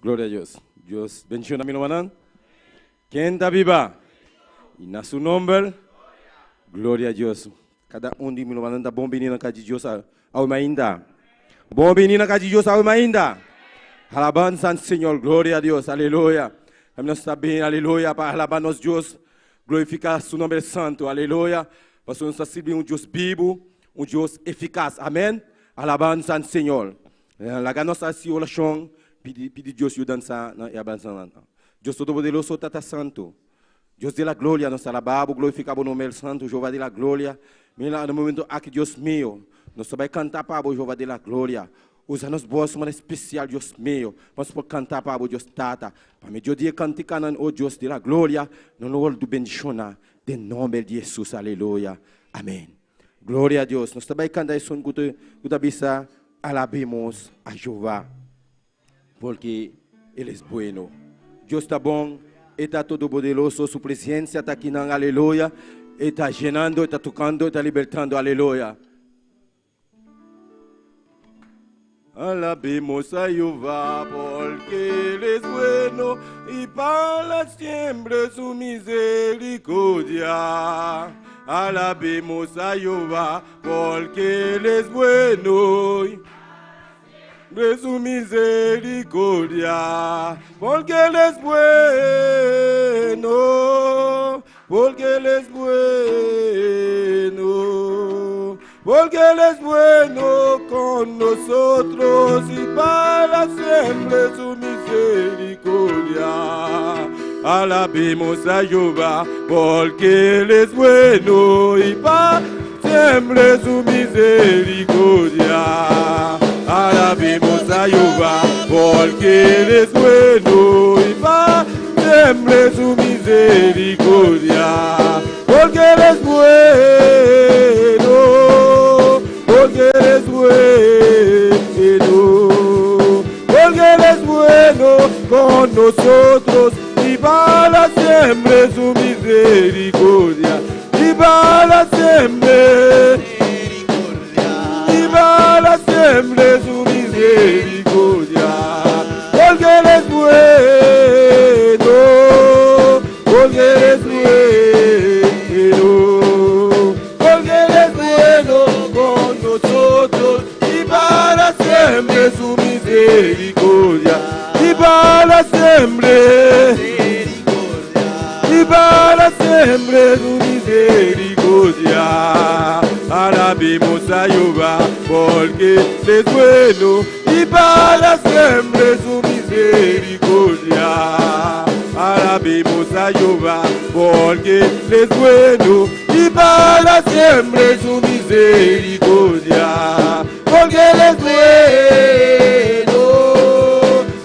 Gloria a Dios. Dios bendiga a mi hermano. ¿Quién está viva? Y en su nombre, gloria a Dios. Cada uno de mis hermanos está bom venir na casa de Deus ao ainda. Bom venir na casa de Deus ao ainda. Alabanza al Señor, gloria a Dios, aleluya. Nós está bem, aleluya, para alabar nosso Deus, glorificar seu nome santo, aleluya. Porque nós está servindo Deus vivo, Deus eficaz, amém. Alabanza al Señor. La nossa oração, pedir Deus ajuda na abençoa. Deus todo-poderoso, Tata Santo. Deus de la glória, nós alabamos, glorificamos o nome santo, Jeová de la glória. No momento aqui, Deus meu, nós vamos cantar para o Jeová de la glória. Usa nos vozes mais especial, Deus meu. Vamos por cantar para o Deus Tata. Para me dia cantar o Deus de la glória, no nome do bendicionar, em nome de Jesus, aleluia. Amém. Glória a Deus. Nós também cantamos isso com bisa, alabemos a Jeová, porque Ele é bueno. Deus está bom, está todo poderoso, sua presença está aqui, aleluia. Está llenando, está tocando, está libertando, aleluia. Alabemos a Jehová porque Él es bueno y para siempre su misericordia. Alabemos a Jehová porque Él es bueno y de su misericordia. Porque Él es bueno, porque Él es bueno. Porque Él es bueno con nosotros y para siempre su misericordia. Alabemos a Jehová porque Él es bueno y para siempre su misericordia. Alabemos a Jehová porque Él es bueno y para siempre su misericordia. Porque Él es bueno, porque Él es bueno, porque Él es bueno con nosotros y para siempre su misericordia, y para siempre, y para siempre su misericordia. Porque Él es bueno, porque Él es bueno, porque Él es bueno con nosotros y para siempre su misericordia, y para siempre, y para siempre su misericordia. Alabemos a Jehová porque Él es bueno y para siempre su misericordia. Alabemos a Jehová porque Él es bueno y para siempre su misericordia. Porque Él es bueno,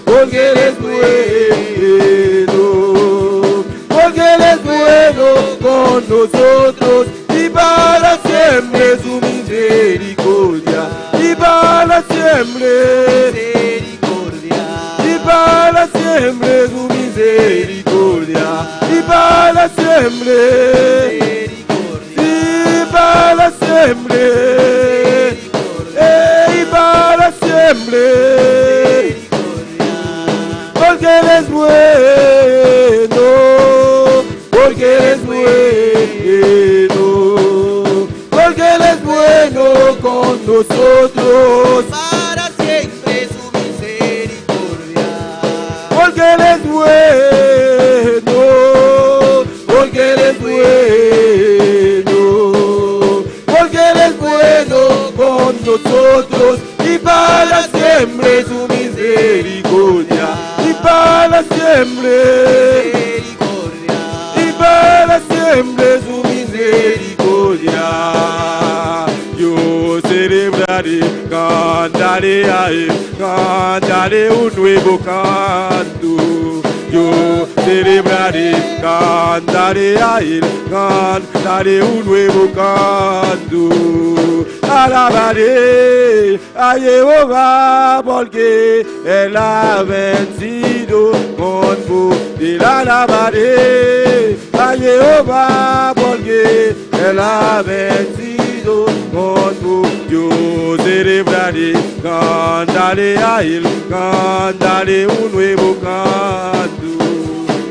porque Él es bueno, porque Él es bueno con nosotros y para siempre su misericordia, y para siempre, y para siempre su misericordia, y para siempre, y para siempre, y para siempre, porque Él es bueno, porque Él es bueno, porque Él es bueno con nosotros. Para siempre su misericordia. Porque Él es bueno, porque Él es bueno, porque Él es bueno con nosotros y para siempre su misericordia, y para siempre, y para siempre su misericordia. Yo celebraré, cantaré a Él, cantaré un nuevo canto. Yo celebraré, cantaré a Él, cantaré un nuevo canto. Alabaré a Jehová porque Él ha vencido con poder. Alabaré a Jehová porque Él ha vencido con Dios celebraré, cantaré a Él, cantaré un nuevo canto.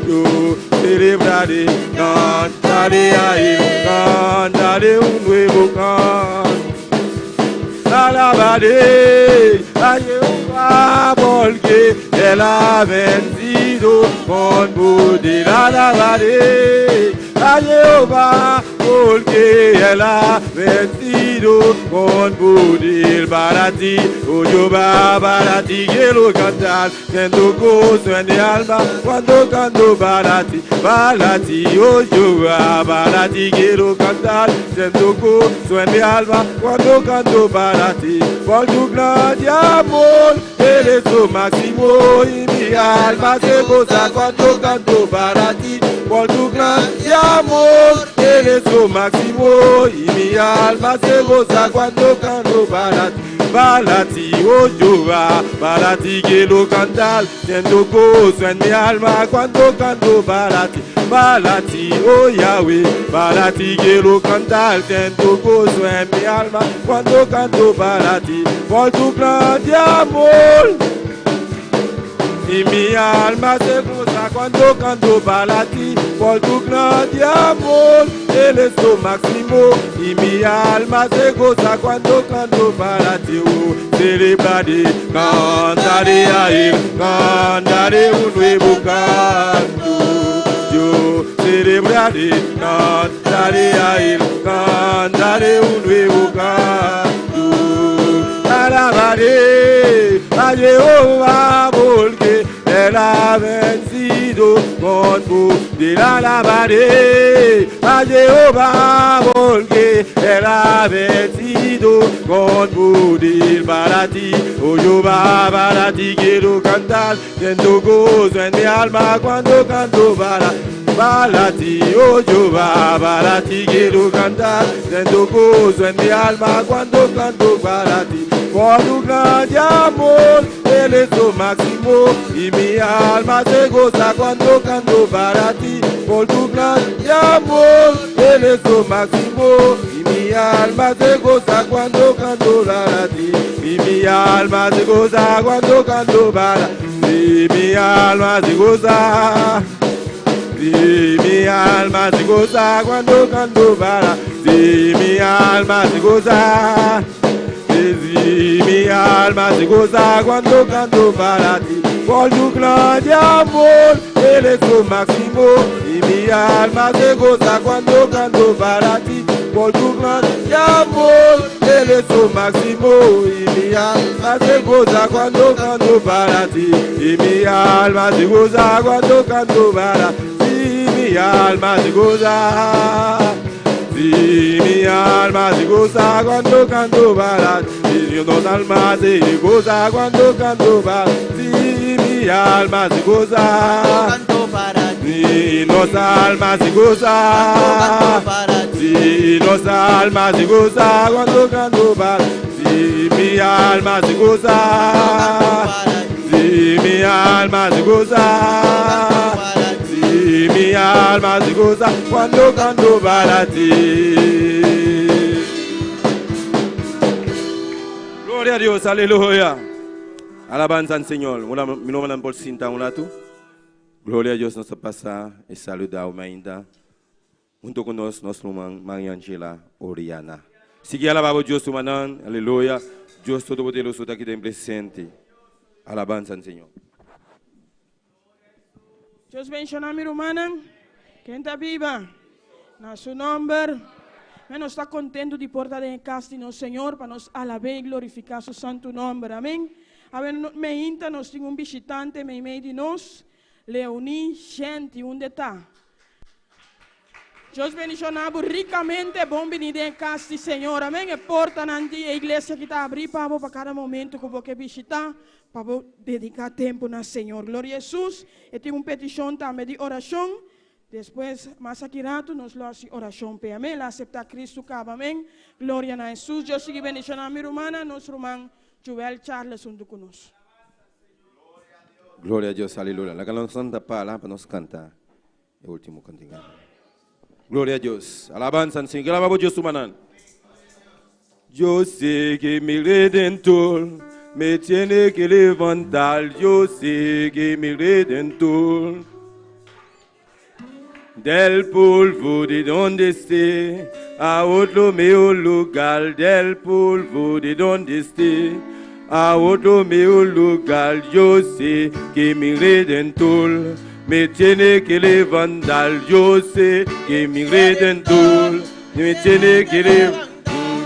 Yo celebraré, cantaré a Él, cantaré un nuevo canto. Alabaré a Jehová porque Él ha vencido con poder. Alabaré a Jehová porque Él ha vencido con poder. Para ti, oh Jehová, para ti quiero cantar, siento gozo en mi alma cuando canto para ti, oh Jehová, para ti quiero cantar, siento gozo en mi alma cuando canto para ti, por tu gran amor, eres lo máximo y mi alma se goza cuando canto para ti, por tu gran amor, eres lo máximo y mi alma se goza cuando canto para ti, oh Jehová, para ti quiero cantar, siento gozo en mi alma cuando canto para ti, oh Yahweh, para ti quiero cantar, siento gozo en mi alma cuando canto para ti, por tu gran amor. Y mi alma se goza cuando canto para ti, por tu gran amor, Él es lo máximo. Y mi alma se goza cuando canto para ti, oh, celebraré, cantaré a Él, cantaré un nuevo canto. Yo celebraré, cantaré a Él, cantaré un nuevo canto. Alabaré a Jehová porque Él ha vencido con poder. Alabaré a Jehová porque Él ha vencido con poder. Para ti, oh Jehová, para ti quiero cantar, siento gozo en mi alma cuando canto para ti, oh Jehová, para ti quiero cantar, siento gozo en mi alma cuando canto para ti, por tu gran amor, Él es lo máximo, y mi alma se goza cuando canto para ti, por tu gran amor, Él es lo máximo, y mi alma se goza cuando canto para ti, y mi alma se goza cuando canto para ti, mi alma se goza. Si mi alma se goza cuando canto para ti, mi alma se goza. Si mi alma se goza cuando canto para ti, por tu gran amor, Él es lo máximo. Y mi alma se goza cuando canto para ti, por tu gran amor, Él es lo máximo. Y mi alma se goza cuando canto para ti, y mi alma se goza cuando canto para ti. Mi alma se goza, si mi alma se goza cuando canto para ti, nos alma se goza cuando canto para ti, mi alma se goza, si nos alma se goza, si nos alma se goza cuando canto para ti, mi alma se goza, si mi alma se goza. Y mi alma se goza cuando canto para ti. Gloria a Dios, aleluya. Alabanza al Señor. Mi nombre es Paul Sinta Unatu. Gloria a Dios, nos pasa y saluda ainda. Junto con nosotros, Maria Angela Oriana. Sigue alabado Dios, manan, aleluya. Dios todo-poderoso está aquí presente. Alabanza al Señor. Dios bendiga mi hermana, que está viva, en su nombre. Nos está contento de portar en casa de nuestro Señor para nos alabar y glorificar su santo nombre. Amén. A ver, me inta, nos tiene un visitante, me meio de nos, Leoní, gente, onde está. Deus bendicionado ricamente, bom venir em casa do Senhor, amém? É porta na igreja que está abrindo para cada momento que você visitar, para dedicar tempo na Senhor. Glória a Jesus. Eu tenho uma petição também de oração. Depois, mais aqui rato, nós vamos oração para amém. Lá aceitar Cristo, amém? Glória a Jesus. Deus siga bendicionando a minha irmã, nosso irmão Joel Charles, junto conosco. Glória a Deus, aleluia. La canção da palavra para nós cantar. É o último cantinho. Gloria a Dios. Alabanza al Señor. Alabamos a Dios, manan. Yo sé que mi redentor me tiene que levantar. Yo sé que mi redentor del polvo de donde esté a otro mejor lugar, del polvo de donde esté a otro mejor lugar. Yo sé que mi redentor me tiene que levantar. Yo sé que mi redentor me tiene que levantar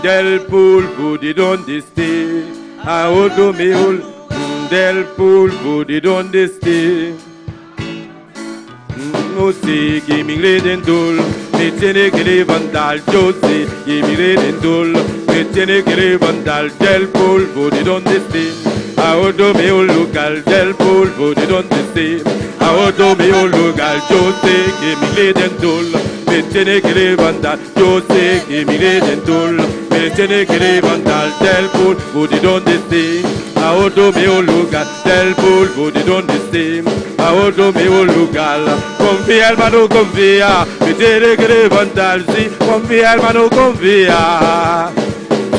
del polvo de donde esté a otro mejor, del polvo de donde esté. Yo sé que mi redentor me tiene que levantar. Yo sé que mi redentor me tiene que levantar del polvo de donde esté a otro mejor lugar, del polvo de donde esté a otro mejor lugar. Yo sé que mi redentor me tiene que levantar. Yo sé que mi redentor me tiene que levantar del polvo de donde esté a otro mejor lugar, del polvo de donde esté a otro mejor lugar. Confía, hermano, confía, me tiene que levantar. Sí, confía, hermano, confía.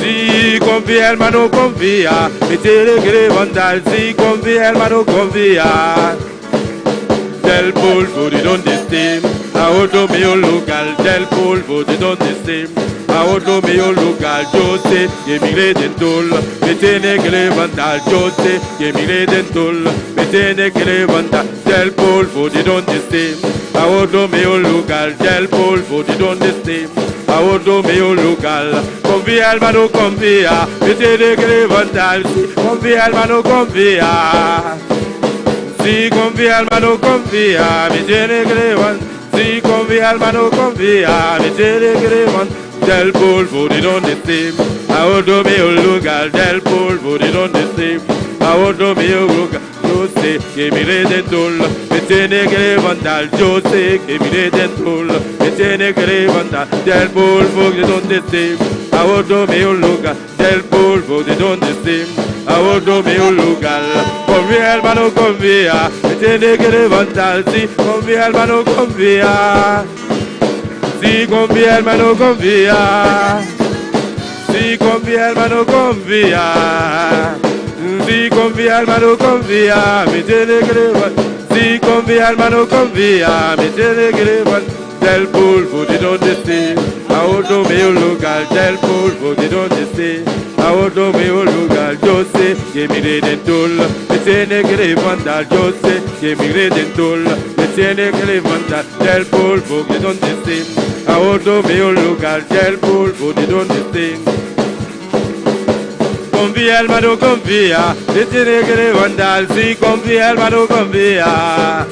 Sí, confía, hermano, confía, me tiene que levantar. Sí, confía, hermano, confía. Del polvo de donde esté a otro mejor lugar, del polvo de donde esté a otro mejor lugar. Yo sé que mi redentor me tiene que levantar. Yo sé que mi redentor me tiene que levantar del polvo de donde esté a otro mejor lugar, del polvo de donde esté a otro mejor lugar. Confía, hermano, confía, me tiene que levantar. Sí, confía, hermano, confía. Si confía, hermano, confía, me tiene que levantar. Si confía, hermano, confía, me tiene que levantar del polvo de donde esté a otro mejor lugar, del polvo de donde esté a otro mejor lugar. Yo sé que mi redentor me tiene que levantar. Yo sé que mi redentor me tiene que levantar del polvo de donde esté a otro mejor lugar, del polvo de donde esté a otro mejor lugar. Confía, hermano, confía, me tiene que levantar. Sí, confía, hermano, confía. Sí, confía, hermano, confía. Sí, confía, hermano, confía. Sí, confía, hermano, confía, me tiene que levantar. Sí, confía, hermano, confía, me tiene que levantar del polvo de donde esté a otro mejor lugar, del polvo de donde esté a otro mejor lugar. Yo sé que mi redentor me tiene que levantar. Yo sé que mi redentor me tiene que levantar del polvo de donde esté a otro mejor lugar, del polvo de donde esté. Confía, hermano, confía, me tiene que levantar. Sí, confía, hermano, confía.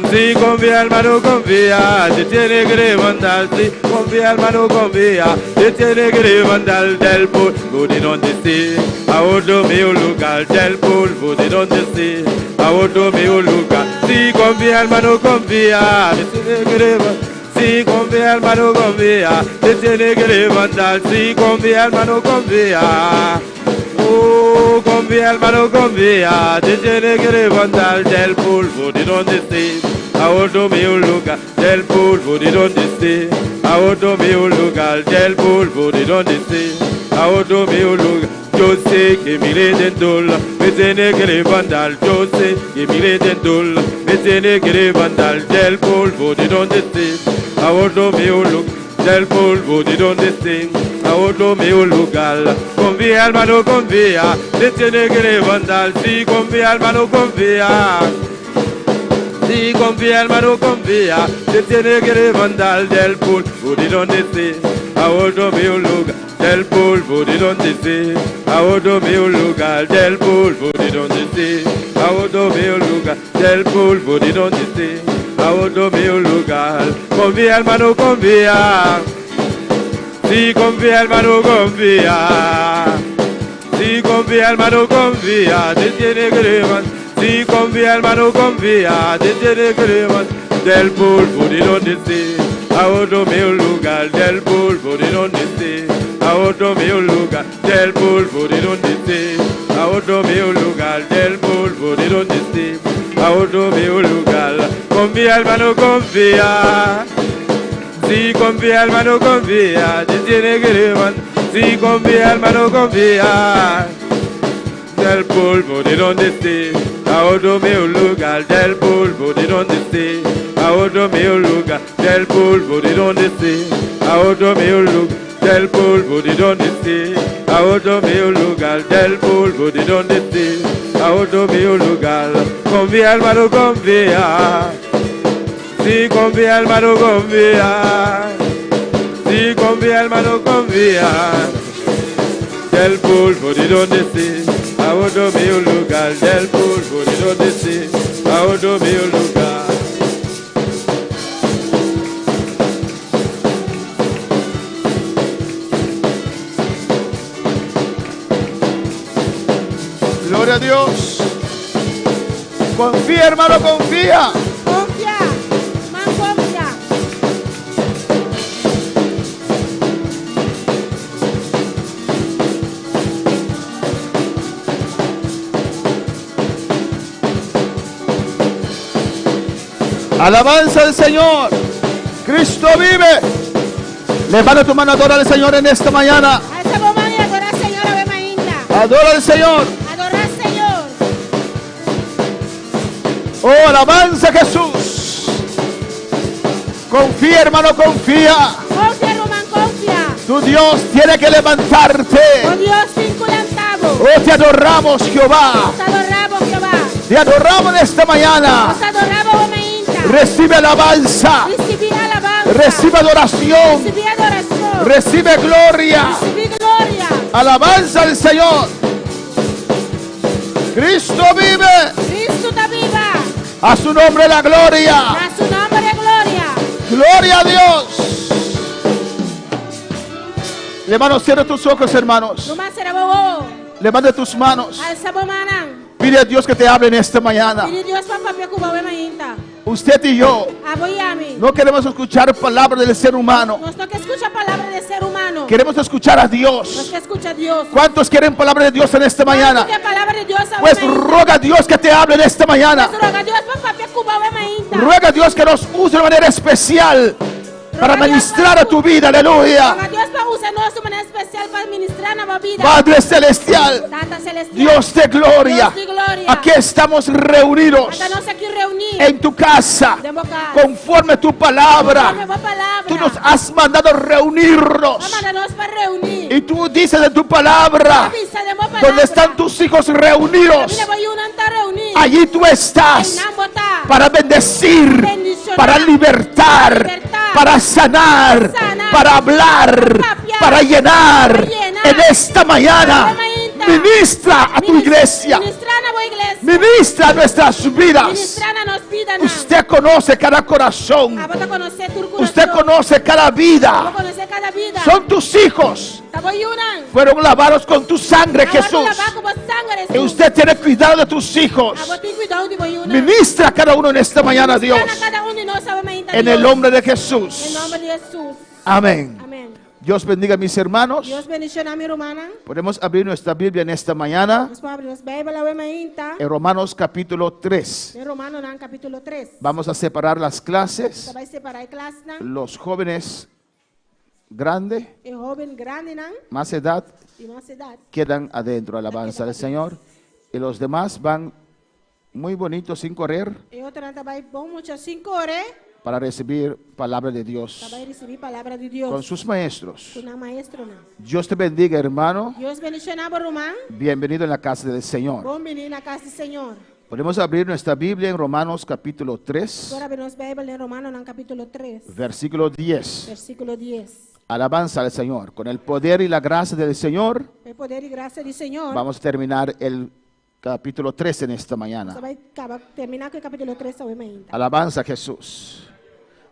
Sí, confía, hermano, confía, te tiene que levantar. Sí, confía, hermano, confía, te tiene que levantar del polvo de donde esté a otro mejor lugar, del polvo de donde esté a otro mejor lugar. Sí, confía, hermano, confía, te tiene que levantar. Sí, confía, hermano, confía, te tiene que levantar. Sí, confía, hermano, confía. Oh, confía, hermano, confía, te tiene que levantar del polvo de donde esté a otro mejor lugar, del polvo de donde esté a otro mejor lugar, del polvo de donde esté a otro mejor lugar. Yo sé que mi redentor me tiene que levantar. Yo sé que mi redentor me tiene que levantar del polvo de donde esté a otro mejor lugar, del polvo de donde esté a otro mejor lugar. Confía, hermano, confía, te tiene que levantar. Sí, confía, hermano, confía. Sí, confía, hermano, confía, te tiene que levantar del polvo de donde esté a otro mejor lugar, del polvo de donde esté a otro mejor lugar, del polvo de donde esté a otro mejor lugar, del polvo de donde esté a otro mejor lugar. Confía, hermano, confía. Sí, confía, hermano, confía. Sí, confía, hermano, confía, te tiene que levantar. Sí, confía, hermano, confía, te tiene que levantar del polvo de donde esté a otro mejor lugar, del polvo de donde esté a otro mejor lugar, del polvo de donde esté a otro mejor lugar, del polvo de donde esté a otro mejor lugar. Confía, hermano, confía. Sí, confía, hermano, confía, te tiene que levantar. Si confía, hermano, confía. Del polvo de donde esté, a otro mejor lugar. Del polvo de donde esté, a otro mejor lugar. Del polvo de donde esté, a otro mejor lugar. Del polvo de donde esté, a otro mejor lugar. Del polvo de donde esté, a otro mejor lugar. Confía, hermano, confía. Si confía, hermano, confía. Si confía, hermano, confía. Del polvo de donde esté, a otro mejor lugar. Del polvo de donde esté, a otro mejor lugar. Gloria a Dios. Confía, hermano, confía. Confia, man confia. Alabanza al Señor. Cristo vive. Levanta tu mano, adora al Señor en esta mañana. Alza a mão e adora al Señor, ave mainda. Adora al Señor. Adora al Señor. Oh, alabanza a Jesús. Confía, hermano, confía. Confia, Román, confia. Tu Dios tiene que levantarte. Oh Dios, vinculantavo. Oh, te adoramos, Jehová. Nos adoramos, Jehová. Te adoramos en esta mañana. Nos adoramos, ave mainda. Recibe alabanza. Recibí alabanza. Recibe adoración. Recibí adoración. Recibe gloria. Recibí gloria. Alabanza al Señor. Cristo vive. Cristo está viva. A su nombre la gloria. A su nombre, gloria. Gloria a Dios. Hermanos, cierra tus ojos, hermanos. Román será bobo. Levanta tus manos. Alza bomanan. Pide a Dios que te hable en esta mañana. Pidi Dios papá pia cuba ave mainda. Usted y yo Aboyami. no queremos escuchar palabras del ser humano. Nos toca escuchar palabras de ser humano. Queremos escuchar a Nos Dios. que escucha a Dios. ¿Cuántos quieren palabra de Dios en esta mañana? ¿Qué palabra de Dios ave Pues mainda? ruega a Dios que te hable en esta mañana. Pues roga a Dios papá pia cuba ave mainda. Ruega a Dios que nos use de manera especial para ministrar a tu vida. Aleluya. Roga a Dios para usarnos de manera especial para ministrar a la vida. Padre celestial, Tata celestial. Dios de gloria, Dios de gloria. aquí estamos reunidos Hasta nos aquí reunidos. en tu casa De boca. conforme tu palabra. Conforme va palabra. Tú nos has mandado reunirnos Mándanos para reunir. y tú dices en tu palabra, Avisa de mo palabra. donde están tus hijos reunidos, Mira, voy a unanta reunir. allí tú estás En Nambota. para bendecir, Bendicionar. para libertar, Libertar. para sanar, Sanar. para hablar, Cambiar. para llenar. Para llenar. En esta mañana, Esta mañana. ministra a tu iglesia, Ministrana a iglesia. ministra a nuestras vidas. Ministrana nos vida. Usted conoce cada corazón, Abota conocer tu corazón. usted conoce cada Abota vida. conocer cada vida. Son tus hijos, Taboyunan. fueron lavados con tu sangre, Abota Jesús. lavar como sangre, Y Jesús. usted tiene cuidado de tus hijos. Abota cuidado de boyunan. Ministra a cada uno en esta mañana, Dios, Ministrana cada uno y no sabe meditar en Dios. el nombre de En Jesús. nombre de Jesús. Amén. Amén. Dios bendiga a mis hermanos. Dios bendiga a mi romana. Podemos abrir nuestra Biblia en esta mañana Nos puede abrir los Biblia la mainta. en Romanos capítulo 3. De Romano nan capítulo 3. Vamos a separar las clases. Se va a separar clase nan. Los jóvenes grandes, El joven grande nan. más edad, Y más edad. quedan adentro, alabanza al Señor. Y los demás van muy bonitos sin correr Y otro nan tabay bon mucho 5 horas. para recibir palabra de Dios Tabay recibir palabra de Dios. con sus maestros. Con un maestro nan. Dios te bendiga, hermano. Dios bendiga a Román. Bienvenido en la casa del Señor. Bom venir a casa del Señor. Podemos abrir nuestra Biblia en Romanos capítulo 3, Ahora abrimos Biblia en Romano nan capítulo 3. versículo 10. Versículo 10. Alabanza al Señor. Con el poder y la gracia del Señor, El poder y gracia del Señor. vamos a terminar el capítulo 3 en esta mañana. Se va a terminar con el capítulo 3 hoy mainta. Alabanza a Jesús.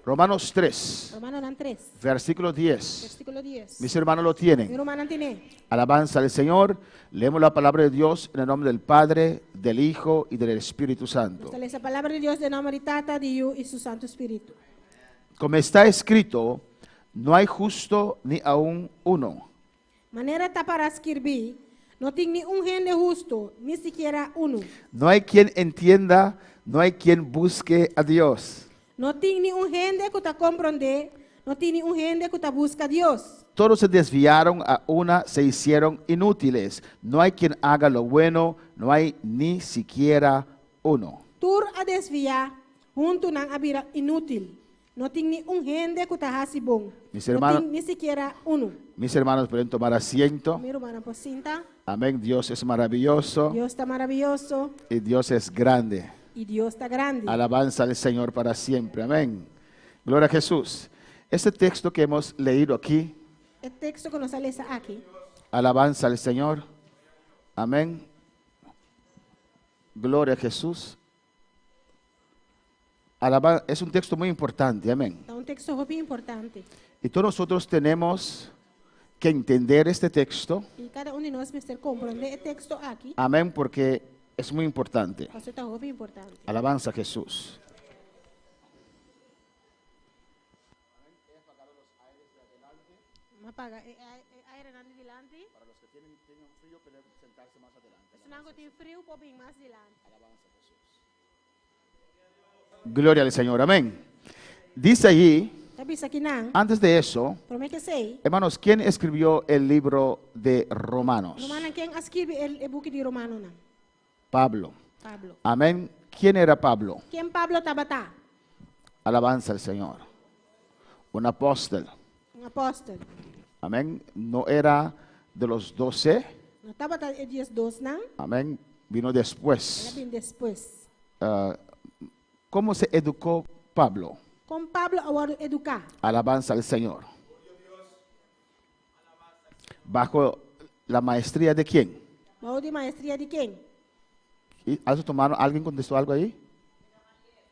Romanos 3, Romano nan 3. versículo 10. Versículo 10. Mis hermanos lo Mi tienen. Romano tiene. Alabanza al Señor. Leemos la palabra de Dios en el nombre del Padre, del Hijo y del Espíritu Santo. Esta es la palabra de Dios de nombre de Tata, de Hijo y su Santo Espíritu. Como está escrito, no hay justo ni aún uno. Manera está para escribir, no tiene ni un gente justo, ni siquiera uno. No hay quien entienda, no hay quien busque a Dios. No tiene ni un gente que te comprende, No tiene un gente que te busca a Dios. Todos se desviaron, a una se hicieron inútiles. No hay quien haga lo bueno, no hay ni siquiera uno. Tur a desviar, junto nang abira inútil. No tiene un gente que te hace bon. Mis No hermanos- tiene ni siquiera uno. Mis hermanos pueden tomar asiento. Mi hermana Pocinta, Amén. Dios es maravilloso Dios está maravilloso y Dios es grande. y Dios está grande. Alabanza al Señor para siempre. Amén. Gloria a Jesús. Este texto que hemos leído aquí, El texto que nos sale está aquí. alabanza al Señor. Amén. Gloria a Jesús. Es un texto muy importante. Amén. Es un texto muy importante. Y todos nosotros tenemos que entender este texto. Y cada uno de nosotros debe comprender el texto aquí. Amén, porque es muy importante. Eso está muy importante. Alabanza a Jesús. Me apaga. Aire delante. Para los que tienen frío, pueden sentarse más adelante. Si no tiene frío, pueden ir más adelante. Gloria al Señor. Amén. Dice allí, Tapi sa kinang, antes de eso, pero me que say, hermanos, ¿quién escribió el libro de Romanos? Romano quem escreve el buku di Romano na? Pablo. Pablo. Amén. ¿Quién era Pablo? Quem Pablo tabata? Alabanza al Señor. Un apóstol. Un apóstol. Amén. No era de los 12. No tabata el 10 na? Amén. Vino Ela después. vem después. ¿Cómo se educó Pablo? Com Pablo award educar. Alabanza al Señor. ¿Bajo la maestría de quién? Bajo de maestría de quem? ¿Alguien contestó algo ahí?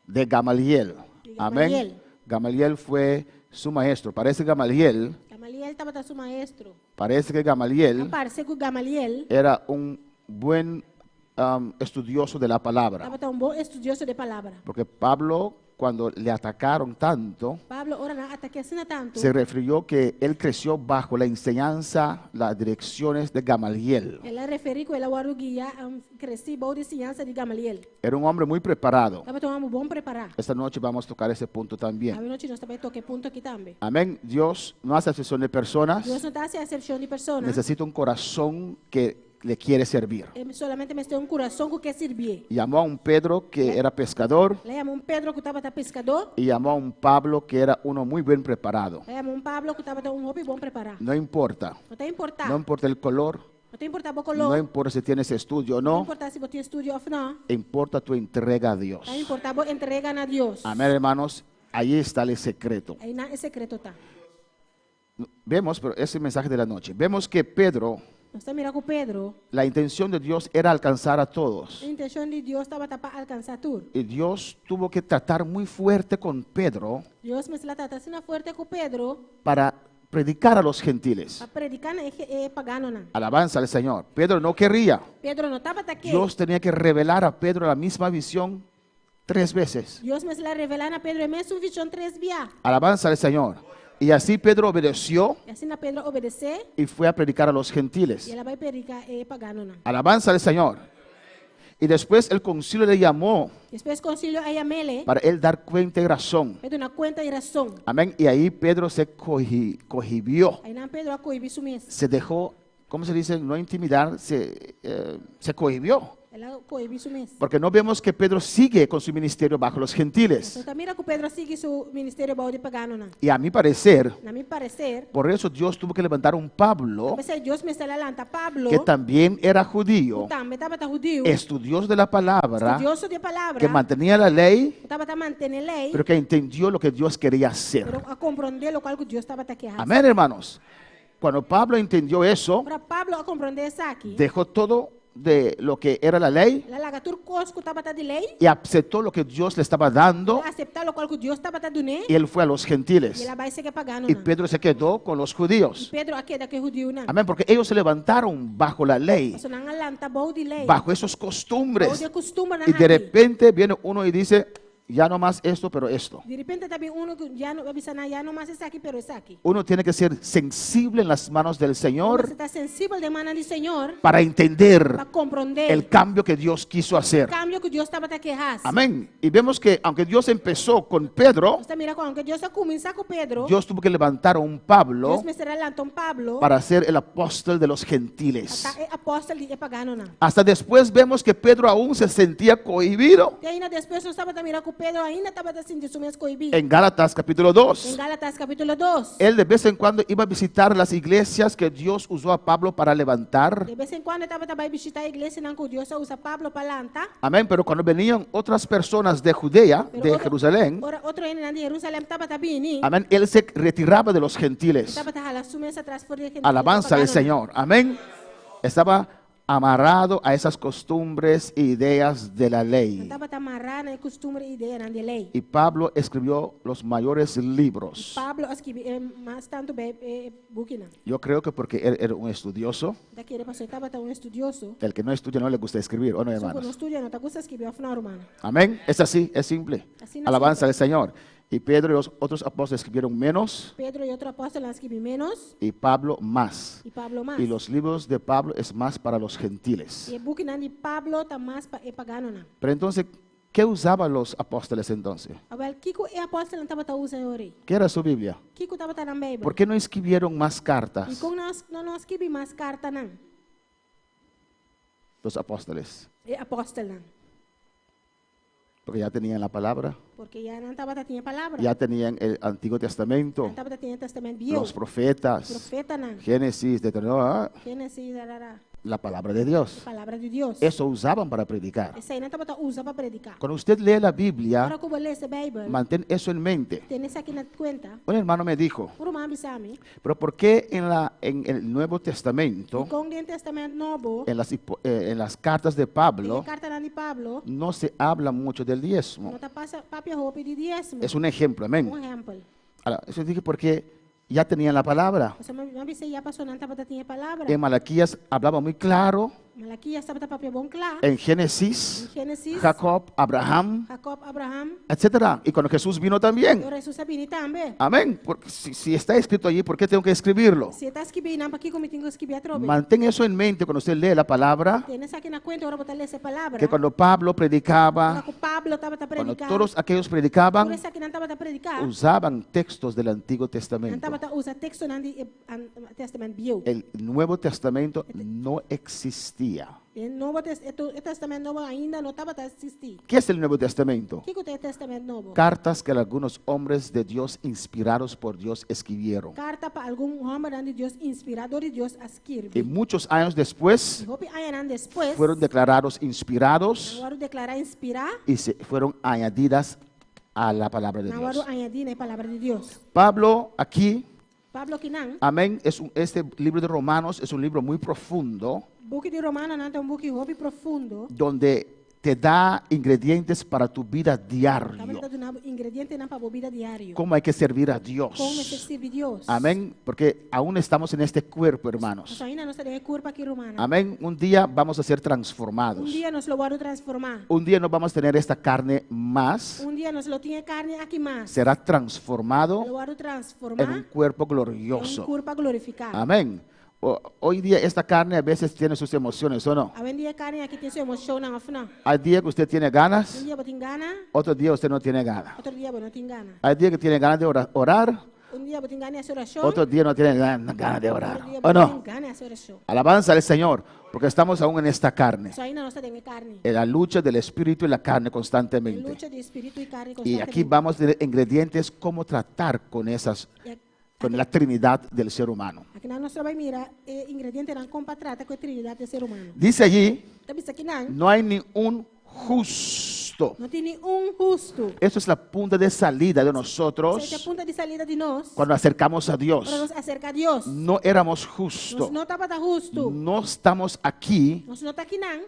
De Gamaliel. De Amén. Gamaliel. Gamaliel fue su maestro. Parece que Gamaliel Tabata su maestro. Parece que Gamaliel Parece que Gamaliel era un buen estudioso de la palabra. tabata un bom estudioso de palavra. Porque Pablo, cuando le atacaron tanto, Pablo ora na ataque assim tanto. se refirió que él creció bajo la enseñanza, las direcciones de Gamaliel. Ela referi que ela waru guia cresci baú de ciência de Gamaliel. Era un hombre muy preparado. Tabata um bom preparar. Esta noche vamos a tocar ese punto A también. noite nós também toque ponto aqui também. Amén. Dios no hace excepción de personas. Deus não está a exceção de pessoas. Necesita un corazón que le quiere servir. Solamente me tem coração que quer servir. Llamó a un Pedro que era pescador Ela chamou Pedro que estava pescador. y llamó a un Pablo que era uno muy bien preparado. Ela chamou Pablo que estava hobby bom preparar. No importa. Não tem importar. No importa el color, Não tem importar o no color. importa si tienes estudio o Não no, importa se você estudia ou não. importa tu entrega a Dios. Não importa você entrega a Deus. Amén, hermanos. Ahí está el secreto. Aí não é secreto tá. Vemos, pero ese mensaje de la noche, vemos que Pedro, Nós estamos mirando com Pedro. la intención de Dios era alcanzar a todos. A intenção de Deus estava para alcançar tudo. Y Dios tuvo que tratar muy fuerte con Pedro Deus me está tratando forte com Pedro para predicar a los gentiles. para predicar é pagano não. Alabanza al Señor. Pedro no quería. Pedro não estava aqui. Dios tenía que revelar a Pedro la misma visión 3 veces. Deus me está revelando a Pedro a mesma visão 3 vezes. Alabanza al Señor. Y así Pedro obedeció E assim a Pedro obedecer y fue a predicar a los gentiles. e ela vai predicar pagano não. Alabanza al Señor. Y después el concilio le llamó Depois concílio aí a Mele. para él dar cuenta y razón. Pedro na conta de razão. Amén. Y ahí Pedro se cohibió. Aí não Pedro a coibir isso mesmo. Se dejó, ¿cómo se dice? No intimidar, se cohibió. Ela coibir isso mesmo. Porque no vemos que Pedro sigue con su ministerio bajo los gentiles. Então mira que Pedro sigue seu ministério balde pagano não. Y a mi parecer, Na meu parecer, por eso Dios tuvo que levantar un Pablo pensei Deus me está levanta Pablo. que también era judío, Também estava judeu. estudioso de la palabra, Estudioso de palavra. que mantenía la lei, Estava mantendo lei. pero que entendió lo que Dios quería hacer. Pero a compreender lo cual que Deus estava aqui. Amén, hermanos. Cuando Pablo entendió eso, Para Pablo a compreender isso aqui. dejó todo de lo que era la ley La lagatur cosco estava de lei. y aceptó lo que Dios le estaba dando Aceitar lo cual que Deus estava dando y él fue a los E gentiles. ela vai ser que pagando. Y Pedro se quedó con los judíos. Pedro aqui daqui judeu não. Amén, porque ellos se levantaron bajo la ley, Você não alanta bom de lei. bajo esos Bom costumbres. de costume na Y de repente viene uno y dice, ya no más esto, pero esto. De repente também uno que ya no avisa nada, ya no más está aquí, pero está aquí. Uno tiene que ser sensible en las manos del Você Señor está sensível de mano do Senhor para entender para compreender el cambio que Dios quiso o hacer. cambio que Deus estava a quejar. Amén. Y vemos que aunque Dios empezó con Pedro, Você mira, aunque Deus começou com Pedro, Dios tuvo que levantar a un Pablo Deus me será Antón Pablo para ser el apóstol de los gentiles. hasta é apóstolo de pagano não. Hasta después vemos que Pedro aún se sentía cohibido. E ainda depois nós estava a mirar com Pedro, ainda estava assim de sumes coibido. En Gálatas capítulo Em 2, Gálatas capítulo 2. él de vez en cuando iba a visitar las iglesias que Dios usó a Pablo para levantar. De vez em quando estava também visitar a igreja, não que Deus usa Pablo para lantar. Amén. Pero cuando venían otras personas de Judea, de Jerusalén, Ora outro ainda de Jerusalém estava também, amén, él se retiraba de los gentiles. estava a jalar sumes atrás por de gente. Alabanza al Señor. Amén. Estaba amarrado a esas costumbres e ideas de la ley. Estava amarrado na costume e ideia na de lei. Y Pablo escribió los mayores libros. Pablo escreveu mais tanto bukina. Yo creo que porque él era un estudioso. Daqui ele passou, estava um estudioso. El que no estudia no le gusta escribir, ¿o no, Só que não hermanos? estudia, não te gusta escrever afinal, hermano. Amén. Es así, es simple. Así no Alabanza al Señor. Y Pedro y los otros apóstoles escribieron menos Pedro e outro apóstolo escreveram menos y Pablo más. e Pablo mais. Y los libros de Pablo es más para los gentiles. E o bukina de Pablo está mais pagano não. Pero entonces, ¿qué usaban los apóstoles entonces? Agora, Kiko e apóstolo não estava usando ori. ¿Qué era su Biblia? Kiko estava na Bíblia. ¿Por qué no escribieron más E cartas com nós não escreve mais carta não. los apóstoles? E apóstolo não. Porque ya tenían la palabra, Porque já não estava tinha palavra. ya tenían el Antiguo Testamento, Não estava tinha testamento bio. los profetas, Profeta não. Génesis, Deuteronomio, Gênesis, arara. la palabra de Dios. Palavra de Deus. Eso usaban para predicar. Essa aí não estava usa para predicar. Cuando usted lee la Biblia, Agora que eu vou ler essa Bíblia, mantén eso en mente. tem isso aqui na conta. Un hermano me dijo, Por uma bisami. pero ¿por qué en el Nuevo Testamento, Com o Testamento Novo, en las cartas de tem Pablo, a carta de Pablo, no se habla mucho del diezmo? não está passa papia roupa de diezmo. Es un ejemplo, amén. Exemplo. Ahora, eso dije porque ya tenían la palabra. Você não disse já passou não estava tinha palavra. En Malaquías hablaba muy claro. Malaquias estava papia bom claro. En Génesis, Em Gênesis, Jacob, Abraham, Jacob, Abraham, etcétera. Y cuando Jesús vino también. e Jesus sabia também. Amén. Porque si está escrito allí, ¿por qué tengo que escribirlo? Se está escrevendo não para que como tenho que escrever a trobe. Mantén eso en mente cuando usted lee la palabra. Tem isso aqui na conta, agora botar essa palavra. Que cuando Pablo predicaba, Agora que Pablo estava a cuando predicar. todos aquellos Por predicaban, isso aqui não estava a predicar. usaban textos del Antiguo Não Testamento. estava a usar texto no Testamento bio. El Nuevo Testamento no existía. O Novo Testamento Novo ainda não estava a existir. ¿Qué es el Nuevo Testamento? O que é o Testamento Novo? Cartas que algunos hombres de Dios inspirados por Dios escribieron. Carta para algum homem de Deus, inspirador de Deus, a Y escrever. muchos años después E hope anos depois, fueron declarados inspirados agora declarar inspirar, y se fueron añadidas a la palabra de agora Dios. añadir na palavra de Deus. Pablo aquí, Pablo que não, amén, este libro de Romanos es un libro muy profundo book de Romano não é book hobby profundo. donde te da ingredientes para tu vida Estava diario. dando ingrediente na para a vida diário. Cómo hay que servir a Como Dios. se sirve Deus. Amén, porque aún estamos en este cuerpo, Nós hermanos. ainda não sabemos curva aqui romana. Amén, un día vamos a ser transformados. Dia nós lo vamos transformar. Un día no vamos a tener esta carne más. Dia nós lo tinha carne aqui mais. Será Lo transformado vamos en un transformar cuerpo em glorioso. corpo glorificado. Amén. Hoy día esta carne a veces tiene sus emociones, ¿o no? A dia carne aqui tem sua emoção na afna. Hay días que usted tiene ganas, Dia botin gana, otro día usted no tiene ganas. outro dia não tem gana. Hay días que tiene ganas de orar, Dia botin gana essa oração. otro día no tiene ganas de orar. Outro dia ¿O botin no? gana essa oração. Alabanza al Señor, porque estamos aún en esta carne, Só ainda nós temos carne. en la lucha del espíritu y la carne A constantemente. luta de espírito e carne Y constantemente. aquí vamos a tener ingredientes cómo tratar con con la Trinidad del ser humano. Aqui nós vamos mirar ingrediente não compatrata com a trindade do ser humano. Dice allí, Então isso aqui não. no hay ni un justo. Não tem nenhum justo. Esto es la punta de salida de Essa é a nosotros ponta de salida de nós. cuando acercamos a Para Dios. nos acercar a Deus. No éramos Nós justos. não estava justo. No estamos aquí Nós não está aqui não.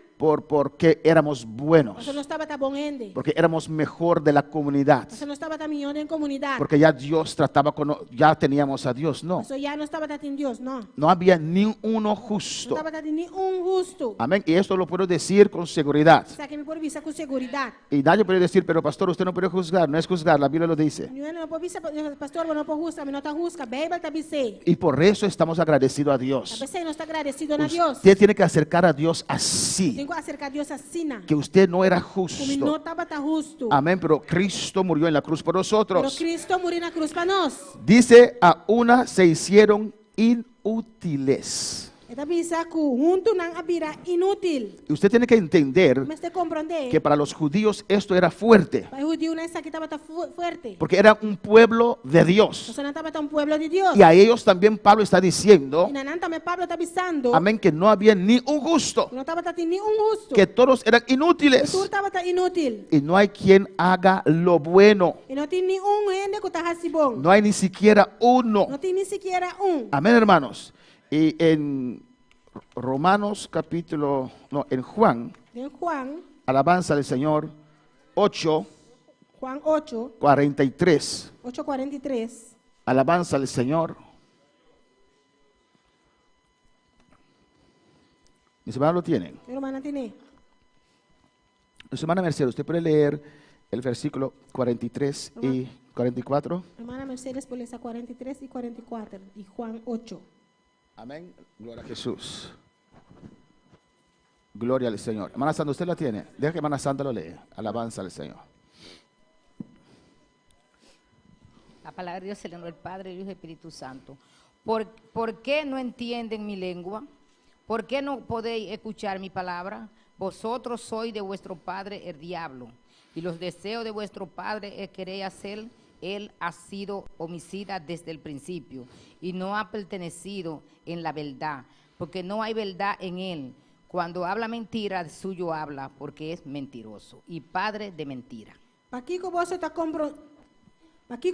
porque éramos buenos, Nós não estava bom ende. porque éramos mejor de la comunidad, Nós não estava melhor em comunidade. porque ya Dios trataba con, ya teníamos a Dios. No, Nós já não estava em Deus, não. no había ni uno Não justo. estava nenhum justo. Amén. Y esto lo puedo decir con seguridad. Isso aqui me por vista com segurança. Y nadie puede decir, pero pastor, usted no puede juzgar. No es juzgar, la Biblia lo dice. Nu não pode ser pastor, não pode justa, não tá justa. Bíblia tá bise. Y por eso estamos agradecidos a Dios. Tá bise, não está agradecido a Deus. Usted tiene que acercar a Dios así, Tenho que acercar a Deus assim, que usted no era como não justo. estava tá justo. Amén, pero Cristo murió en la cruz por Pero nosotros. Cristo murió na cruz para nós. Dice, a una se hicieron inútiles. Eta bisa ku junto nang abira inútil. Y usted tiene que entender Mas te compreender. que para los judíos esto era fuerte, Para judío nessa que estava tá fuerte. porque era un pueblo de Dios. Nós não estava tá pueblo de Deus. Y a ellos también Pablo está diciendo, E nanan também Pablo tá avisando. amén, que no había ni un justo, Não estava tá ni um justo. que todos eran inútiles. Tudo estava tá inútil. Y no hay quien haga lo bueno. E não tem nenhum gente que tá bom. No hay ni siquiera uno. Não tem nem sequer um. Amén, hermanos. Y en Romanos capítulo, no, en Juan, Em Juan, alabanza del Señor, 8, Juan 8, 43. 8:43. Alabanza del Señor. Mis hermanos lo tienen. Hermana tiene. Nuestra hermana Mercedes, ¿usted puede leer el versículo 43 y 44? Hermana Mercedes por esa 43 y 44 de Juan 8. Amén. Gloria a Jesús. Gloria al Señor. Hermana Sandra, ¿usted la tiene? Deja que hermana Sandra lo lea. Alabanza al Señor. La palabra de Dios se le honra al Padre, el Hijo y el Espíritu Santo. ¿Por qué no entienden mi lengua? ¿Por qué no podéis escuchar mi palabra? Vosotros sois de vuestro padre el diablo, y los deseos de vuestro padre queréis hacer. Él ha sido homicida desde el principio y no ha pertenecido en la verdad, porque no hay verdad en él. Cuando habla mentira, de suyo habla, porque es mentiroso y padre de mentira. Aqui que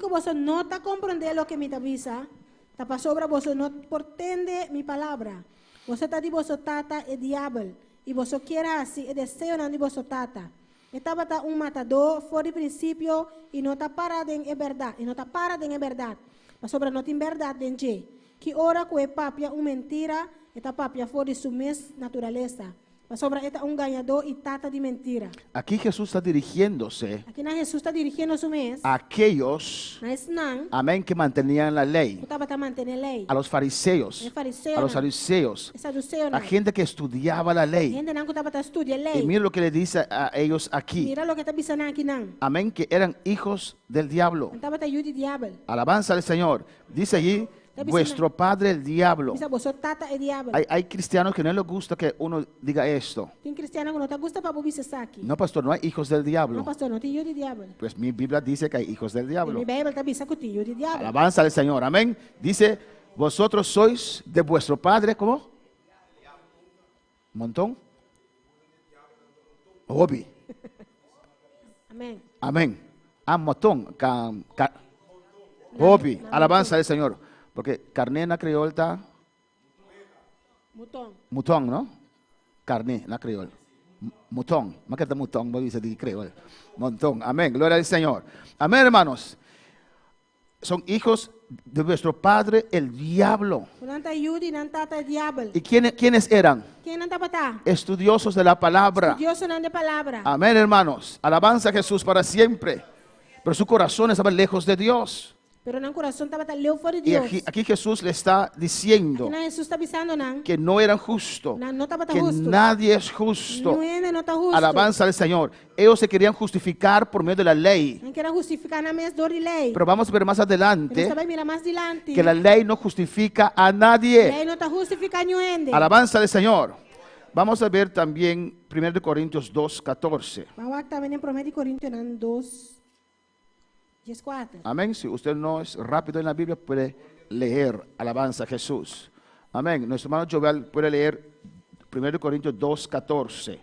você não está compreendendo o que me avisa, está para sobre você não portende mi palavra. Você está de você tata e diabo, e você quer assim, e desejo não de você tata. Estava matador, fora de princípio, e não está parado em verdade, e não está parado em verdade. Para sobre não tem verdade dentro. Que ora que é papia mentira, está papia fora de sua natureza. Para sobre é ganhador e tata de mentira. Aquí Jesús está dirigiéndose Aqui na Jesus está dirigindo su mês. a aquellos, Mas não, amén, que mantenían la ley, estava a manter a lei. a los fariseos, É fariseu, a los não. saduceos, É saduceu, a não. gente que estudiaba la ley. Gente não que estava a estudar a Y lei. mira lo que le dice a ellos aquí, Mira o que está pensando aqui, não. amén, que eran hijos del diablo. Estava a ayudar o diabo. Alabanza al Señor. Dice allí, vuestro padre el diablo. Bisa você tata é diabo. Hay cristianos que no les gusta que uno diga esto. Tem cristiano que não te gusta para você estar aqui. No, pastor, no hay hijos del Não, diablo. pastor, não te ajuda o diabo. Pues mi Biblia dice que hay hijos del E diablo. minha Bíblia está pensando que te ajuda o diabo. Alabanza al Señor, amén. Dice, vosotros sois de vuestro padre, ¿cómo? ¿Montón? Obi. Amém. Amén. Montón. Obi. Alabanza al Señor. Porque carne na creol está Mutong. mutón, ¿no? Carne na creol. Mutón. Más que está mutón, me dice de creol. Montón. Amén. Gloria al Señor. Amén, hermanos. Son hijos de vuestro padre, el diablo. Não te ajuda e não tata é diabo. ¿Y quiénes eran? Quem não está para estar? Estudiosos de la palabra. Deus não é palavra. Amén, hermanos. Alabanza a Jesús para siempre. Pero su corazón estaba lejos de Dios. Pero no coração estava leu fora de Y Deus. aquí Jesús le está diciendo Aqui na Jesus está avisando, não. que no eran justos, No estaba que justo. nadie es justo. Não está justo. Alabanza al Señor. Ellos se querían justificar por medio de la ley. Não quer justificar na mesa de lei. Pero vamos a ver más Pero adelante você vai mirar mais adiante. que la ley no justifica a A nadie. lei não está justificando ninguém. Alabanza al Señor. Vamos a ver también 1 Corintios 2:14. Vamos também em 1 Coríntios 2, 14. Amén. Si usted no es rápido en la Biblia, puede leer. Alabanza a Jesús. Amén. Nuestro hermano Jovel puede leer 1 Corintios 2:14.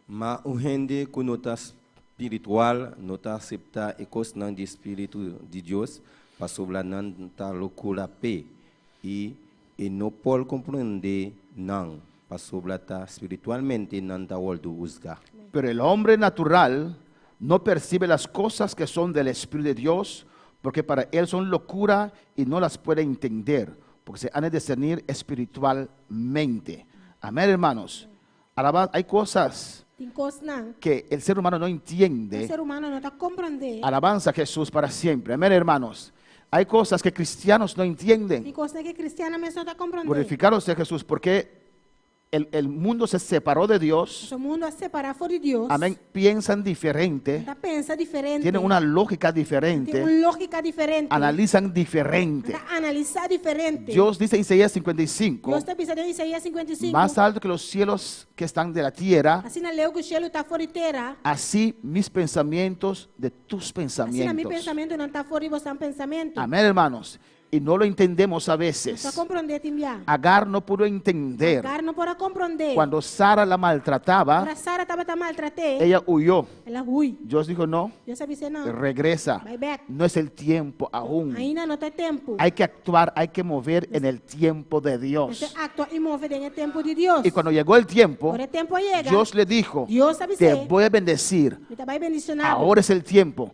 Mas o gente que não está espiritual, não está acepta e coisa não de espírito de Deus, para sobre não está loucura pé e não pode compreender não, para sobre está espiritualmente não está oldo juzgar. Pero el hombre natural no percibe las cosas que son del Espíritu de Dios, porque para él son locura y no las puede entender, porque se han de discernir espiritualmente. Amén, hermanos. Hay cosas Tem coisas não. que el ser humano no O entiende. ser humano não está compreendendo. Alabanza a Jesús para siempre. Amén, hermanos. Hay cosas que cristianos no Tem entienden. coisas que cristiana mesmo não está compreendendo. Glorificaros de Jesús, porque el mundo se separó de Dios. O mundo é separado de Deus. Amén. Piensan diferente. Está pensa diferente. Tienen una lógica Tem diferente. uma lógica diferente. Analizan diferente. Está analisar diferente. Dios dice en Isaías 55, Deus está pensando em Isaías 55. más alto que los cielos que están de la tierra, Assim na leu que o cielo está fora de terra. así mis pensamientos de tus Assim na meu pensamientos. pensamento não está fora de você pensamento. Amén, hermanos. Y no lo entendemos a Não está veces. compreendendo também. Agar no pudo entender. Agar não pode compreender. Cuando Sara la maltrataba, Agora Sara estava maltratada. ella huyó. Ela ui. Dios dijo, no, Deus sabia não. regresa. Vai back. No es el tiempo aún. Ainda não tem tempo. Hay que actuar, hay que mover en el tiempo de Dios. Você atua e move em tempo de Deus. Y cuando llegó el tiempo, Agora o tempo chega. Dios le dijo, Deus sabe te ser. voy a bendecir. Me vai bendicionar. Ahora es el tiempo.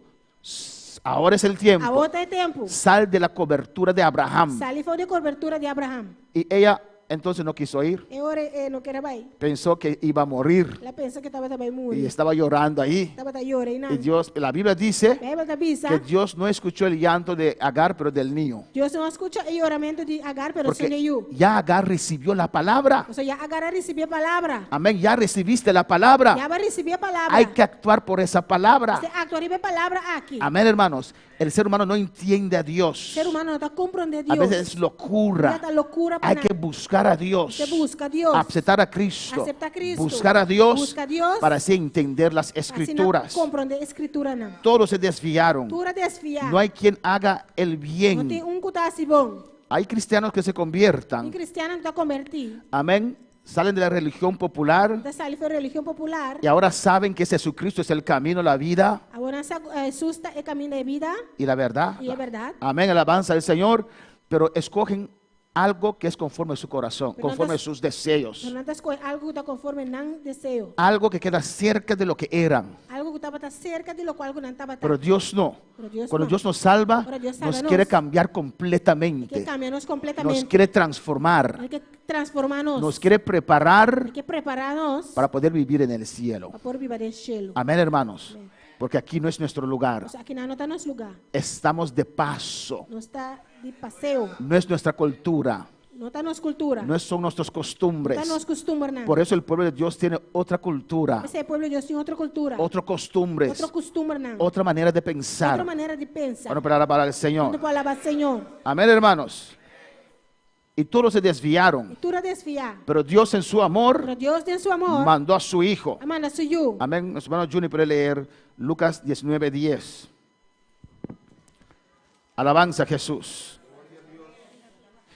Ahora es el tiempo. Agora é tempo. Sal de la cobertura de Abraham. Sali foi de cobertura de Abraham. Y ella entonces no quiso ir. E ora não quer vai. Pensó que iba a morir. Ela pensa que estava também Y morrer. estaba llorando ahí. Estava chorando. Y Dios, la Biblia dice A Bíblia está bisa. que Dios no escuchó el llanto de Agar, pero del niño. Deus não escuta o oramento de Agar, pero sim de Porque you. ya Agar recibió la palabra. Ou seja, Agar recebeu a palavra. Amén, ya recibiste la palabra. Já vai receber a palavra. Hay que actuar por esa palabra. Você actuar a palavra aqui. Amén, hermanos. El ser humano no entiende a O Dios. ser humano não está compreendendo A Deus. veces es locura. Esta loucura Hay para que buscar a Dios. Você busca a Deus. Aceptar a Cristo. Acepta a Cristo. Buscar a Dios. Busca a Dios. Para así entender las Assim escrituras. não compreende a escritura não. Todos se desviaron. Tura desfiar. No hay quien haga el Não tem bien. que está assim bom. Hay cristianos que se Tem conviertan. cristiano que está convertido. Amén. Salen de la religión popular Da sali foi religião popular. y ahora saben que Jesucristo es el camino, la vida Agora Jesus é caminho de vida y la verdad. e é verdade. Amén, alabanza al Señor. Pero escogen algo que es conforme a su corazón, Pero conforme a antes- sus deseos. Não escolhe algo que está conforme não desejo. Algo que queda cerca de lo que eran. Algo que estava cerca de lo qual algo não estava. Pero Dios no. Pero Dios Cuando no. Dios nos salva, Pero Dios nos sálvanos. quiere cambiar Que completamente. cambiarnos Nos completamente. quiere transformar. Hay que transformarnos. Nos quiere preparar Hay que prepararnos para poder vivir en el cielo. para poder vivir en cielo. Amén, hermanos. Porque aquí no es nuestro lugar. O sea, aquí no está nuestro lugar. Estamos de paso. No está de paseo. No es nuestra cultura. No está nuestra cultura. No son nuestras No costumbres. está nuestra costumbre. Nada. Por eso el pueblo de Dios tiene otra cultura, Ese pueblo de Dios tiene otra cultura. otras costumbres, Otra costumbre. Nada. otra manera de Otra pensar. manera de pensar. Bueno, para la palabra del No Señor. puedo alabar al Señor. Amén, hermanos. Y todos se desviaron. Tú eres desfiar. Pero Dios en su amor Pero Dios en su amor. mandó a su Hijo. Amanda soy yo. Amén. Nuestro hermano Juni puede leer Lucas 19:10. Alabanza a Jesús.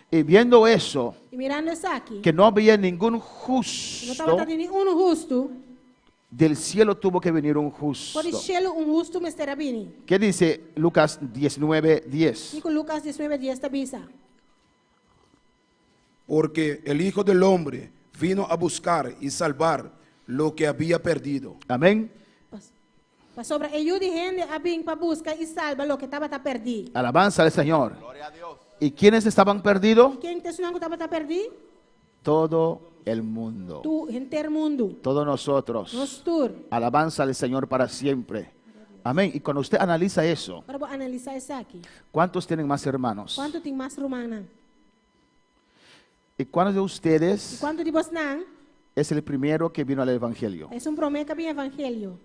Y viendo eso, Y mirando eso aquí. que no había ningún No justo, estaba ninguno justo. del cielo tuvo que venir un justo. Por el cielo un justo me estará viniendo. ¿Qué dice Lucas 19:10? Dijo Lucas 19:10 esta visa. Porque el Hijo del Hombre vino a buscar y salvar lo que había perdido. Amén. Para sobre ellos de gente a vir para buscar y salvar lo que estaba perdido. Alabanza al Señor. ¿Y quiénes estaban perdidos? ¿Quién te suena que estaba perdido? Todo el mundo. Tú, gente del mundo. Todos nosotros. Nosotros. Alabanza al Señor para siempre. Amén. Y cuando usted analiza eso, Ahora voy a analizar eso aquí. ¿cuántos tienen más hermanos? ¿Cuánto tiene más romana? ¿Y cuántos de ustedes ¿Cuánto de vos nan? es el primero que vino al Evangelio? Es un promesa bien evangelio.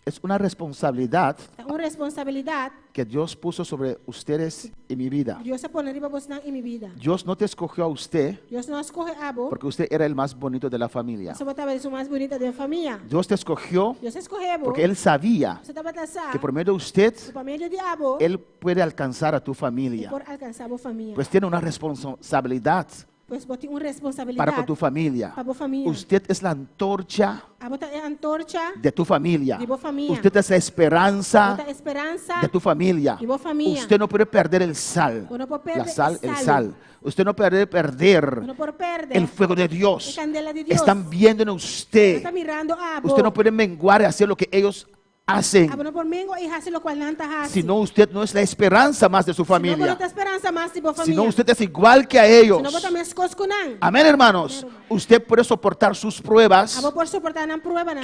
Es una responsabilidad Es una responsabilidad. que Dios puso sobre ustedes y mi vida. Dios se pone arriba vos nan en mi vida. Dios no te escogió a usted Dios no escoge a vos. porque usted era el más bonito de la familia. Eso estaba eso más bonita de la familia. Dios te escogió Dios escoge a vos. porque Él sabía Você estava tasar. que por medio de usted, Por medio de abo. Él puede alcanzar a tu familia. Por alcançar a vos família. Pues tiene una responsabilidad Pues vos tienes una responsabilidad. para con tu familia. Para vos familia. Usted es la antorcha A vos é a antorcha. de tu familia. De vos familia. Usted es la esperanza Vos esperança. de tu familia. De vos familia. Usted no puede perder el sal. Vos no puede perder La sal, el el sal. sal. Usted no puede perder No por perder. el fuego de Dios. La candela de Dios. Están viendo en No usted. está mirando a vos. Usted no puede menguar y hacer lo que ellos hacen. Abono por mingo y hace lo cual nanta hace. Si no, usted no es la esperanza más de su Si no, familia. bota esperanza más tipo Si no, familia. usted es igual que a ellos. Si no, bota mes coscunan. Amén, hermanos. Usted puede soportar sus pruebas, Abo por soportar nan prueba nan.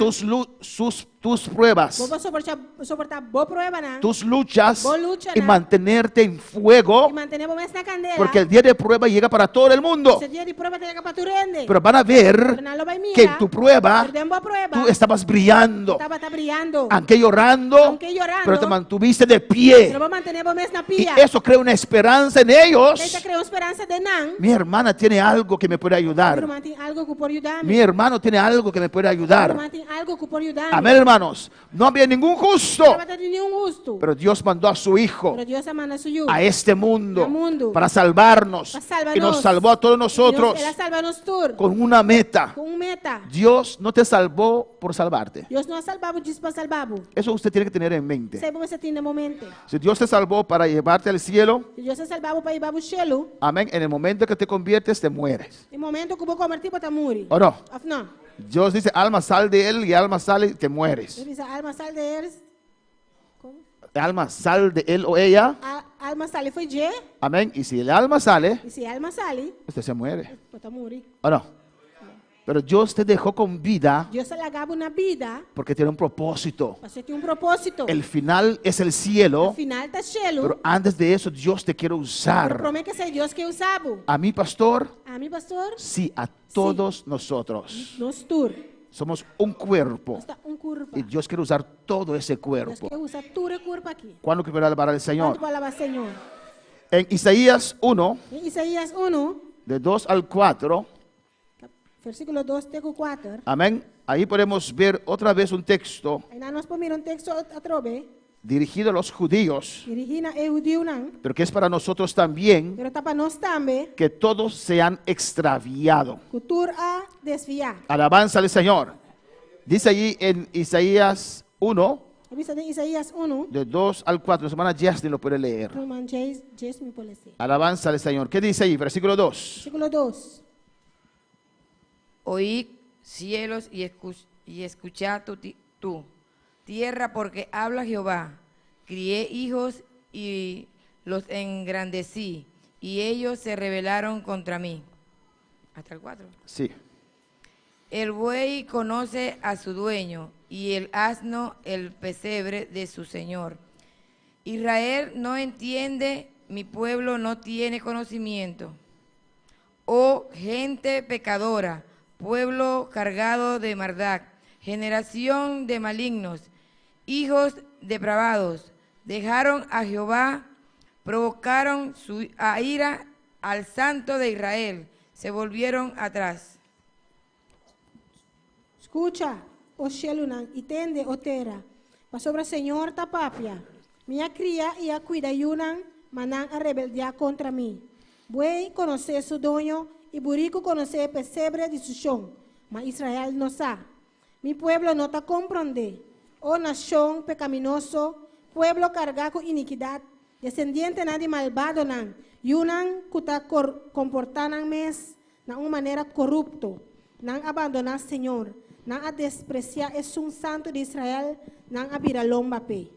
tus pruebas, Bo soportar bo prueba nan. tus luchas Vos lucha, y ¿no? mantenerte en fuego, Y mantenemos mes na candela. porque el día de prueba llega para todo el mundo. Ese día de prueba te llega para tu rende. Pero van a ver Pero nan lo va y mira. que en tu prueba Pero den bo prueba. tú estabas brillando, Estaba brillando. aunque llorando, Aunque llorando, pero te mantuviste de pie. Pero vos mantenemos mes na Y pilla. eso crea una esperanza en ellos. Esta creó esperanza de nan. Mi hermana tiene algo que me puede Pero ayudar. mantiene algo que por ayudarme. Mi hermano tiene algo que me puede Pero ayudar. mantiene algo que por ayudarme. Amén, hermanos. No había ningún justo, No va a tener ni un gusto. pero Dios mandó a su Hijo Pero Dios manda a su ayuda. a este mundo Al mundo. para salvarnos. Para salvarnos. Y nos salvó a todos nosotros Dios, Él salva a nosotros. con una meta. Con un meta. Dios no te salvó por salvarte. Dios no ha salvado, Dios para salvar. Eso usted tiene que tener en mente. Sei como você tem no momento. Si Dios te salvó para llevarte al cielo, Se Deus te salvava para ir para o cielo, amén, en el momento que te conviertes te mueres. no momento que eu vou convertir para morir. ¿O no? Não. Dios dice, alma sal de él y alma sale y te mueres. Ele diz, a alma sale deles. Como? Alma sal de él o ella, A alma sale foi de, amén. Y si el alma sale, e se a alma sale, usted se muere. para morir. ¿O no? Pero Dios te dejó con vida Deus alagava na vida, porque tiene un propósito. você tem propósito. El final es el cielo, No final está cielo, pero antes de eso Dios te quiere pero usar. promete que é Deus que usava. A mí, pastor, A mim, pastor, sí, a todos nosotros. nos tour. Somos un cuerpo Está curva. y Dios quiere usar todo ese Deus cuerpo. quer usar toda curva aqui. ¿Cuándo quiero alabar al Señor? Quanto palavra Senhor? En Isaías 1, Em Isaías 1, de 2 al 4, versículo 2, texto 4. amén. Ahí podemos ver otra vez un texto Ainda nós podemos mirar um texto outra vez. dirigido a los judíos, Dirigina é judeu não, pero que es para nosotros también, pero está para nós também. que todos se han extraviado. Cultura a desviar. Alabanza al Señor. Dice allí en Isaías 1, Avisa de Isaías 1. de 2 al 4. Nuestra hermana Jasmine lo puede leer. Roman James me pode ser. Alabanza al Señor. ¿Qué dice ahí? Versículo 2. Versículo 2. Oíd cielos y escuchad tú, tierra, porque habla Jehová. Crié hijos y los engrandecí, y ellos se rebelaron contra mí. Hasta el 4. Sí. El buey conoce a su dueño, y el asno el pesebre de su señor. Israel no entiende, mi pueblo no tiene conocimiento. Oh gente pecadora, pueblo cargado de maldad, generación de malignos, hijos depravados, dejaron a Jehová, provocaron su ira al Santo de Israel, se volvieron atrás. Escucha, o Shelunan, e tende o terra. Para sobre o Senhor tapapia. Minha cria e a cuida yunan, manan a rebeldia contra mim. Buey conhecer su dono e burico conhecer pesebre de su chão. Mas Israel não sabe. Mi pueblo não te compreende. Oh nação pecaminoso, pueblo cargado com iniquidade, descendiente de malvado nan, yunan kuta comportanan mes na uma maneira corrupto, nan abandonar Senhor, nan a despreciar es un santo de Israel, nan a viralomba pe.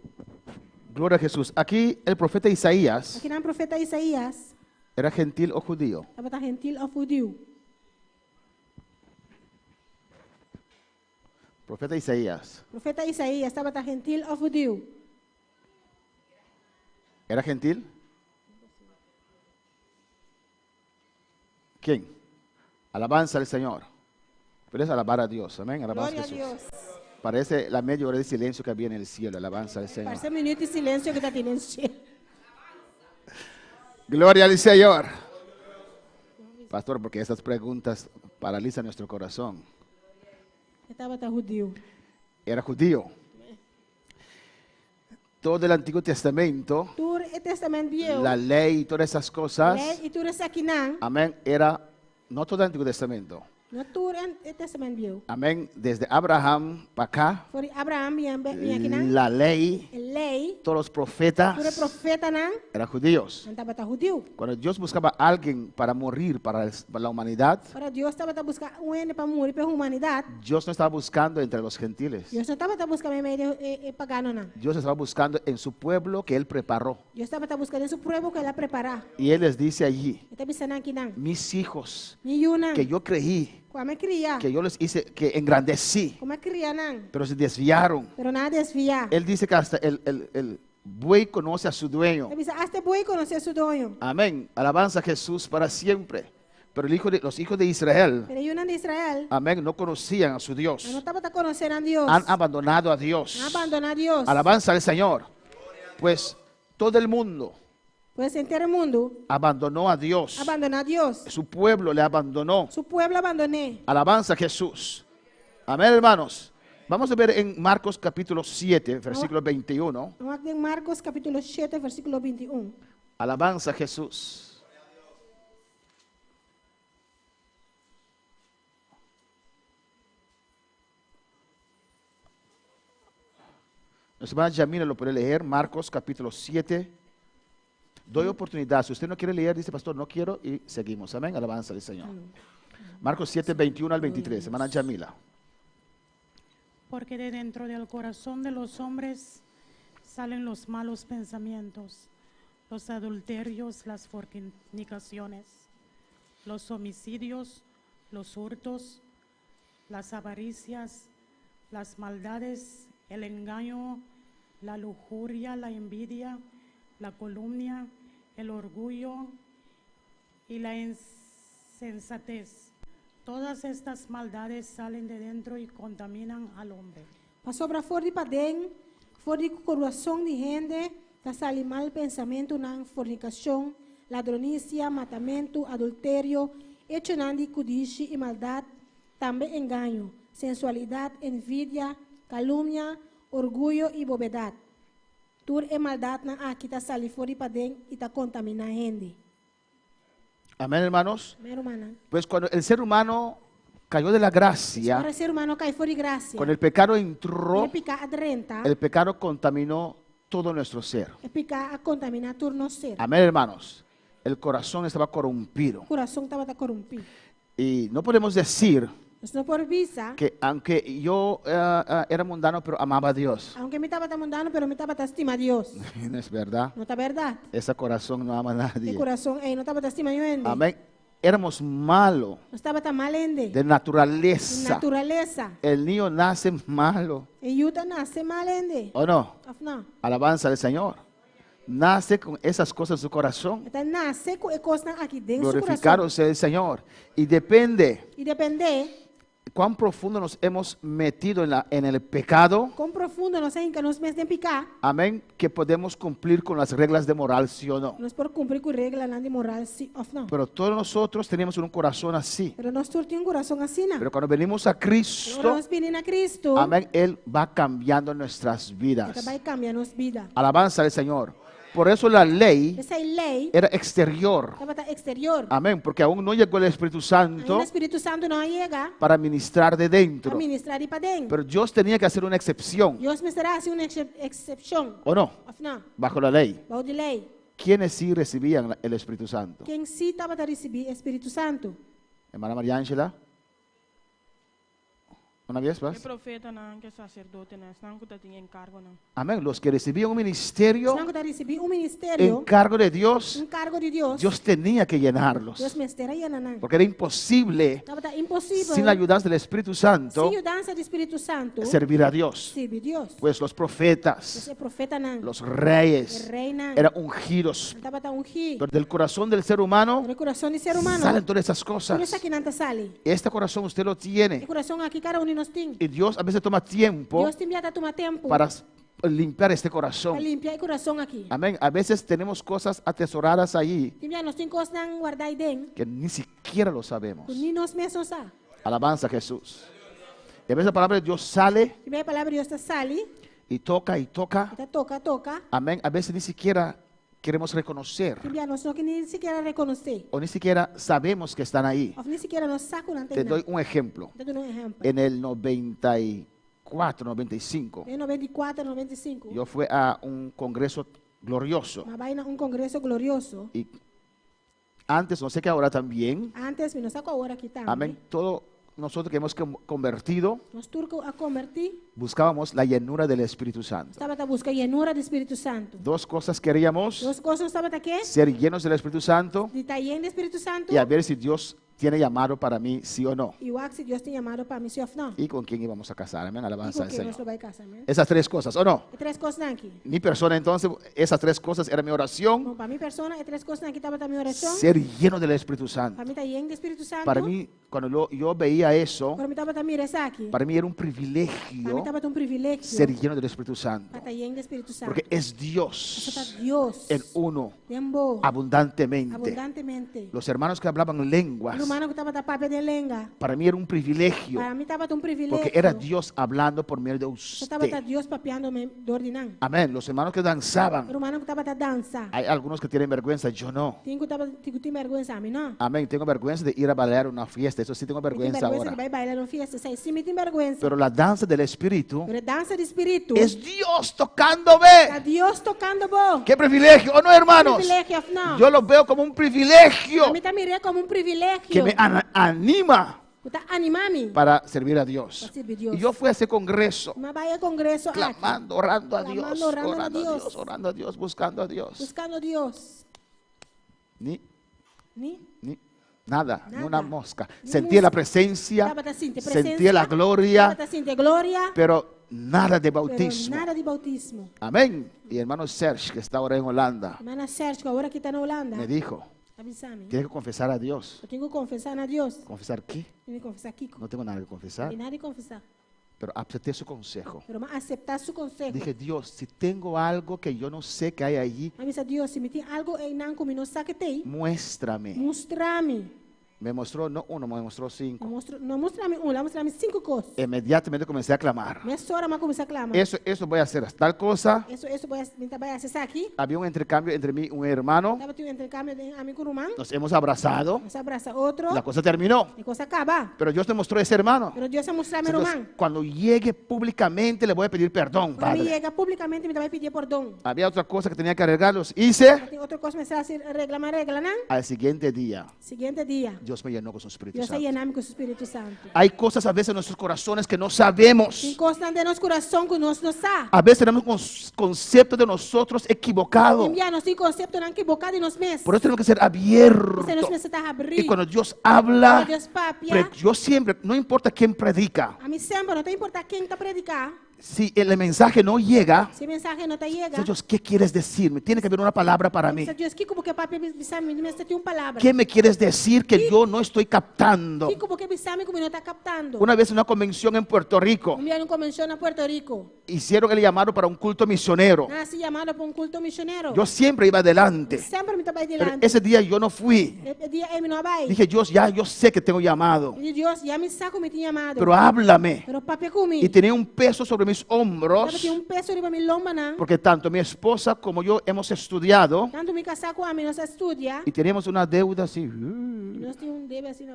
Gloria a Jesús. Aquí el profeta Isaías Aqui nan profeta Isaías, era gentil o judío. estava gentil of judeu. Profeta Isaías. Profeta Isaías estava gentil of judeu. ¿Era gentil? ¿Quién? Alabanza al Señor. Pero es alabar a Dios. Amén. Alabanza Glória a a Jesús. Deus. Parece la media hora de silencio que había en el cielo. Alabanza al Señor. Parece minuto de silêncio que está tendo cielo. Gloria al Señor. Pastor, porque esas preguntas paralizan nuestro corazón. Estava judeu. Era judío. Todo el Antiguo Testamento, Tur e testamento viejo. la ley y todas esas cosas, Lei e tudo isso aqui não. amén, era, no todo el Antiguo Testamento, No tur en testament view. Amén. Desde Abraham para acá, Voor Abraham bien aquí nan. la ley, El lei. todos los profetas Tur profeta nan. eran judíos. Ang tabata judio. Cuando Dios buscaba a alguien para morir para la humanidad, Para Dios tabata buscar un para morir para humanidad. Dios no estaba buscando entre los gentiles. Dios no tabata buscar medio pagano nan. Dios estaba buscando en su pueblo que Él preparó. Dios tabata buscar en su prueba que él prepara. Y Él les dice allí, Ita bisa nan kinang. mis hijos, Ni yunan. que yo creí, Kwa me cría. que yo les hice, que engrandecí, Como cría nan. pero se desviaron. Pero nada desvía. Él dice que hasta el buey conoce a su dueño. Él bisa hasta voy conocer su dueño. Amén. Alabanza a Jesús para siempre. Pero los hijos de Israel, Pero yunan de Israel. amén, no conocían a su Dios. No tabata conocer a Dios. Han abandonado a Dios. Han abandonado a Dios. Alabanza al Señor. Pues todo el mundo Pues entero el mundo abandonó a Dios. abandonó a Dios. Su pueblo le abandonó. Su pueblo abandoné. Alabanza a Jesús. Amén, hermanos. Vamos a ver en Marcos capítulo 7, versículo 21. Vamos a ver en Marcos capítulo 7, versículo 21. Alabanza a Jesús. Nuestra hermana Yamila lo puede leer, Marcos capítulo 7. Doy oportunidad. Si usted no quiere leer, dice pastor, no quiero y seguimos. Amén. Alabanza al Señor. Marcos 7, 21 al 23. Hermana Yamila. Porque de dentro del corazón de los hombres salen los malos pensamientos, los adulterios, las fornicaciones, los homicidios, los hurtos, las avaricias, las maldades, el engaño, la lujuria, la envidia, la calumnia, el orgullo y la insensatez. Todas estas maldades salen de dentro y contaminan al hombre. Para sobra fora de padem, fora de coração de gente, da sali mal pensamento nan fornicação, ladronícia, matamento, adultério, hecho nan de codicia e maldade, também engano, sensualidade, envidia, calúnia, orgulho e bobedade. Tur e maldade nan aqui tá sali fora de padem e tá contamina a gente. Amén, hermanos. Meu irmão, Pues cuando el ser humano cayó de la gracia, para ser humano cai fora de graça. cuando el pecado entró, Ele pica adrenta, el pecado contaminó todo nuestro ser. ele pica a contaminar tur no ser. Amén, hermanos. El corazón estaba corrompido. O coração estava corrompido. Y no podemos decir Nós não por visa, que aunque yo era mundano, pero amaba a Dios. aunque me estava mundano, pero me estava estima a Deus. No es verdad. Não está verdade? Ese corazón no ama a O nadie. coração não estava estima eu. Amén. Éramos malos Não estava mal ende. de naturaleza. Natureza. El niño nace malo. E Yuta nasce mal ende. ¿O no? Afna. Alabanza al Señor. Nace con esas cosas en su corazón. Então nasce com coisas aqui dentro do Glorificado coração. sea el Señor. Y depende E depende cuán profundo nos hemos metido en el pecado. quão profundo nós em que nos mesmos picar, Amén. Que podemos cumplir con las reglas de moral, sí o no. nós por cumprir com regra lá de moral, sim ou não. Pero todos nosotros tenemos un corazón así. Pero nós temos coração assim, não. Pero cuando venimos a Agora Cristo, nós vinimos a Cristo, amén, Él va cambiando nuestras vidas. que vai cambiar nossa vida. Alabanza al Señor. Por eso la ley Essa lei era exterior. estava exterior. Amén. Porque aún no llegó el Espíritu Ainda Santo o Espírito Santo não chega para ministrar de para dentro. ministrar para dentro. Pero Dios tenía que hacer una excepción. Deus me será assim uma exceção. ¿O no? Afinal, Bajo la ley. baú de lei. ¿Quiénes sí recibían el Espíritu Santo? Quem sim estava a receber Espírito Santo? Hermana María Ángela. Una vez Que más. profeta não, que sacerdote não, não que tinha encargo não. Amén. Los que recibían un ministerio, Senão que está receber ministério, encargo de Dios, cargo de Deus. Dios tenía que llenarlos. Deus me estará llenando. Porque era imposible, Estava impossível. sin la ayuda del Espíritu Santo, Sem ajuda do Espírito Santo, servir a Dios. servir Deus. Pues los profetas, Esse profeta não. los reyes, Reina. eran ungidos. Estava ungido. Pero del corazón del ser humano O coração de ser humano. salen todas esas Por cosas. isso aqui não sale. Este corazón usted lo O tiene. coração aqui cada um de nós tem. Y Dios a veces toma tiempo Deus te envia a tomar tempo para limpiar este para corazón. limpar o coração aqui. Amén. A veces tenemos cosas atesoradas ahí Te envia nós tem coisas guardar aí dentro. que ni siquiera lo sabemos. Nem nós mesmos sabemos. Alabanza a Jesús. Y a veces la palabra de Dios sale Te a palavra de Deus está sale, y toca y toca. está toca. Amén. A veces ni siquiera queremos reconocer Kimbia nós não que nem sequer reconhecer. o ni siquiera sabemos que están ahí. Ou nem sequer nós saco não Te tem doy nada. un ejemplo. Te dou um exemplo. En el 94, 95, Em 94, 95, yo fui a un congreso glorioso. mas vai num congresso glorioso. Y antes, no sé que ahora también, Antes, nós saco agora aqui também. amén, todo nosotros que hemos convertido, Nós turco a convertir, buscábamos la llenura del Espíritu Santo. estava a buscar llenura do Espírito Santo. Dos cosas queríamos: Duas coisas estava aqui, ser llenos del Espíritu Santo de estar lleno do Espírito Santo. y a ver si Dios tiene llamado para mí, sí o no. E o que se Deus tem chamado para mim, se ou não. Y con quién íbamos a casar, amén, E alabanza com al quem nós Señor. vai casar, amém? Esas tres cosas, ¿o no? E três coisas aqui. Mi persona entonces, esas tres cosas era mi oración: Bom, para minha persona, e três coisas aqui estava também oração. ser lleno del Espíritu Santo. Para mim está lleno do Espírito Santo. Para mí, cuando yo veía eso, Para mim estava também essa aqui. para mí era un Para mim privilegio estava um privilégio. ser lleno del Espíritu Santo. Para estar lleno do Espírito Santo. Porque es Eso Dios está Deus. en uno, Tembo. abundantemente. Abundantemente. Los hermanos que hablaban lenguas, O humano que estava da papel de lenga. para mí era un privilegio, Para mim estava um privilégio. porque era Dios hablando por medio de Você estava usted. Deus papeando-me do ordinan. Amén. Los hermanos que O danzaban, humano que estava da dança. hay algunos que tienen vergüenza, yo no. Tenho vergonha, a mim não. Amén. Tengo vergüenza de ir a bailar una fiesta, eso sí tengo Tem vergüenza vergonha de ahora. vai bailar no fiesta. Sim, me tem vergonha. Pero la danza del Espíritu Pero dança de espírito. es Dios tocándome. Está Deus tocando bom. ¡Qué privilegio! ¿O no, hermanos? Privilégio, não. Yo lo veo como un privilegio A mim está mirando como um privilégio. que me anima Está animando-me. para servir a Dios. Para servir a Dios. Y yo fui a ese congreso Mas vai ao congresso aqui. clamando, orando a Dios, Clamando, orando a orando a Dios. Dios, orando a Dios, buscando a Dios. Buscando Deus. Ni Ni? nada, ni Nada. una mosca. Ni Sentía la mosca. presencia, Estava a sentir sentía la gloria, Estava a sentir glória. pero nada de Pero bautismo. nada de bautismo. Amén. Y hermano Serge, que está ahora en Holanda, Mana Sérgio, agora que está na Holanda. me dijo: Avisa-me. tienes que confesar a Dios. Eu tenho que confessar a Deus. ¿Confesar qué? Tenho que confessar Kiko. No tengo nada que Não confesar, tem nada de confessar. pero acepté su consejo. Pero mas aceitar seu conselho. Dije: Dios, si tengo algo que yo no sé que hay allí, Avisa Deus, se me tem algo em não como não sabe que tem, muéstrame. mostra-me. Me mostró no uno, me mostró cinco. Não mostra-me lá mostra-me 5 coisas. Inmediatamente comencé a clamar. Minha senhora mas começar a clamar. Eso voy a hacer, tal cosa. Isso vai acessar aqui. Había un intercambio entre mí y un hermano. Estava tendo intercâmbio de amigo romano. Nos hemos abrazado. Nos abraça outro. La cosa terminó. E coisa acaba. Pero Dios te mostró ese hermano. Pero Deus vai mostrar-me Entonces, romano. cuando llegue públicamente le voy a pedir perdón, Quando me Padre. chega publicamente me vai pedir perdão. Había otra cosa que tenía que arreglar, los hice. Tem outra coisa que me reclamar, não? Al siguiente día, Seguinte dia. Dios me llenó con su Espíritu Deus vai Santo. llenar-me com o Espírito Santo. Hay cosas a veces en nuestros corazones que no Tem sabemos. coisas dentro do nosso coração que nós não sabemos. A veces tenemos conceptos de nosotros equivocados. Enviar nós tem conceito não equivocado em nós mesmos. Por eso tenemos que ser Você nós abiertos. precisamos abrir. Y cuando Dios habla, Quando Deus papia, yo siempre, no importa quién predica, a mim sempre não tem importar quem está predicar. si el mensaje no llega, Se a mensagem não está chega. Dios, ¿qué quieres decirme? Tiene que haber una palabra para mí. Deus, que porque papi bisame me tem uma palavra. ¿Qué me quieres decir que yo no estoy captando? Que porque bisame como não está captando. Una vez en una convención en Puerto Rico, Enviaram convenção na Puerto Rico. hicieron el llamado para un culto misionero. Nasce chamado para culto missionário. Yo siempre iba adelante, Sempre me estava pero delante. ese día yo no fui. El dia ele não vai. Dije: Dios, ya yo sé que tengo llamado, E Deus já me saco me tinha chamado. pero háblame. Pero papi comigo. Y tenía un peso sobre mis hombros, Tinha peso de mi lomba não. porque tanto mi esposa como yo hemos estudiado Tanto me casar com a mim, nós estudia. y teníamos una deuda así, Nós temos deve assim,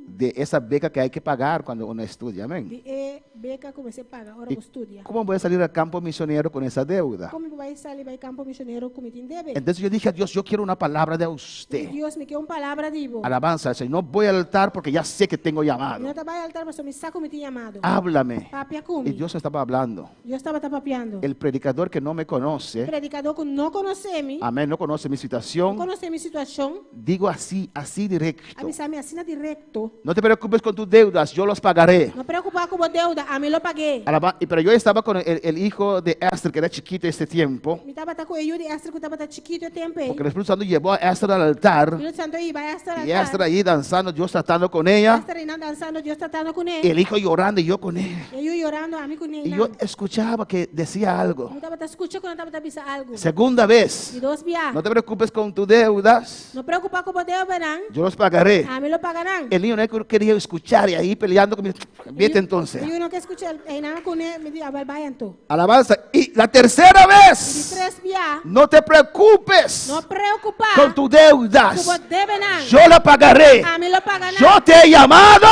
de esa beca que hay que pagar cuando uno estudia. Amén. de beca comecei a pagar, agora eu estudia. ¿Cómo voy a salir al campo misionero con esa deuda? Como vai sair vai campo missionário como tem deve? Entonces yo dije a Dios: yo quiero una palabra de E usted. Deus me quer uma palavra divo. Alabanza al Señor. No voy al altar porque ya sé que tengo llamado. Não trabalha altar, mas me saco me tinha chamado. Háblame. Papi Y comigo. Dios estaba hablando. Eu estava papiando. El predicador que no me conoce, Predicador que não conhece-me, amén, no conoce mi não situación, conhece minha situação, digo así directo: avisar-me assina direto. no te preocupes con tus deudas, yo los pagaré. Não preocupar com o deuda, a mim eu paguei. Pero yo estaba con el hijo de Esther, que era chiquito este tiempo, Me estava com o Yuri Esther que estava chiquito o tempo aí. porque el Espíritu Santo llevó a Esther al altar, Espírito Santo aí vai Esther y Esther ahí danzando, Dios tratando con ella, Esther aí dançando, Deus tratando com y ele. el hijo llorando y yo con él. E eu orando, a mim com ele. Y yo escuchaba que decía algo. Não estava escutando quando estava bisa algo. Segunda vez, E dos via. no te preocupes con tus deudas, Não preocupa com o poder verán. yo los pagaré. A mí lo pagarán. El niño no quería escuchar y ahí peleando conmigo. Vete entonces. E eu não quero escutar. E nada com ele, me diz, vai então. Alabanza. Y la tercera E vez, três via. no te preocupes Não preocupar. con tus deudas. Com o poder verán. Yo la pagaré. A mí lo pagarán. Yo te he llamado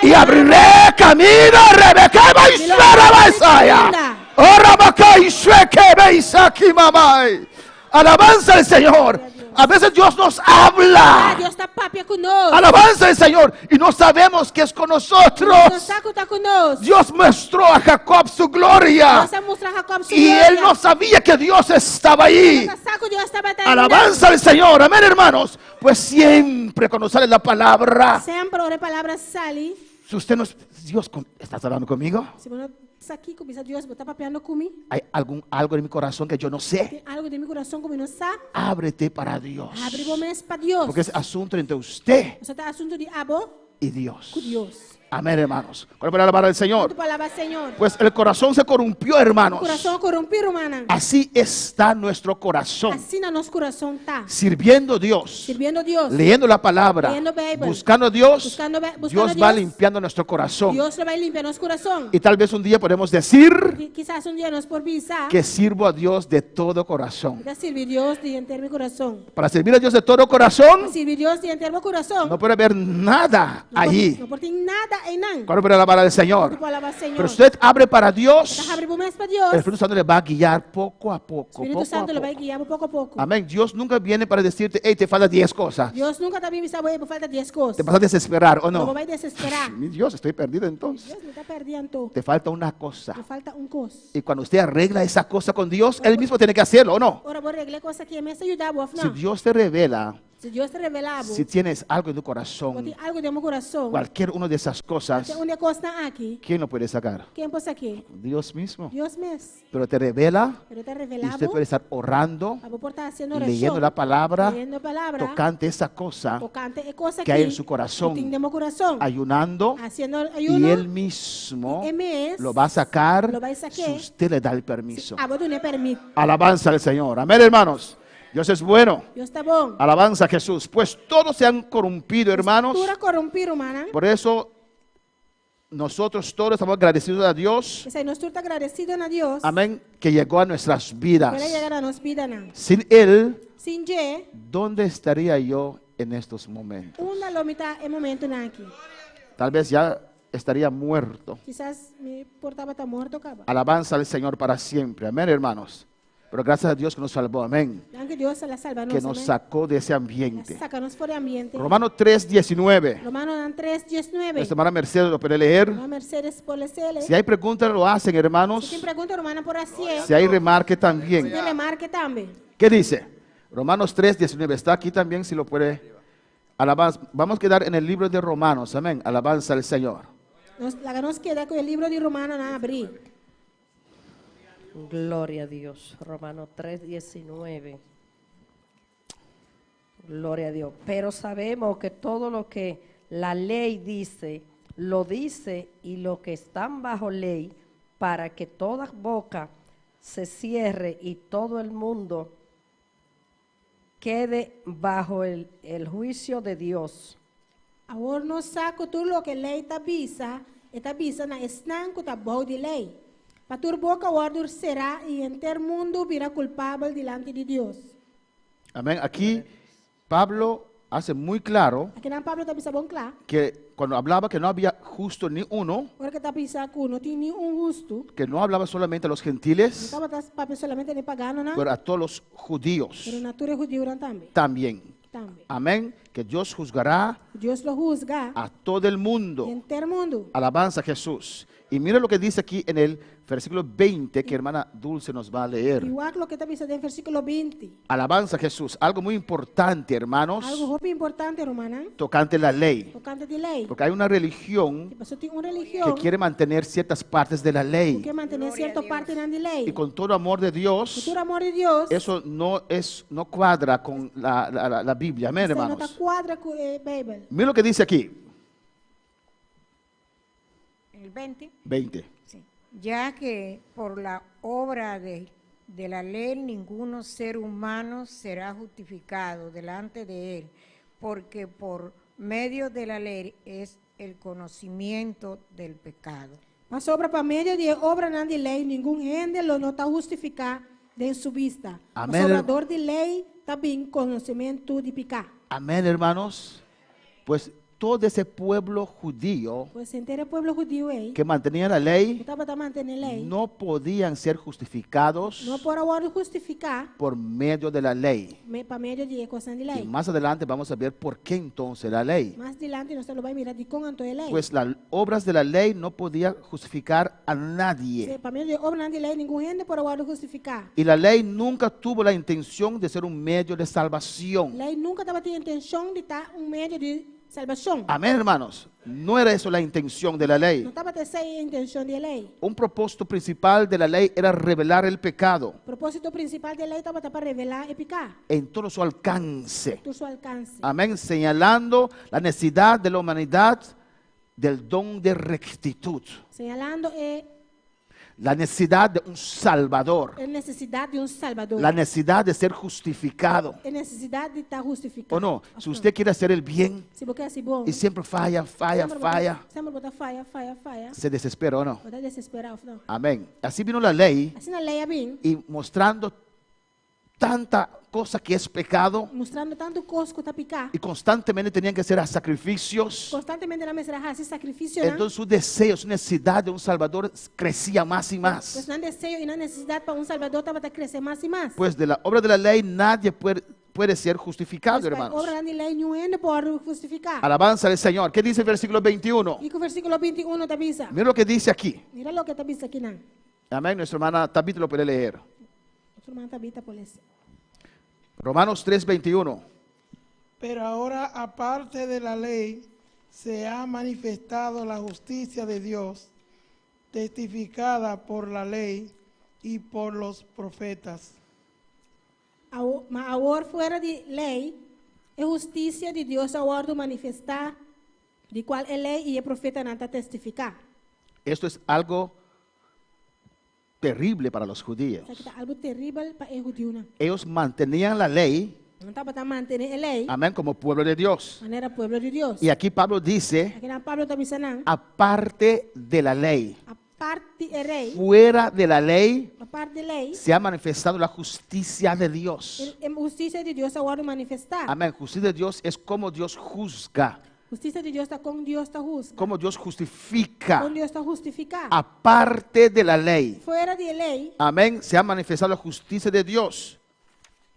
y abriré camino. Rebeca y Alabanza al Señor. A veces Dios nos Ah, habla. Deus está papia conosco. Alabanza al Señor. Y no sabemos que es con Não nosotros. está conosco. Dios mostró a Jacob su gloria. Deus mostrar a Jacob su Y él no sabía que Dios estaba ahí. Deus estava Alabanza al Señor. Amén, hermanos. Pues siempre cuando sale la palabra, Sempre ore palavra sali. si usted no es Dios, ¿estás hablando conmigo? Se você está aqui, começa Deus, está papeando comigo. Hay algo en mi corazón que yo no sé. Tem algo de meu coração comigo, não sabe? Ábrete para Dios. Abre momentos para Deus. Porque es asunto entre usted Você está assunto de abo y Dios. com Deus. Amén, hermanos. ¿Cuál es la palabra del Señor? Tu palavra, Senhor. Pues el corazón se corrompió, O hermanos. coração corrompido, irmã. Así está nuestro corazón. Assim no nosso coração tá. Sirviendo a Dios, Sirviendo a Deus. leyendo la palabra, Leyendo Bible. buscando a Dios, Buscando Dios a va Dios. limpiando nuestro corazón. Deus vai limpar nosso coração. Y tal vez un día podemos decir Quizás um dia nós por pensar que sirvo a Dios de todo corazón. de servir Deus de inteiro meu coração. Para servir a Dios de todo corazón, Servir Deus de inteiro meu coração. no puede haber nada allí. Não pode ter nada em não. ¿Cuál es la palabra del Tu Señor? palavra, Senhor. Pero usted abre para Dios, Está abrindo momentos para el Deus. Espíritu Santo le va a guiar poco a poco. Espírito Poco a Santo ele vai poco. guiar pouco a pouco. Amén. Dios nunca viene para decirte, hey, te faltan 10 cosas. Deus nunca está bem sabe por falta de 10 coisas. Te vas a desesperar o Não no. vai desesperar. Mi Dios, estoy perdido entonces. Deus não está perdendo. Te falta una cosa. Te falta coisa. Y cuando usted arregla esa cosa con Dios, Él mismo tiene que hacerlo, ¿o no? Ora, vou arreglar coisa que me ajudar, bof, Si não. Dios te revela, Se Deus te revelar, si tienes algo en tu quando corazón, tem algo de meu coração, cualquier una de esas cosas, tem uma coisa está aqui, ¿quién lo puede sacar? quem pode aqui? Dios mismo. Deus mesmo. Pero te revela Ele te y revelava, usted puede estar orando, a vou estar fazendo leyendo oração, la palabra, leyendo a palavra, tocante esa cosa, tocante é coisa que hay en su corazón, que tem de meu coração, ayunando, haciendo y ayuno, Él mismo Él mismo lo va a sacar lo va a sacar. si usted le da el permiso. a vou não permite. Alabanza al Señor. Amén, hermanos. Dios es bueno. Deus está bom. Alabanza a Jesús. Pues todos se han corrompido, hermanos. Cultura corrompida, humana. Por eso nosotros todos estamos agradecidos a Dios. Essa nós estamos agradecidos a Deus. Amén. Que llegó a nuestras vidas. Para llegar a nos vida, não. Sin Él, Sem je, ¿dónde estaría yo en estos momentos? uma lomita é momento não aqui. Tal vez ya estaría muerto. Quizás me portava tá morto, acaba. Alabanza al Señor para siempre. Amén, hermanos. Pero gracias a Dios que nos salvó. Amén. Aunque Deus la salva Que nos sacó de ese ambiente. Saca-nos fora ambiente. Romanos 3:19. Romanos 3:19. Nuestra hermana Mercedes lo puede leer. Uma Mercedes por lecele. Si hay preguntas, lo hacen, hermanos. Se tem pergunta, hermana, por assim. Si hay remarque también. Se remarque também. ¿Qué dice? Romanos 3:19. Está aquí también, si lo puede. Alabanza. Vamos a quedar en el libro de Romanos. Amén. Alabanza al Señor. Nos queda com o livro de Romanos a abrir. Gloria a Dios. Romanos 3:19. Gloria a Dios. Pero sabemos que todo lo que la ley dice, lo dice y lo que están bajo ley, para que toda boca se cierre y todo el mundo quede bajo el juicio de Dios. Agora nós saco tudo o que a lei está na estanco tá bom de lei. Para tua boca o ordem será e em ter mundo virá culpável diante de Deus. Amén. Aquí Pablo hace muy claro Aqui na Pablo está bisa bom claro. que cuando hablaba que no había justo ni uno, Porque está bisa que não tem nenhum justo. que no hablaba solamente a los Não gentiles, estava para solamente de pagano, não. pero a todos los judíos Pero natura judío também. también. Também. Amén. Que Dios juzgará Deus lo juzga a todo el e mundo. em ter mundo. Alabanza a Jesús. Y mira lo que dice aquí en el versículo 20 que hermana Dulce nos va a leer. Igual que lo que está bisa no versículo 20. Alabanza a Jesús. Algo muy importante, hermanos, Algo muito importante, romana. tocante la ley. Tocante de lei. Porque hay una religión Você tem uma religião que quiere mantener ciertas partes de la que lei. quer manter certa parte da lei. Y con todo amor de Dios, Por amor de Deus. eso no cuadra con la Biblia. Amén, Isso não está hermanos. quadra com a Bíblia. Mira lo que dice aquí. El 20. 20. Sí. ya que por la obra de la ley ninguno ser humano será justificado delante de él, porque por medio de la ley es el conocimiento del pecado. Mas sobra para meio de obra não de lei, nenhum gente lo não está justificar de sua vista. Amém. O sobrador de lei também conhecimento de pecado. Amén, hermanos. Pues todo ese pueblo judío Pois inteiro pueblo judío aí, que mantenía la ley estava a manter lei, no podían ser justificados não por agora justificar por medio de la ley. para meio de questão de Y lei. más adelante vamos a ver por qué entonces la ley. Mais adiante nós vamos mirar de como anto é lei. Pues las obras de la lei no podían justificar a nadie. Para meio de obra não de lei, nenhum gente por agora justificar. Y la ley nunca tuvo la intención de ser un medio de salvación. Lei nunca estava tendo intenção de estar meio de salvação. Amén, hermanos. No era eso la intención de la Não ley. estava tendo essa intenção de lei. Un propósito principal de la ley era revelar el pecado O propósito principal da lei estava para revelar e pecado, en todo su alcance. todo seu alcance. Amén, señalando la necesidad de la humanidad del don de rectitud, Señalando la necesidad de un salvador, a necessidade de salvador. la necesidad de ser justificado. A necessidade de estar justificado. ¿O no? Si usted quiere hacer el bien Se você é bom, y siempre falla, sempre botar falha, se desespera o no. botar desesperado, não. Amén. Así vino la ley Assim a lei é bem, y mostrando tanta cosa que es pecado mostrando tanto coisa que está picar. y constantemente tenían que hacer sacrificios. Constantemente na mesa esse sacrifício, Entonces su deseo, su necesidad de un salvador crecía más y Pois más. não desejo e não necessidade para salvador estava a crescer mais e mais. Pues de la obra de la ley nadie puede ser justificado, Pois, hermanos. obra de lei nenhum pode justificar. Alabanza al Señor. ¿Qué dice el versículo 21? E que o versículo 21 te avisa. Mira lo que dice aquí. Mira lo que te avisa aqui, não. Amén. Nuestra hermana Tabita lo puede leer. Nossa irmã Tabita, por isso. Romanos 3:21. Pero ahora, aparte de la ley, se ha manifestado la justicia de Dios, testificada por la ley y por los profetas. Mas agora, fora de lei, é justiça de Deus agora de manifestar, de qual é lei e o profeta não está testificar. Esto es algo terrible para los judíos. Isso aqui está algo terrível para o judeu, não. Ellos mantenían la lei, Não estava a manter a lei, amén, como pueblo de Dios. mas era povo de Deus. Y aquí Pablo dice, Aqui na Pablo está avisando, aparte de la lei, a parte é rei, fuera de la lei, a parte de lei, se ha manifestado la justicia de Dios. a justiça de Deus agora manifestar. Amén. Justicia de Dios es como Dios juzga, Justiça de Deus está com Deus está justo. como Dios justifica. Com Deus está justificar. Aparte de la ley, Fora de lei, amén, se ha manifestado la justicia de Dios.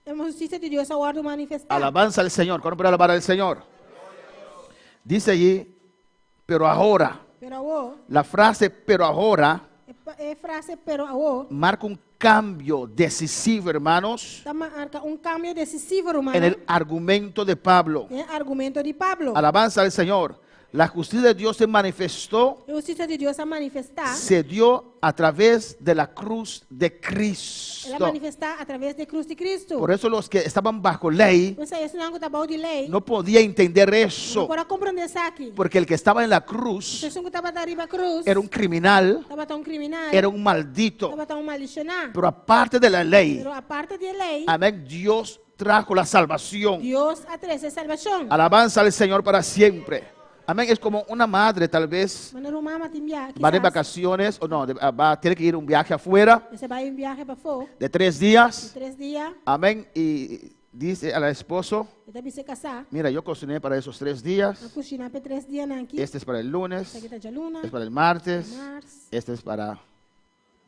a justiça de Deus agora manifestar. Alabanza al Señor. ¿Cuándo puede alabar al Señor? Dice allí, pero ahora. Pero agora, La frase pero ahora é frase pero agora, marca un cambio decisivo, hermanos, está marca cambio decisivo, hermano. en el argumento de Pablo. É argumento de Pablo. Alabanza al Señor. La justicia de Dios se manifestó, A justiça de Deus a manifestar. se dio a través de la cruz de Ela Cristo. manifestar através da cruz de Cristo. Por eso los que estaban bajo ley Você é não está baixo de lei. no podían entender Não eso, pode compreender isso aqui. porque el que estaba en la cruz Você que estava arriba da cruz. era un criminal, Estava tão criminal. era un maldito. Estava tão maldicionado. Pero aparte de la lei, Pero a parte de lei, amén, Dios trajo la salvación. Deus atrás a salvação. Alabanza al Señor para siempre. Amén. Es como una madre, tal vez, Mas não mama te enviar. va de vacaciones o no, tiene que ir un viaje afuera Você vai em viagem para fora. de 3 días. 3 dias. Amén. Y dice al esposo, Você deve se casar. mira, yo cociné para esos 3 días. A cozinhar para 3 dias aqui. Este es para el lunes, Essa aqui está de luna. este es para el martes, Março. este es para Essa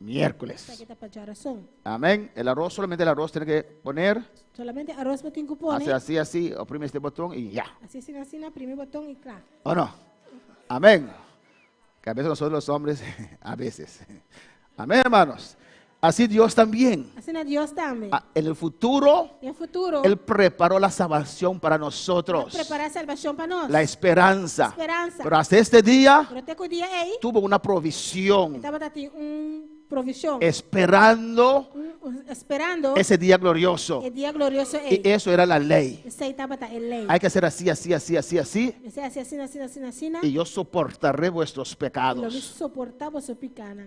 miércoles. aqui está para de oração. Amén. El arroz, solamente el arroz tiene que poner, Solamente arroz para tem que pôr, hace né? así, así, oprime este botón y ya. Assim, primeiro botão e claro. ¿O no? Amén. Que a veces nosotros los hombres, a veces. Amén, hermanos. Así Dios también. Assim é Deus também. En el futuro, E no futuro, Él preparó la salvación para nosotros. preparar a salvação para nós. La esperanza. Esperanza. Pero hasta este día Pero até que o dia aí, tuvo una provisión. estava dando provisão. Esperando esperando ese día glorioso. el día glorioso. Y eso era la ley. Ese estaba en ley. Hay que hacer así, así, así, así, así. Ese así, así, así, así, así, Y yo soportaré vuestros lo que pecados. soportaba su picana.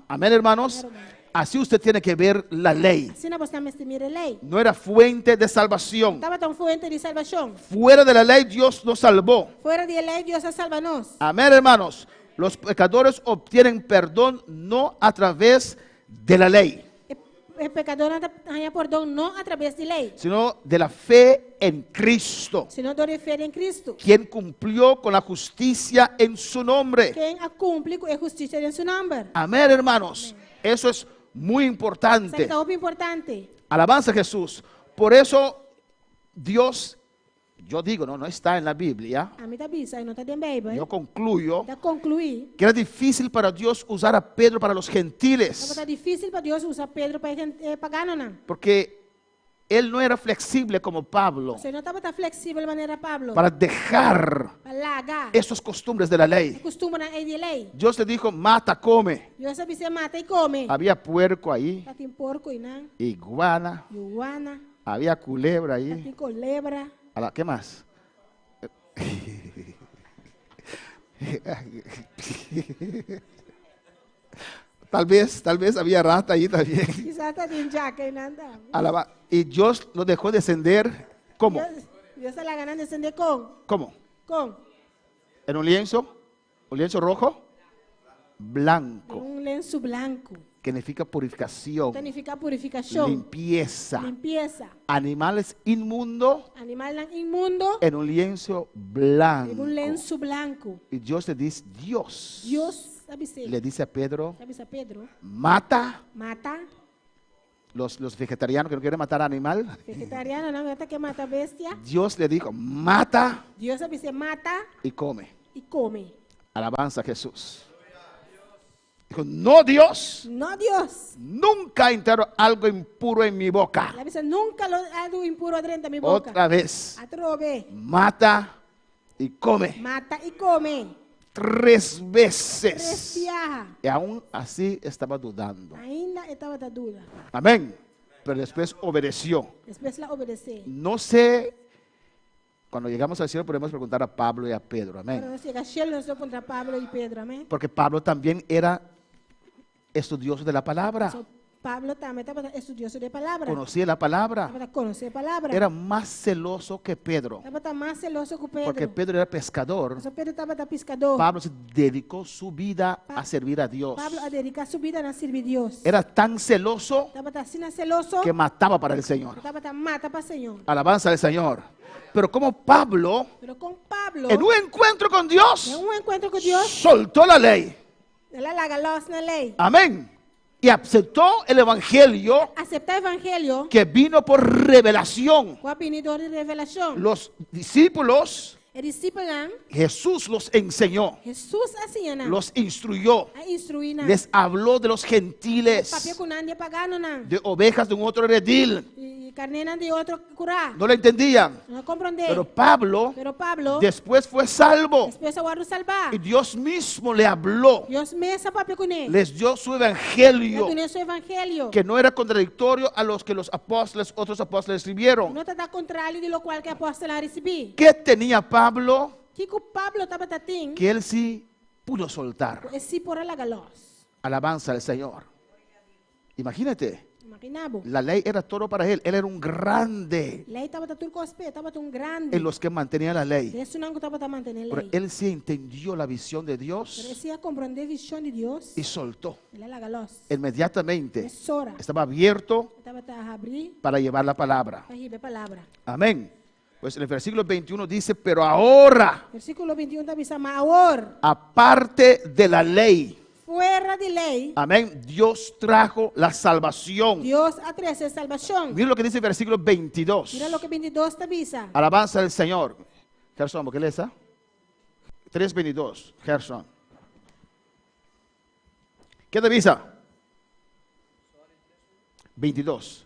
Amén, hermanos. Así usted tiene que ver la ley. Así no podemos mire ley. No era fuente de salvación. Estaba tan fuente de salvación. Fuera de la ley Dios nos salvó. Fuera de ley Dios salva-nos. Amén, hermanos. Los pecadores obtienen perdón no a través de la ley, El pecador haya perdón no a través de ley, sino de la fe en Cristo, sino de fe en Cristo. quien cumplió con la justicia en su nombre. Quien cumple con la justicia en su nombre. Amén, hermanos. Eso es muy importante. Es algo importante. Alabanza a Jesús. Por eso Dios, yo digo, no está en la Biblia. A mí te avisa y no está en Biblia. Yo concluyo Ya concluí. que era difícil para Dios usar a Pedro para los gentiles, Está difícil para Dios usar Pedro para pagano, ¿no? porque él no era flexible como Pablo O sea, no estaba tan flexible de manera Pablo. para dejar Para largar. esas costumbres de la ley. Acostumbran a de ley. Dios le dijo, mata, come. Yo sabía se mata y come. Había puerco ahí, Tatín porco y nada. iguana, Iguana. había culebra ahí. Tatín culebra. ¿Qué más? Tal vez había rata ahí también. Quizás tatín jaca y nada. Y Dios lo dejó descender, ¿cómo? Dios se la gana de descender con. ¿Cómo? Con. ¿En un lienzo rojo? Blanco, Un lenzo blanco. que significa purificación, Significa purificación. limpieza. Limpieza. Animales inmundos Animal inmundo. en un lienzo En blanco. un lenzo blanco. Y Dios le dice, Dios le dice a Pedro, a Pedro. mata. Mata. Los vegetarianos que no quieren matar animal, Vegetariano, no mata que mata bestia. Dios le dijo, mata Dios dice mata y come. y come. Alabanza a Jesús. Dijo, no, Dios, No Dios. nunca entró algo impuro en mi boca. La dice nunca lo algo impuro adentro de mi boca. Otra vez, Atrobe. mata y come. Mata y come. 3 Tres veces. viaja. Y aún así estaba dudando. Ainda estaba de duda. Amén. Pero después obedeció. Después la obedece. No sé, cuando llegamos al cielo podemos preguntar a Pablo y a Pedro. Pero Amén. no llega Shell, no se contra Pablo y Pedro. Amén. Porque Pablo también era estudioso de la palabra. So, Pablo también estaba estudioso de palabra. Conocía la palabra. Estaba conocer palabra. Era más celoso que Pedro. Estaba más celoso que Pedro. Porque Pedro era pescador. So, Pedro estaba pescador. Pablo se dedicó su vida a servir a Dios. Pablo a dedicar su vida a servir a Dios. Era tan celoso Estaba tan celoso que mataba para el Señor. estaba tan mata para el Señor. Alabanza al Señor. Pero como Pablo, Pero con Pablo, en un encuentro con Dios, en un encuentro con Dios, soltó la ley. él la galos na ley. Amén. Y aceptó el evangelio Acepta el evangelio, que vino por revelación. fue venido de revelación. Los discípulos, El discípulo, Jesús los enseñó, Jesús hacía na, los instruyó, a instruir na. les habló de los Papia gentiles, con nadie pagano na. de ovejas de un otro redil. Y carne na de otro curá. No lo entendían. No comprende. Pero Pablo Pablo, después fue salvo después se guardó salvar. y Dios mismo le habló, Dios me esa papia con él. les dio su Le evangelio, dio su evangelio. que no era contradictorio a los que los apóstoles, otros apóstoles escribieron. No está contrario de lo cual que apóstolo recibí. ¿Qué tenía Pablo? Kiko Pablo estaba tatín. Que él sí pudo soltar. Es sí por la galos. Alabanza al Señor. Imagínate, Imaginabo. la ley era todo para él. Él era un grande Lei estaba tatur cospe, estaba un grande. en los que mantenían la ley. Eso no estaba ta mantener Pero lei. él sí entendió la visión de Pero Dios él sí a comprender visión de Dios. y soltó. Él la galos. Inmediatamente Es hora. estaba abierto Estaba ta abrir para llevar la palabra. para recibir palabra. Amén. Pues en el versículo 21 dice, pero ahora, Versículo 21 está diciendo, ahora, aparte de la ley, fuera de ley, amén, Dios trajo la salvación. Dios atrece salvación. Mira lo que dice el versículo 22. Mira lo que 22 te avisa. Alabanza al Señor. Gerson, ¿qué lees? 3:22, Gerson. ¿Qué te avisa? 22.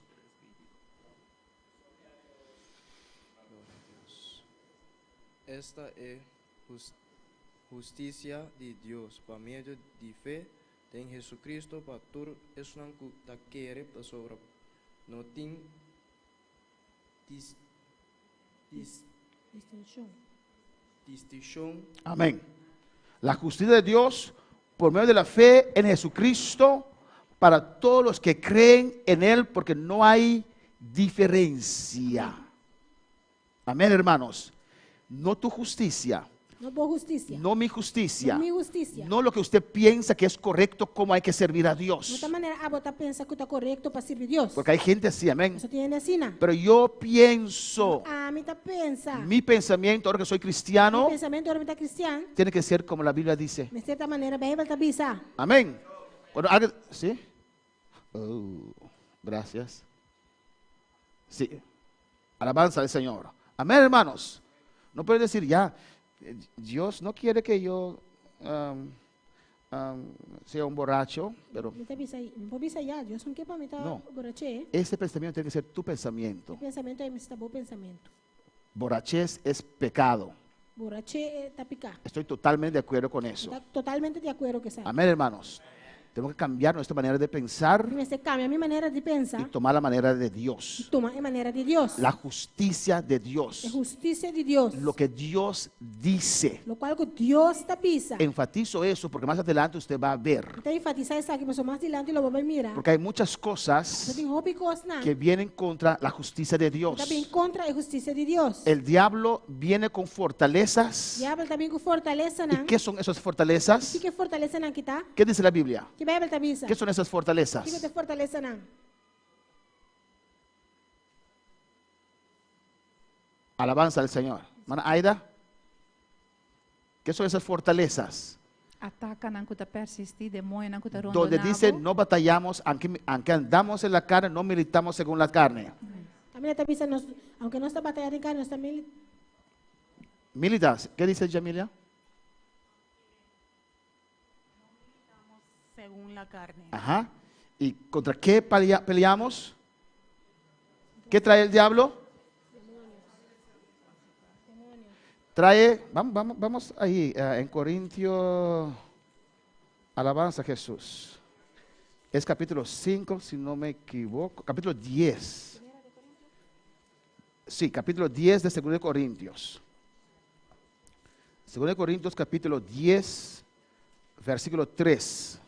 Esta es justicia de Dios por medio de fe en Jesucristo para todo es una que quiere sobre no tin dis, distinción Amén. La justicia de Dios por medio de la fe en Jesucristo para todos los que creen en Él, porque no hay diferencia. Amén, hermanos. No tu justicia, No por justicia. no mi justicia, No mi justicia. no lo que usted piensa que es correcto, cómo hay que servir a De Dios. esta manera, você pensa que está correto para servir Dios. Porque hay gente así, amén. Você tem assim, não? Pero yo pienso, A mí está pensa. mi pensamiento, ahora que soy cristiano, Mi pensamento ahora está cristiano. tiene que ser como la Biblia dice. De certa maneira, a Bíblia está bisa. Amén. Cuando alguien, ¿sí? Oh, gracias. Sí. Alabanza al Señor. Amén, hermanos. No puede decir ya, Dios no quiere que yo sea un borracho, pero Me está bisa aí. Não vou bisa já. Deus não quer para mim estar No. borraché. ese pensamiento tiene que ser tu pensamiento. O pensamento aí está bom pensamento. Borrachez es pecado. Borraché está picar. Estoy totalmente de acuerdo con eso. Está totalmente de acordo com isso. Amén, hermanos. Tenemos que cambiar nuestra manera de pensar Você cambia a minha maneira de y pensar. tomar la manera de Dios. Toma a maneira de Deus. La justicia de É Dios. justiça de Deus. Lo que Dios dice. Lo qual que Deus está pisa. Enfatizo eso porque más adelante usted va a ver. Então, enfatizar isso aqui, mas mais adiante lo vamos mirar. Porque hay muchas Você cosas tem roupa e coisa, não. que vienen contra la justicia de Dios. Está bem contra a justiça de Deus. El diablo viene con fortalezas. Diabo está bem com fortaleza, ¿Y não. qué son esas O fortalezas? que fortaleza não que tá? ¿Qué dice la Biblia? Que Bíblia está bisa? ¿Qué son esas O que fortalezas? te fortaleza não? Alabanza al Señor. Hermana Aida, ¿qué son esas fortalezas? Ataca não kuta persistir, demônio não kuta Donde dice no batallamos, aunque andamos en la carne, no militamos según la carne. A Bíblia está bisa, aunque não está batalhando em carne, nós também Militas, ¿qué dice Yamilia? según la carne. Ajá. ¿Y contra qué peleamos? ¿Qué trae el diablo? Trae, vamos ahí, en Corintios, alabanza a Jesús. Es capítulo 5, si no me equivoco, capítulo 10. Sí, capítulo 10 de 2 de Corintios. 2 de Corintios, capítulo 10, versículo 3.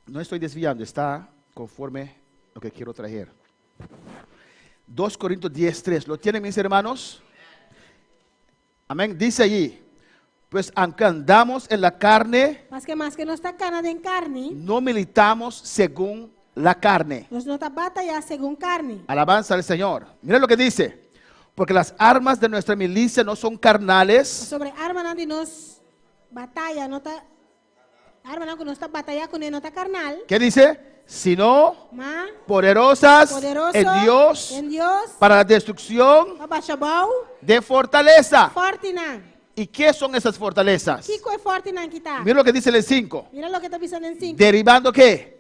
No estoy desviando, está conforme lo que quiero traer. 2 Corintios 10, 3. ¿Lo tienen mis hermanos? Amén. Dice allí, pues aunque andamos en la carne, mas que mais que não está carne em carne, no militamos según la carne. nós não está batalhando segundo carne. Alabanza al Señor. Miren lo que dice. Porque las armas de nuestra milicia no son carnales, Sobre arma não de nós batalha, não está arma não que nós está batalhando com ele, não está carnal, ¿qué dice? Sino mas poderosas poderoso en Dios em Deus, para la destrucción para baixar bom, de fortaleza. forte não. ¿Y qué son esas fortalezas? Que é forte não que está? Mira lo que dice el 5. Mira lo que está pensando em 5. Derivando qué?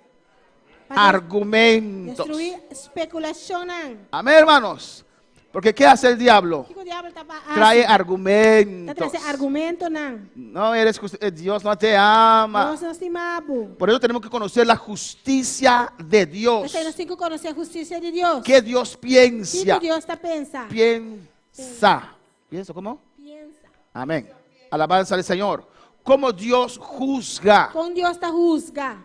Para Argumentos. destruir especulação não. Amén, hermanos. Porque ¿qué hace el diablo? O que o diabo está Trae está argumentos. trazendo argumento não. No eres Dios no te ama. Nós não estimamos. Por eso tenemos que conocer la justicia de Dios. Nós temos que conhecer a justiça de Deus. ¿Qué Dios O que piensa? Deus está pensando? Piensa. ¿Piensa cómo? Pensa. Amén. Alabanza al Señor. ¿Cómo Dios juzga? Com Deus está juzga.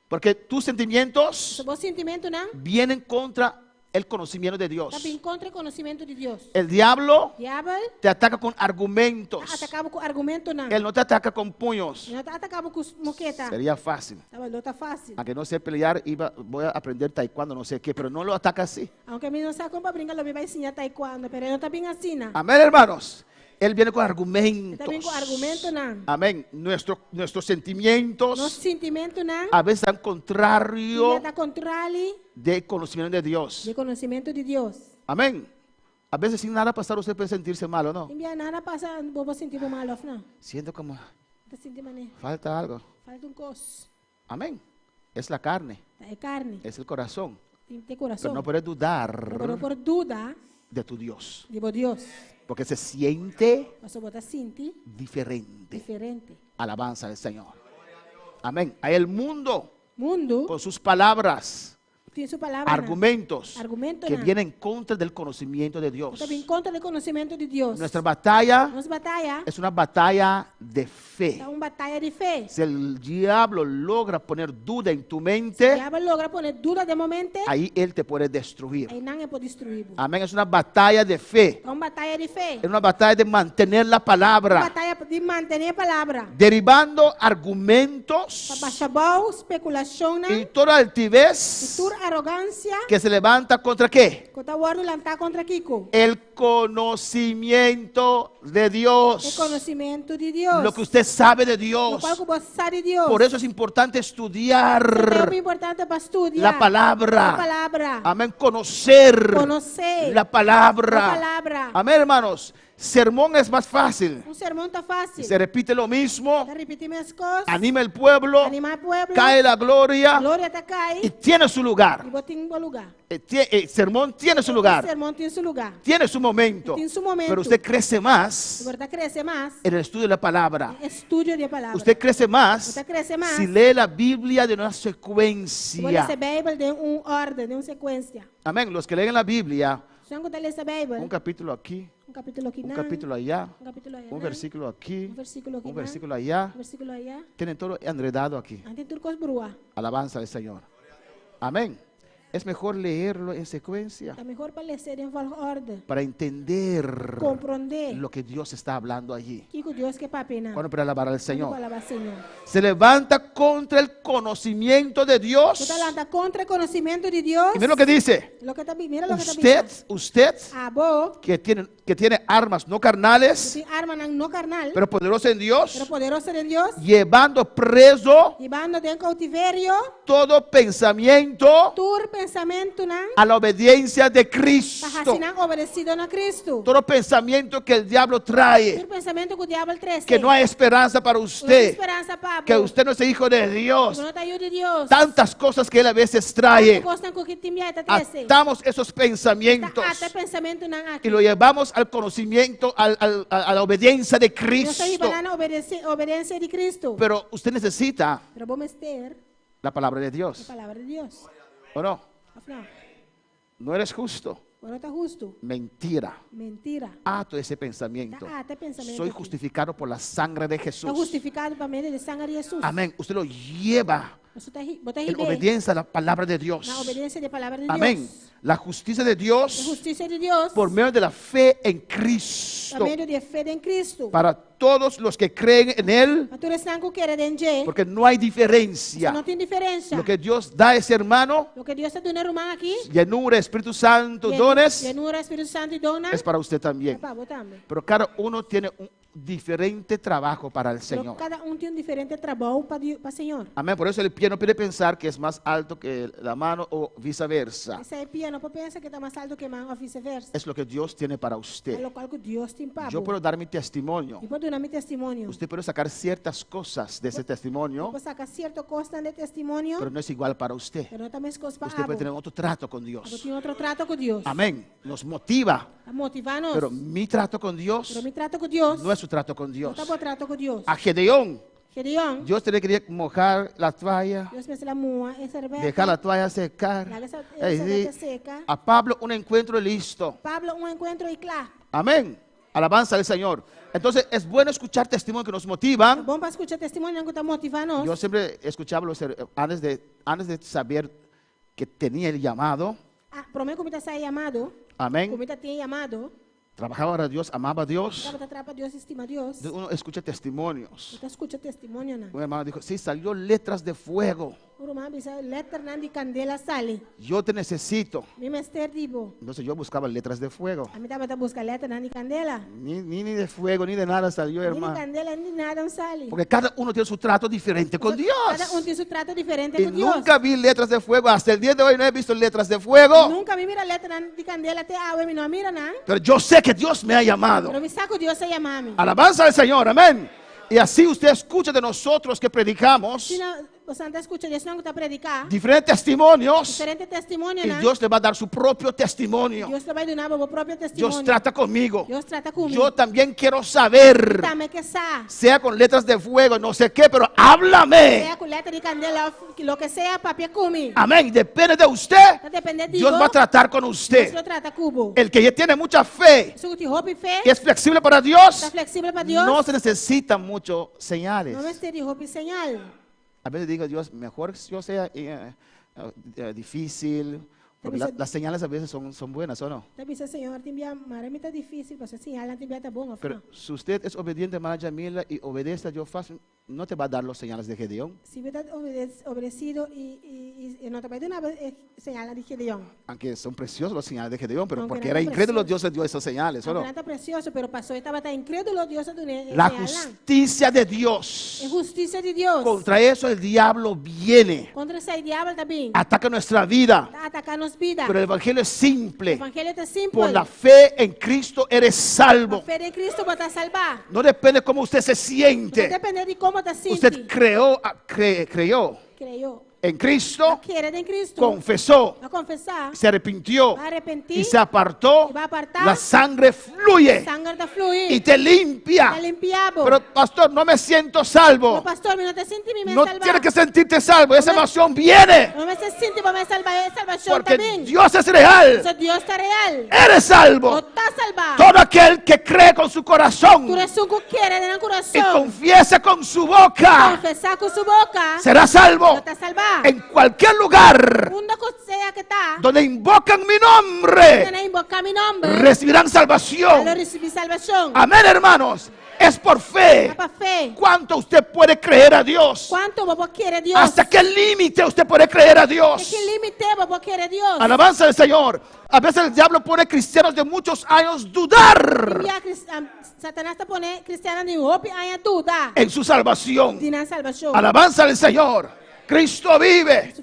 Porque tus sentimientos O bom sentimento não? vienen contra el conocimiento de Dios. Está bem contra o conhecimento de Deus. El diablo Diabo te ataca con argumentos. atacava com argumento não. Él no te ataca con puños. Não atacava com moqueta. Sería fácil. Não está fácil. Aunque no sé pelear, voy a aprender taekwondo, no sé qué, pero no lo ataca así. Aunque a mim não sabe como para brincar, ele vai ensinar taekwondo, mas não está bem assim não. Amén, hermanos. Él viene con argumentos. Está bem com argumento não. Amén. Nuestros sentimientos Nosso sentimento não. a veces están contrario Está contrário del conocimiento de Dios. de conhecimento de Deus. Amén. A veces sin nada pasar usted puede sentirse mal o no. Envia nada passa, vou sentir mal não. Siento como Está sentindo maneira. falta algo. Falta coso. Amén. Es la carne, É carne. es el corazón. Tem Pero coração. no puedes dudar Não por dúvida de tu Dios. de Deus. Porque se siente Mas eu vou sentir diferente. diferente. Alabanza al Señor. Amén. Hay el mundo mundo con sus palabras, tiene su palabra, argumentos argumento que na. vienen en contra del conocimiento de Dios. Está en contra del conocimiento de Dios. Nuestra batalla Nuestra batalla es una batalla de fe. es una batalla de fe. Si el diablo logra poner duda en tu El mente, diablo logra poner dudas de momento, ahí él te puede destruir. ahí nadie puede destruir. Amén. Es una batalla de fe. Es una batalla de fe. Es una batalla de mantener la Una palabra, batalla de mantener palabra. derivando argumentos Babachabau, especulación, y toda altivez tu arrogancia, que se levanta contra qué? que está guardo lantar contra Kiko. El conocimiento de El Dios. conocimiento de Dios. Lo que usted sabe de Lo Dios. cual que vos sabe de Dios. Por eso es importante Es estudiar muy importante para estudiar la palabra. La palabra. Amén. Conocer Conocer la palabra. la palabra. Amén, hermanos. Sermón es más fácil. Un sermón está fácil. Se repite lo mismo. Te repite las cosas. Anima el pueblo. Anima al pueblo. Cae la gloria. Gloria te cae. Y tiene su lugar. Y vos tienes un lugar. El sermón tiene su El lugar. sermón tiene su lugar. Tiene su momento. Tiene su momento. Pero usted crece De más verdad crece más. en el estudio de la palabra. Estudio de palabra. Usted crece más Usted crece más. si lee la Biblia de una Puede secuencia. ser Biblia de un orden, de una secuencia. Amén. Los que leen la Biblia, Si no lee esa Biblia, un capítulo aquí, un capítulo aquí, un capítulo allá, un capítulo allá, un versículo aquí, un versículo aquí, un versículo allá, un versículo allá. tienen todo enredado aquí. Antes turcos brua. Alabanza al Señor. Amén. Es mejor leerlo en secuencia La mejor para leer en orden. para entender Comprender. lo que Dios está hablando allí. Kiko Dios que papena. Bueno, para alabar al Señor. Señor. Se levanta contra el conocimiento de Tú Dios. te lanzas contra el conocimiento de Dios. Y mira lo que dice. Lo que está, mira lo que está Usted a vos, que tiene armas no carnales, que arma no carnal, pero poderoso en Dios, pero poderoso en Dios, llevando preso llevando de cautiverio todo pensamiento tu pensamiento a la obediencia de Cristo. para obedecido a Cristo. Todo pensamiento que el diablo Tu trae, pensamiento que el diablo trae. que no hay esperanza para No hay usted, esperanza para que usted no es hijo de Dios. no te ayude Dios. Tantas cosas que él a veces trae. Atamos esos pensamientos pensamiento y lo llevamos al conocimiento, a la obediencia de Yo Cristo. soy obediencia de Cristo. Pero usted necesita Pero vos me estés la palabra de la Dios. palabra de Dios. ¿O no? Afinal, No eres justo. no está justo. Mentira. Mentira. Ato ese pensamiento. Este pensamiento Soy aquí. justificado por la sangre de Está Jesús. justificado por medio de sangre de Jesús. Amén. Usted lo lleva Vos estás en obediencia a la palabra de Dios. La obediencia de la palabra de Amén. Dios. La justicia de La Dios justicia de Dios por medio de la fe en por Cristo. medio de fe en Cristo. Para todos los que creen en Él, Mas tú eres algo que eres de N. porque no hay diferencia. No tiene diferencia. Lo que Dios da a ese hermano, Lo que Dios está dando hermano aquí. llenura, Espíritu Santo, dones, Llenura, Espíritu Santo y dones. es para usted también. Es para vos también. Pero cada uno tiene un diferente trabajo para el Pero Señor. cada uno tiene un diferente trabajo para el Señor. Amén. Por eso el pie no puede pensar que es más alto que la mano o viceversa. Ese pie no puede pensar que está más alto que mano o viceversa. Es lo que Dios tiene para Es usted. lo cual que Dios tiene para Yo vos. puedo dar mi testimonio. Y puedo dar mi testimonio. Usted puede sacar ciertas cosas de ese testimonio, Puedo sacar cierto costa de testimonio. pero no es igual para usted. Pero no también es cosa para Usted puede vos. tener otro trato con Vos Dios. tiene otro trato con Dios. Amén. Nos motiva. A motivarnos. Pero mi trato con Dios Pero mi trato con Dios. no es su trato con No Dios. está por trato con Dios. A Gedeón, Gedeón. Dios te quería mojar la toalla, Dios me hace la mua, esa Rebeca. dejar la toalla secar. Esa Es decir, Rebeca seca. a Pablo un encuentro listo. Pablo, un encuentro y claro. Amén. Alabanza al Señor. Entonces es bueno escuchar testimonios que nos motivan. Vamos a escuchar testimonio que está motivando. Yo siempre escuchaba antes de saber que tenía el llamado. Prometo que está llamado. Amén. Como tiene llamado. Trabajaba para Dios, amaba a Dios. Estaba atrapa Dios, estima a Dios. Entonces uno escucha testimonios. Usted escucha testimonio, ¿no? Un hermano dijo, sí, salió letras de fuego. Urumá bisa letra nandi candela sale. Yo te necesito. Mi mester dibo. Entonces yo buscaba letras de fuego. A mí estaba buscar letra nandi candela. Ni de fuego, ni de nada salió, Ni de hermano. candela ni nada sale. Porque cada uno tiene su trato diferente con Dios. Cada uno tiene su trato diferente Y con Dios. nunca vi letras de fuego. Hasta el día de hoy no he visto letras de fuego. Nunca vi mira letra nandi candela te agua mi no mira nada. Pero yo sé que Dios me ha llamado. Pero mi saco Dios se llama a mí. Alabanza al Señor, amén. Y así usted escucha de nosotros que predicamos. Si no, você anda escucha, Dios no está predicar. diferentes testimonios, Diferente testimonio, y ¿no? Dios le va a dar su propio testimonio. Dios le va a dar su propio testimonio. Dios trata conmigo. Dios trata conmigo. Yo también quiero saber, También que sea. sea con letras de fuego, no sé qué, pero háblame. Sea con letra de candela, lo que sea, papel conmigo. Amén. Depende de usted. Depende de Dios va a tratar con Dios usted. lo trata cubo. El que ya tiene mucha fe Eso que hope y fe. y es flexible para Dios, Está flexible para Dios. no se necesitan mucho señales. No me esté de hope y señal. A veces digo, Dios, mejor yo sea difícil, porque las señales a veces son buenas, ¿o no? También dice, Señor, te envía, madre, está difícil, pues señal, te envía, está bueno. Pero si usted es obediente, hermana Yamila, y obedece a Dios fácil, no te va a dar los señales de Gedeón. Si usted obedecido y no te va a dar una señal de Gedeón. Aunque son preciosos los señales de Gedeón, pero Aunque porque no era eran incrédulo, preciosos. Dios le dio esas señales, ¿o no? Aunque no está precioso, pero pasó, estaba tan incrédulo, Dios te La justicia de Dios. Es justicia de Dios. Contra eso el diablo viene. Contra ese diablo también. Ataca nuestra vida. Atacarnos vida. Pero el evangelio es simple. El evangelio es simple. Por la fe en Cristo eres salvo. La fe en Cristo para te salvar. No depende cómo usted se No siente. depende de cómo te sientes. Usted creyó Creyó. en Cristo, Quiere en Cristo. confesó, Va a confesar. se arrepintió Va a arrepentir. y se apartó. Y va a apartar. La sangre fluye Sangre te fluye. y te limpia. Te limpiamos. Pero pastor, no me siento salvo. No, pastor, no te sientes mi No salvar. tienes que sentirte salvo. Esa emoción viene No me sientes para me salvar, es salvación porque también. Dios es real. Eso Dios está real. Eres salvo. No está salvado. Todo aquel que cree con su corazón Tu corazón quiere en el y corazón. confiese con su boca Confesar con su boca. será salvo. No está salvado. En cualquier lugar Donde sea que está. donde invocan mi nombre Donde invoca mi nombre. recibirán Lo salvación. recibí salvación. Amén, hermanos. Es por fe. Para fe. ¿Cuánto usted puede creer a Dios? ¿Cuánto vos quiere Dios? ¿Hasta qué límite usted puede creer a ¿De Dios? qué límite vos quiere Dios? Alabanza al Señor. A veces el diablo pone cristianos de muchos años dudar Envía Satanás te pone cristiano de hope haya duda. en su salvación. Tiene salvación. Alabanza al Señor. Cristo vive.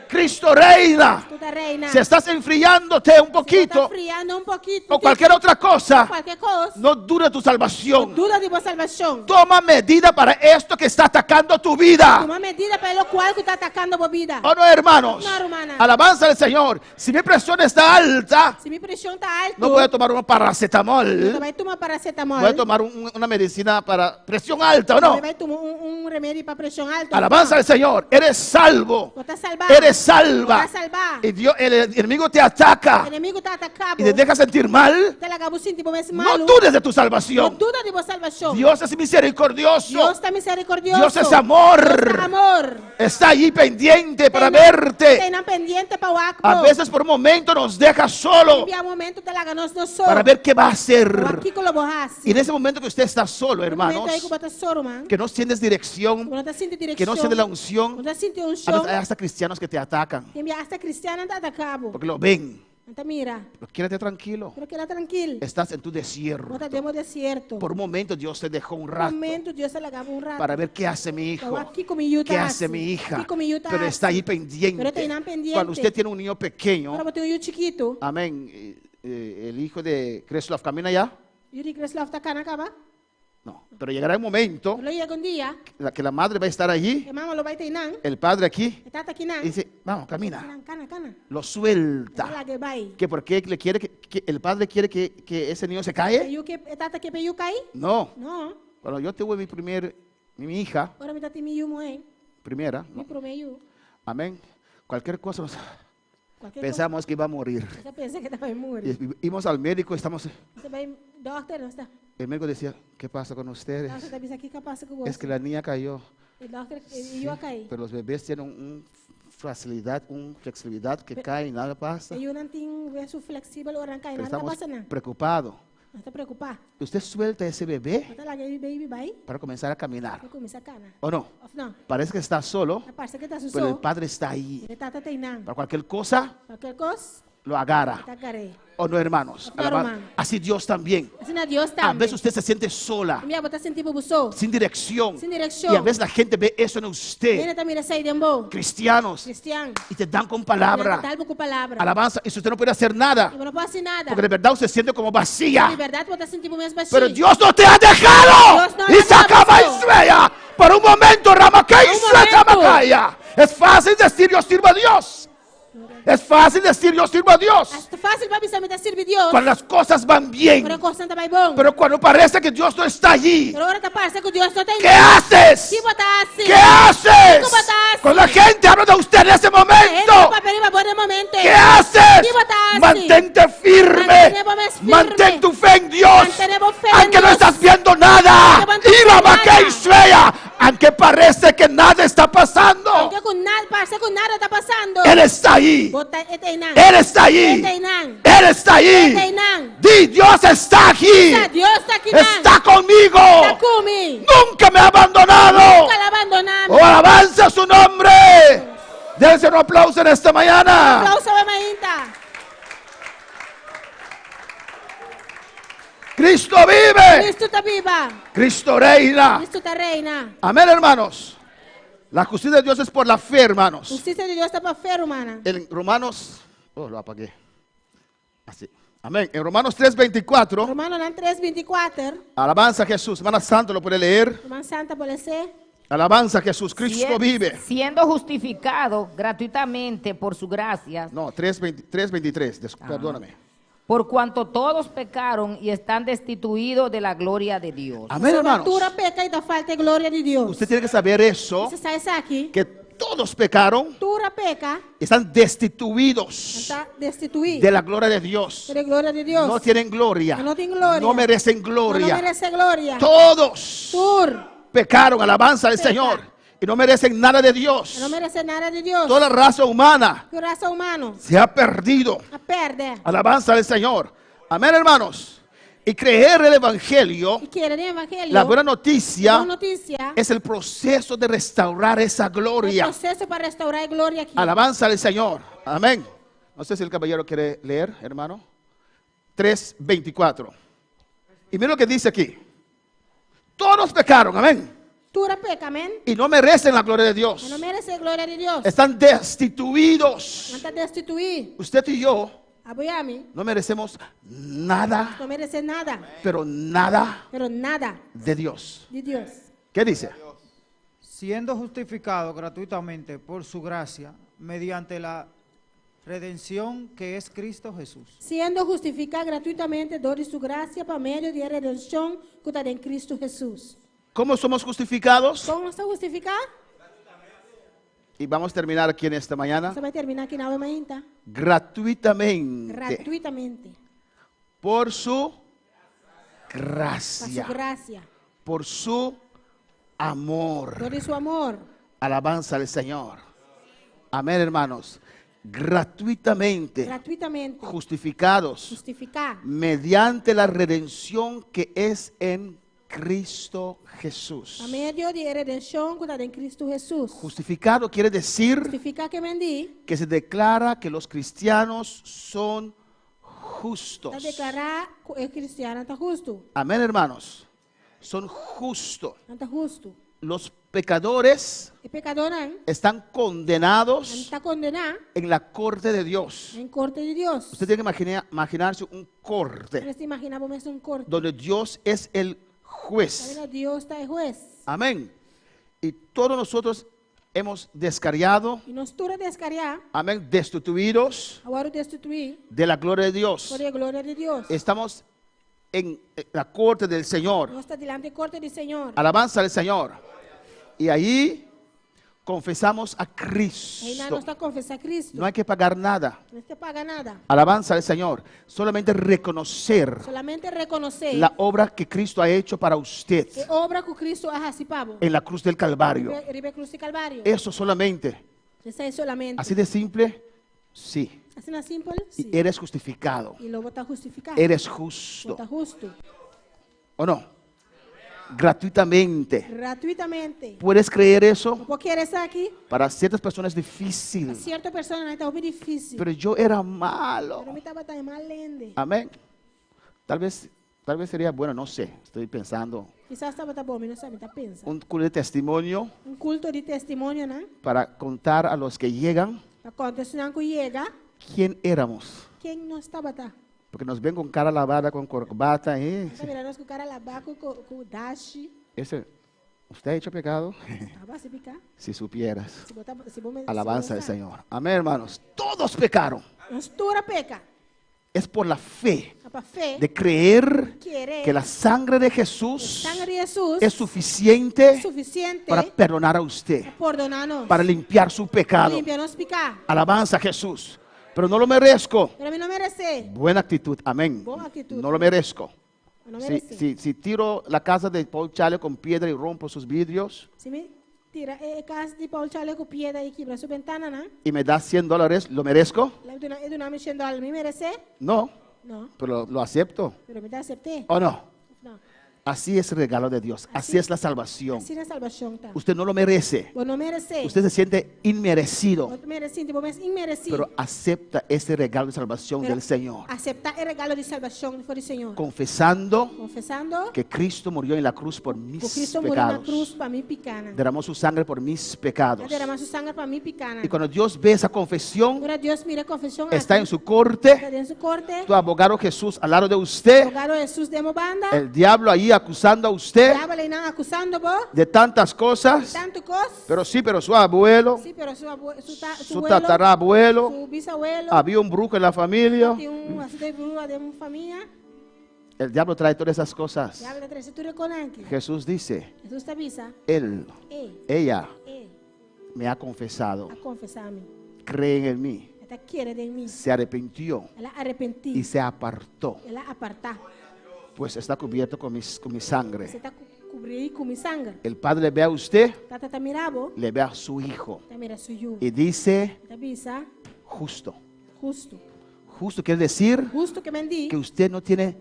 Cristo reina. Tú te reina. Si estás enfriándote un Está poquito friando un poquito. o cualquier otra cosa, Cualquier cosa. no dure tu salvación. Duda de vos salvación. Toma medida para esto que está atacando tu vida. Toma medida para lo cual que está atacando vos vida. ¿O no, hermanos? No, hermana. Alabanza al Señor. Si mi presión está alta, Si mi presión está alta, no voy a tomar un no te paracetamol. voy a tomar paracetamol. Voy a tomar una medicina para presión alta, ¿o no? No voy a tomar un remedio para presión alta. Alabanza al Señor. Eres salvo. No estás salvado. Eres salva. Estás salvado. Y Dios, el enemigo te ataca El enemigo te atacado. y te deja sentir mal. Te la acabó sin tipo es No malo. dudes de tu No salvación. duda de vos salvación. Dios es misericordioso. Dios está misericordioso. Dios es amor. Dios es amor. Está allí pendiente para Tenga verte. pendiente para Wakbo. A veces por un momento nos deja solo Envía momento te la ganó no solo. para ver qué va a hacer. Aquí con lo vos haces. Y en ese momento que usted está solo, hermanos, Momento ahí que vos estás solo, man. que no sientes dirección, No te sientes que dirección. no sientes la unción, No te sientes a unción. veces hay hasta cristianos que te atacan Y envía hasta cristiano te atacabo. porque lo ven. No te mira. Pero quédate tranquilo. Pero queda tranquilo. Estás en tu No desierto. te demos desierto. Por un momento Dios te dejó un Un rato momento Dios se la acabó un rato. para ver qué hace mi hijo, Aquí con mi yuta qué hace hace. mi hija. Aquí con mi yuta Pero hace. está ahí Pero pendiente. está ahí pendiente. Cuando usted tiene un niño pequeño, Ahora vos tengo yo chiquito. amén, el hijo de Kreslov camina ya. Yo digo que es la acá acaba. No, pero llegará un momento Pero llega un día. que la madre va a estar allí, Que mamá lo va a tener. el padre aquí, Está aquí nan. y dice, vamos, camina. Cana, cana. Lo suelta. La que va ahí. ¿Que por qué le quiere que el padre quiere que ese niño se cae? Yo que está que peyu caí. No. No. Cuando yo tuve mi hija, Ahora me está mi yumo primera, Mi ¿no? promedio. Amén. Cualquier cosa, Cualquier pensamos que iba a morir. cosa. Yo pensé que estaba en morir. Y íbamos al médico, estamos, Você vai, doctor, não está. el médico decía, ¿qué pasa con ustedes? Doctor, está dizendo aqui que passa com você. Es que la niña cayó. O doctor, eu a cair. Pero los bebés tienen una flexibilidad que cae y nada pasa. Eu não tenho verso flexível, orang cair, Pero nada estamos passa nada. preocupados. Não está preocupado. Usted suelta ese bebé Não está lá, baby, vai. para comenzar a caminar. Vai começar a cana. ¿O no? Não. Parece que está solo, Parece que está pero el susto. padre está ahí. Ele está treinando. Para cualquier cosa, Qualquer coisa, lo agarra. está carei. ¿O no, hermanos? Claro, Alaban- man. Así Dios también. Assim na Deus A também. veces usted se siente sola, Minha avó está sentindo buço. sin dirección. Sin dirección. Y a veces la gente ve eso en Ele usted, também está aí dembo. cristianos, Cristiano. y te dan con Ele palabra, está com palavra. alabanza, y si usted no puede hacer nada, Eu não posso fazer nada. porque de verdad usted se siente como De vacía. verdade, você está sentindo mesmo baixinho. Pero Dios no te ha dejado. Dios no Y ha sacaba dejado. Israel. Por un momento, Ramakei Un momento. Sakamacaya. Es fácil decir yo sirvo a Dios. Es fácil decir yo sirvo a Dios É fácil para você me servir Deus. cuando las cosas van bien. Quando a coisa está bem bom. Pero cuando parece que Dios no está allí, Pero agora tá parecendo que Deus não tem. ¿qué haces? Que botasse? ¿Qué haces? Que botasse? Cuando la gente habla de usted en ese Ele momento, tá papel para bom momento. ¿qué haces? Que botasse? Mantente firme. Mantenemos firme. Mantén tu fe en Dios. Mantenemos fe en Aunque no Dios. estás viendo nada. Aunque no Iba nada. Maquei Shreya. Aunque parece que nada está pasando. Aunque com nada, parece que nada está passando. Él está ahí. Él está ahí. Él está ahí. Di, Dios está aquí. Deus está aqui. Está conmigo. Está comigo. Nunca me ha abandonado. Nunca la abandonamos. Oh, alabanza su nombre. Dense un aplauso en esta mañana. Aplauso a Mainta. Cristo vive. Cristo está viva. Cristo reina. Cristo está reina. Amén, hermanos. La justicia de Dios es por la fe, hermanos. Justiça de Deus está para fé humana. En Romanos, lo apagué. Así. Amén. En Romanos 3:24, Romano 3:24. alabanza a Jesús. Hermana Santa, lo puede leer. Romano Santa pode ser. Alabanza a Jesús. Cristo vive. Siendo justificado gratuitamente por su gracia, No, 3:23. Perdóname. por cuanto todos pecaron y están destituidos de la gloria de Dios. Amén, hermanos. Porventura peca e da falta de glória de Deus. Usted tiene que saber eso, Você sabe isso aqui? que todos pecaron, Porventura peca, están destituidos está destituído de la gloria de Dios. de glória de Deus. No tienen gloria. No tienen gloria. No merecen Não gloria. merece glória. Todos Tur, pecaron, alabanza al Peca. Señor, y no merecen nada de Dios. não merece nada de Deus. Toda la raza humana Que raça humano se ha perdido. a perde. Alabanza al Señor. Amén, hermanos. Y creer el Evangelio, E querer o evangelho. la buena Boa noticia, notícia. es el proceso de restaurar esa O gloria. processo para restaurar a glória aqui. Alabanza al Señor. Amén. No sé si el caballero quiere leer, hermano. 3:24. Y mira lo que dice aquí. Todos pecaron, amén. Tura peca, amém? Y no merecen la gloria de Dios. Não merece a glória de Deus. Están destituidos. Não está destituído. Usted y yo Apoiame. no merecemos nada, Não merece nada. pero nada Pero nada de Dios. de Deus. ¿Qué dice? Siendo justificado gratuitamente por su gracia, mediante la redención que es Cristo Jesús. Sendo justificado gratuitamente, dor de sua graça, por meio de redenção que está em Cristo Jesus. ¿Cómo somos justificados? Como está justificado? Y vamos a terminar aquí en esta mañana. Você vai terminar aqui na manhã, tá? Gratuitamente. Gratuitamente. Por su Para gracia. sua graça. Por su amor. Dor de seu amor. Alabanza al Señor. Amén, hermanos. Gratuitamente Gratuitamente. justificados Justificar. mediante la redención que es en Cristo Jesús. A meio de redenção que está em Cristo Jesus. Justificado quiere decir Justificar que mendi. que se declara que los cristianos son justos. Está declarar que o cristiano está justo. Amén, hermanos. Son justos. Está justo. Los pecadores E pecador não están condenados está condenado en la corte de Dios. em corte de Deus. Usted tiene que imaginarse un corte Você imaginava mesmo um corte. donde Dios es el juez. Tá Deus está juez. Amén. Y todos nosotros hemos descarriado, E nós tudo descariar, amén, destituidos agora destituir, de la gloria de Dios. por a glória de Deus. Estamos en la corte del Señor. Nós está diante do corte do Senhor. Alabanza al Señor. Y ahí confesamos a Aí nós Cristo. está confessar Cristo. No hay que pagar nada. Não se paga nada. Alabanza al Señor. Solamente reconocer Solamente reconocer la obra que Cristo ha hecho para usted que obra que Cristo ha participado. en la cruz del Calvario. Ribe Cruz de Calvário. Eso solamente. Isso é solamente. Así de simple, sí. Assim na simples, Y sim. eres justificado. E logo está justificado. Eres justo. Está justo. ¿O no? Gratuitamente. Gratuitamente. ¿Puedes creer eso? Não pode querer estar aqui. Para ciertas personas es difícil. Certa pessoa não está muito difícil. Pero yo era malo. Pero me estava tão mal lende. Amén. Tal vez sería bueno, no sé. Estoy pensando. Quizás estava tá bom, mas não sabe, está pensando. Un culto de testimonio Um culto de testemunho, né? para contar a los que llegan Para contar que chega, quién éramos. quem não estava tá. Porque nos ven con cara lavada, con corbata. Está mirando com o cara labaco, com o dash. Ese ¿Usted ha hecho pecado? Taba se pica. Si supieras. Si vos me- Alabanza si al vos Señor. Amén, hermanos. Todos pecaron. Nos tura peca. Es por la fe A pa fe. de creer Quiere. que la sangre de Jesús Sangre de Jesús. es suficiente Suficiente. para perdonar a usted, Perdonarnos. para limpiar su pecado. Limpiarnos pica. Alabanza a Jesús. Pero no lo merezco. Pero a mí no merece. Buena actitud. Amén. Buena actitud. No lo merezco. No Si, merece. si tiro la casa de Paul Chale con piedra y rompo sus vidrios Si me tira casa de Paul Chale con piedra y quebra su ventana, ¿no? y me da $100, ¿lo merezco? La de una misión de ¿me merece? No, No. pero lo acepto. Pero me da acepté. ¿O no? No. Así es el regalo de Dios. Así es la salvación. Así la salvación está. Usted no lo merece. Vos no merece. Usted se siente inmerecido, Vos mereciste, vos inmerecido. pero acepta ese regalo de salvación Pero del Señor. acepta el regalo de salvación por el Señor. Confesando Confesando que Cristo murió en la cruz por mis que Cristo murió en la pecados. cruz para mi picana. Derramó su sangre por mis pecados. Derramó su sangre para mi picana. Y cuando Dios ve esa confesión, Ahora Dios mira confesión. está aquí. en su corte, Está en su corte. tu abogado Jesús al lado de usted, Abogado Jesús de banda. el diablo ahí acusando a usted Diablo le están acusando vos. de tantas cosas, Tanto cosas. pero su abuelo, Sí, pero su su abuelo, tatarabuelo, su bisabuelo, había un brujo en la familia. tiene un así de bruja de una familia. El diablo trae todas esas cosas. Diablo trae su tura con ángel. Jesús dice, Jesús te avisa. él, ella Él me ha confesado, a confesarme. cree en mí, Ella quiere de mí. se arrepintió Ella arrepentí. y se apartó, Ella aparta. pues está cubierto con mi sangre. Se está cubierto con mi sangre. El Padre le ve a usted, Tata te mirabo. le ve a su hijo Te mira suyo. y dice Te avisa. justo. Justo. Justo quiere decir Justo que me di. que usted no tiene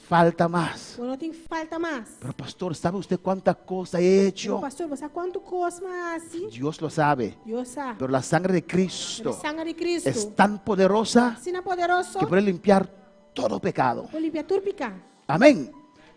falta más. Bueno, no tiene falta más. Pero pastor, ¿sabe usted cuánta cosa he hecho? Pero, pastor, ¿vos sabes cuánto cosa más así? Dios lo sabe. Dios sabe. Pero la sangre de La Cristo sangre de Cristo es tan poderosa es tan poderoso que puede limpiar todo pecado. puede limpiar tu pecado. Amén.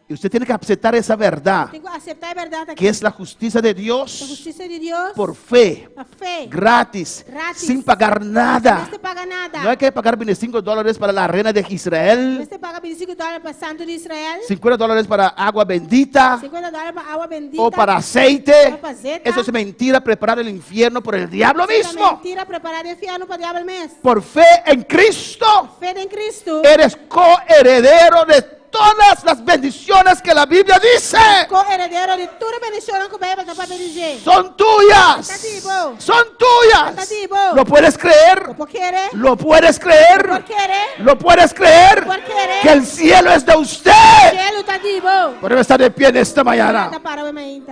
Y usted tiene que aceptar esa verdad, Tengo que aceptar la verdad aquí. que es la justicia de La Dios justicia de Dios por fe, la fe gratis, Gratis. sin pagar nada. no te paga nada. No hay que pagar $25 para la reina de No Israel, te paga $25 para el santo de Israel. $50 para agua bendita $50 para agua bendita. o para aceite. O para aceite. Eso es mentira, preparar el infierno por el diablo Es una mismo. mentira preparar el infierno para el diablo el mes. Por fe en Cristo, Fe en Cristo. eres coheredero de todas las bendiciones que la Biblia dice. Co-heredero de toda bendición que va a papá dice. Son tuyas. Está vivo. Son tuyas. Está vivo. ¿Lo puedes creer? ¿Por quiere? ¿Lo puedes creer? ¿Por quiere? ¿Lo puedes creer? ¿Por quiere? Que el cielo es de usted. Cielo está vivo. Por eso está de pie en esta mañana. Está para mí.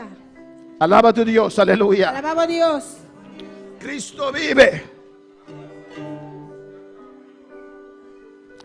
Alaba a tu Dios, aleluya. Alabamos a Dios. Cristo vive.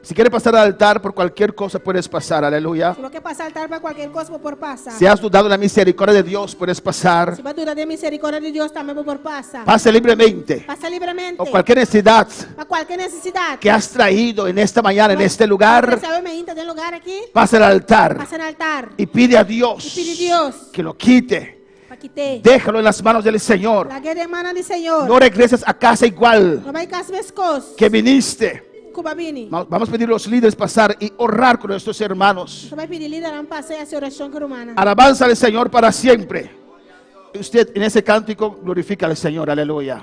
Si quieres pasar al altar por cualquier cosa, puedes pasar, aleluya. Si no que pasar altar para cualquier cosa por pasar. Si has dudado de la misericordia de Dios, puedes pasar. Si va a dudar de misericordia de Dios también por pasar. Pase libremente. Pasa libremente. O cualquier necesidad Para cualquier necesidad. que has traído en esta mañana, en este lugar, ¿Sabe me del lugar aquí? pasa al altar Pasa al altar. y pide a Dios Y pide a Dios que lo quite. para quitar. Déjalo en las manos del Señor. La guerra hermana del Señor. No regreses a casa igual No va a casa mescos. que viniste. Cubabini. Vamos a pedir a los líderes pasar y orar con nuestros hermanos. No va a pedir líder a pasar esa oración romana. Alabanza al Señor para siempre. Usted en ese cántico glorifica al Señor, aleluya.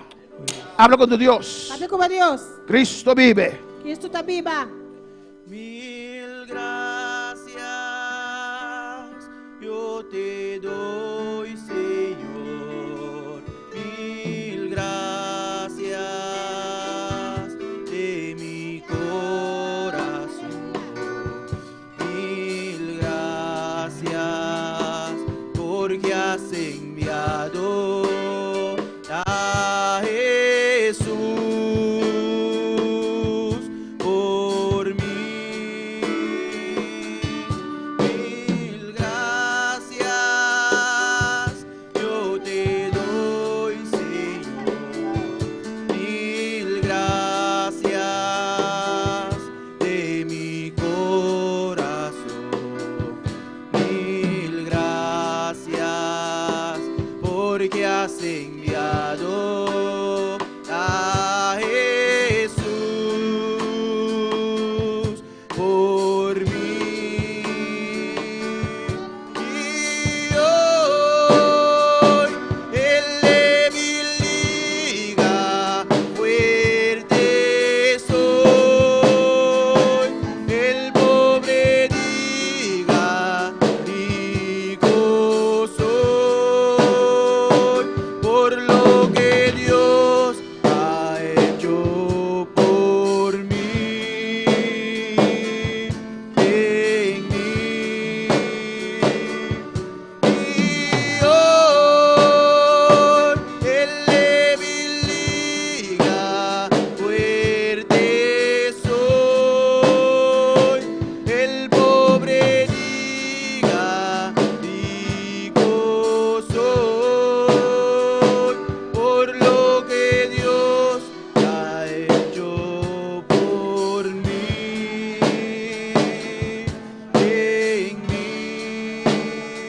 Habla con tu Dios. Hable como Dios. Cristo vive. Cristo está viva. Mil gracias yo te doy, Señor. Mil gracias de mi corazón. Mil gracias porque has enviado a Jesús por mí. Mil gracias por lo que Dios ha hecho por mí, en mí. Y hoy el débil diga, fuerte soy, el pobre diga, rico soy, por lo que Dios ha hecho por mí, en mí.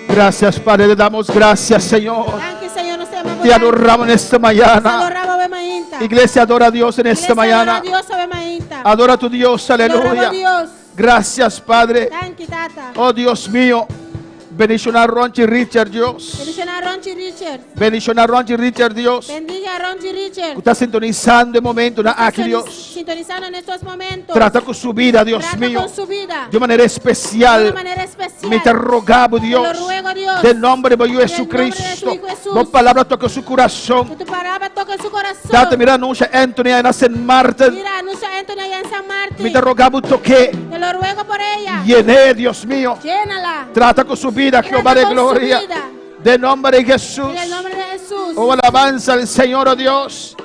Gracias, Padre, le damos gracias, Señor. Thank you, Señor, nos amamos. Te adoramos en esta mañana. Adoramos a Mainta. Iglesia, adora a Dios en esta mañana. Dios a Mainta. Adora a tu Dios, Adoramos a aleluya. Dios. Gracias, Padre. Thank you, Tata. Oh Dios mío, bendición a Ronchi Richard, Dios. Bendición a Ronchi Richard. Bendición a Ronchi Richard, Dios. Bendiga a Ronchi Richard. Está sintonizando el momento, aquí, Dios. Sintonizando en estos momentos. Trata con su vida, Dios Trata mío. con su vida. De manera especial. De manera especial. Me te rogamos, Te Dios. lo ruego, Dios. Del nombre de Del nombre de Jesucristo. tu Hijo Jesús. Tu palabra toque su corazón. Que tu palabra toque su corazón. Date, mira, anuncia Anthony en San Martín. Mira, anuncia Anthony allá en San Martín. Me te rogamos, toque. Te lo ruego por ella. Llené, Dios mío. Llénala. Trata con su vida, Jehová de con su gloria. vida. De nombre de Jesús. En el nombre de Jesús. Oh, alabanza al Señor, oh Dios.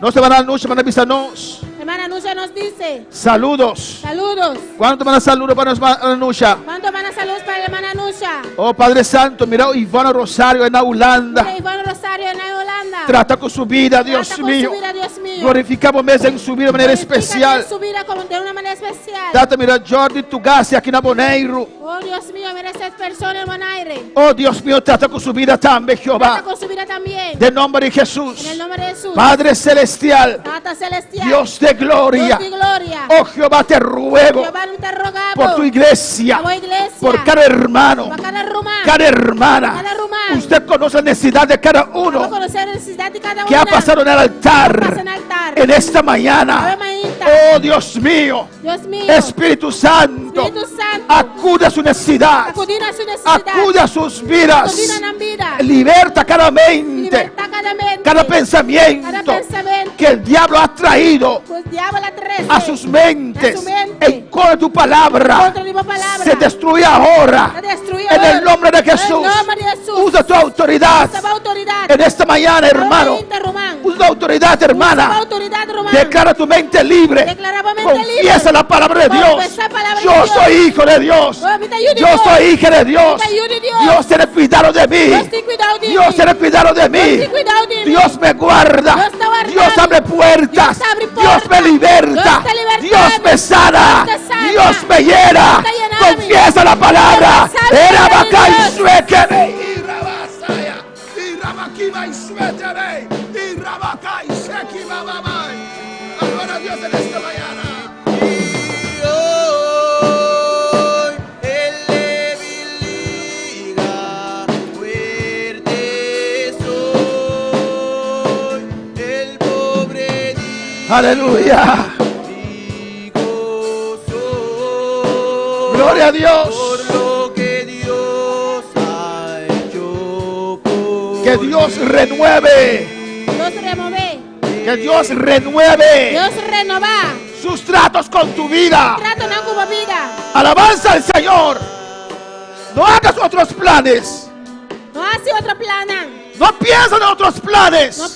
No se van a anunciar, van a avisarnos. Hermana Anuncia nos dice. Saludos. Saludos. ¿Cuánto van a saludar para Anuncia? ¿Cuánto van a saludos para la hermana Anuncia? Oh Padre Santo, mira Ivana Rosario en Holanda. Mira, Iván Rosario en Holanda. Trata con su vida, Dios Trata con mío. su vida, Dios mío. Glorificamos mes en su vida de manera Glorifica especial. en su vida como de una manera especial. Date, mira Jordi Tugasi aquí en Boneiro. Oh Dios mío, mira esas personas en Bonaire. Oh Dios mío, trata con su vida también, Trata Jehová. con su vida también. De nombre de Jesús. En el nombre de Jesús. Padre celestial. Tata celestial. Dios de gloria. Dios de gloria. Oh Jehová, te ruego Jehová, te rogamos por tu iglesia, por tu iglesia, por cada hermano, por cada rumano, cada hermana. cada rumano. Usted conoce la necesidad de cada Vamos a uno conocer la necesidad de cada que ha una. pasado en el altar Pasa en el altar. en esta mañana. Ave María. Oh Dios mío, Dios mío. Espíritu Santo, Espíritu Santo. acude a su necesidad, Acudir a su necesidad. acude a sus vidas, Acudir a la vida. liberta cada mente, Liberta cada mente. cada pensamiento Cada pensamiento. que el diablo ha traído Pues diablo la trece. a sus mentes A su mente. en contra de tu palabra. Contra tu palabra. Se destruye ahora Se destruye en el ahora. nombre de En el Jesús. nombre de Jesús. Usa tu autoridad Usa tu autoridad. en esta mañana, hermano. Usa tu autoridad, Usa tu hermana. autoridad, hermano. Declara tu mente libre. Declara tu mente Confiesa libre. la palabra de Dios. Confiesa la palabra de Yo Dios. soy hijo de Dios. Oh, me te ayude Yo Dios. soy hija de Dios. Me te ayude Dios. Dios tiene cuidado de mí. Dios tiene cuidado de Dios mí. tiene cuidado de mí. Dios tiene cuidado de mí. Dios me guarda. Dios te guarda. Dios abre puertas. Dios abre Dios puertas. me liberta. Dios te liberta. Dios me sana. Dios te sana. Dios me llena. Dios te llena. Confiesa la palabra. Dios te salva. Era bacán Dios. suéqueme. Adora a Dios en esta mañana. Y hoy el débil diga, fuerte soy, el pobre diga, Aleluya. rico soy. Gloria a Dios. Por lo que Dios ha hecho por Que Dios renueve. Dios remove. Que Dios renueve Dios renova. sus tratos con tu vida. Trato no como vida. Alabanza al Señor. No hagas otros planes. No hace otro plan. No pienses en otros planes. No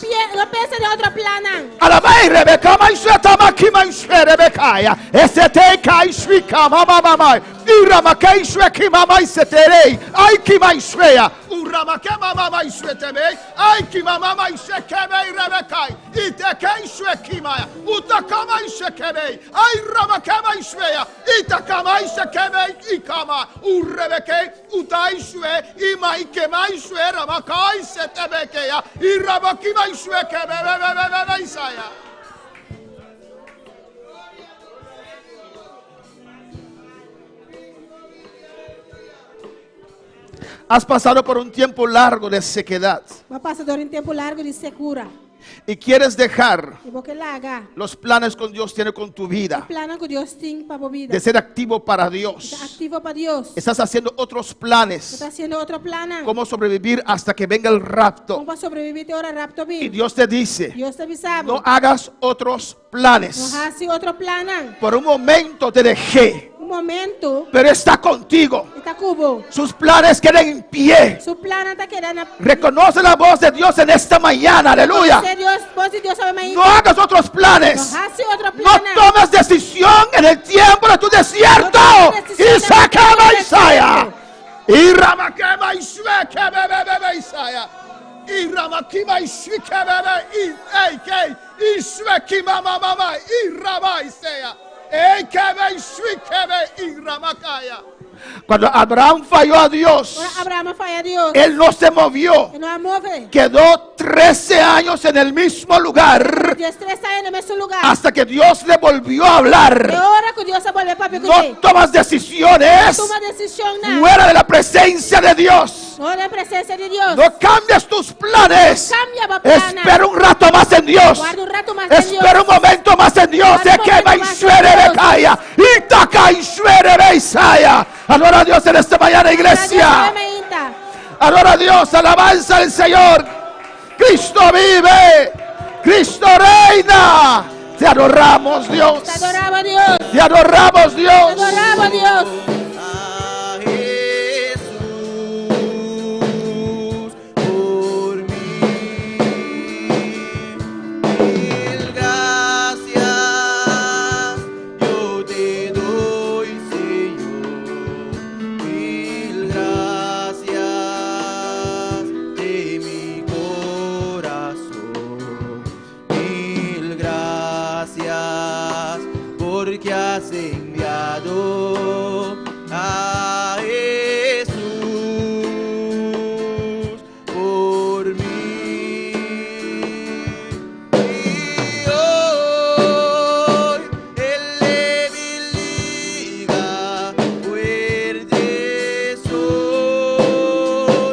piensa de otro plan. Alabai Rebeca, Maishueta Makima Rebekaya. Esete Kaishwika Mama Mama. Iramaka Ishweki Mama Iseterei. Aikima Ishwea. Uramaka Mama Ishweteme. Aikima Mama Ishekeme Rebekai. Iteke Ishwekima. Utakama Ishekeme. Ai Ramakama Ishwea. Itakama Ishekeme Ikama. Urebeke Utaishwe. Ima Ikema Ishwe Ramakai Setebekeya. Irabakima Ishwekeme Isaya. Has pasado por un tiempo largo de sequedad Va passar por um tempo largo de secura. y quieres dejar E porque larga. los planes que Dios tiene con tu vida, Plano que Deus tem para a vida. de ser activo para Está Dios. ativo para Deus. Estás haciendo otros planes, Está haciendo outro plano. cómo sobrevivir hasta que venga el rapto. Como para sobreviver hora rapto Y vir. Dios te dice, Deus te avisava. no hagas otros Não planes. hace outro plano. Por un momento te dejé, Momento. pero está contigo. Está cubo. Sus planes quedan en pie. Su plano está querendo. Reconoce la voz de Dios en esta mañana, aleluya. Voz de Deus sabe mais. No hagas otros planes. Não hace outro No plano. tomes decisión en el tiempo de tu desierto. Y sacaba Isaías. Y Ramakeba Ishuekebebe Isaías. Y Ramakiba Ishuekebebe Ishuekima Mama y Rama Isaías. Ekebe Ishuekebe y Ramakaya. Cuando Abraham falló a Dios, Ora Abraão falla a Deus. él no se movió. Ele não move. Quedó 13 años en el mismo lugar Deus 3 anos no mesmo lugar. hasta que Dios le volvió a É hablar. hora que Deus se volver para No tomas decisiones Toma decisão não. fuera de la presencia de Dios. Não é presença de Deus. No cambies tus planes. Cambia para plano. Espera un rato más en Dios. Guarda un rato más en Dios. Espera un momento más en Dios. Guarda un Que va momento más en Ishuere Dios. Bekaya. Itaka Ishuere Beisaya. Adora a Dios en esta mañana, iglesia. Adora a Dios, alabanza al Señor. Cristo vive. Cristo reina. Te adoramos, Dios. Te adoramos, Dios. Te adoramos, Dios. Te adoramos, Dios. Porque has enviado a Jesús por mí. Y hoy el débil diga, fuerte soy,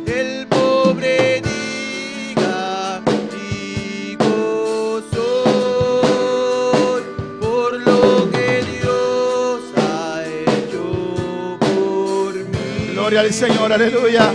el pobre diga, rico soy, por lo que Dios ha hecho por mí. Gloria al Señor, aleluya.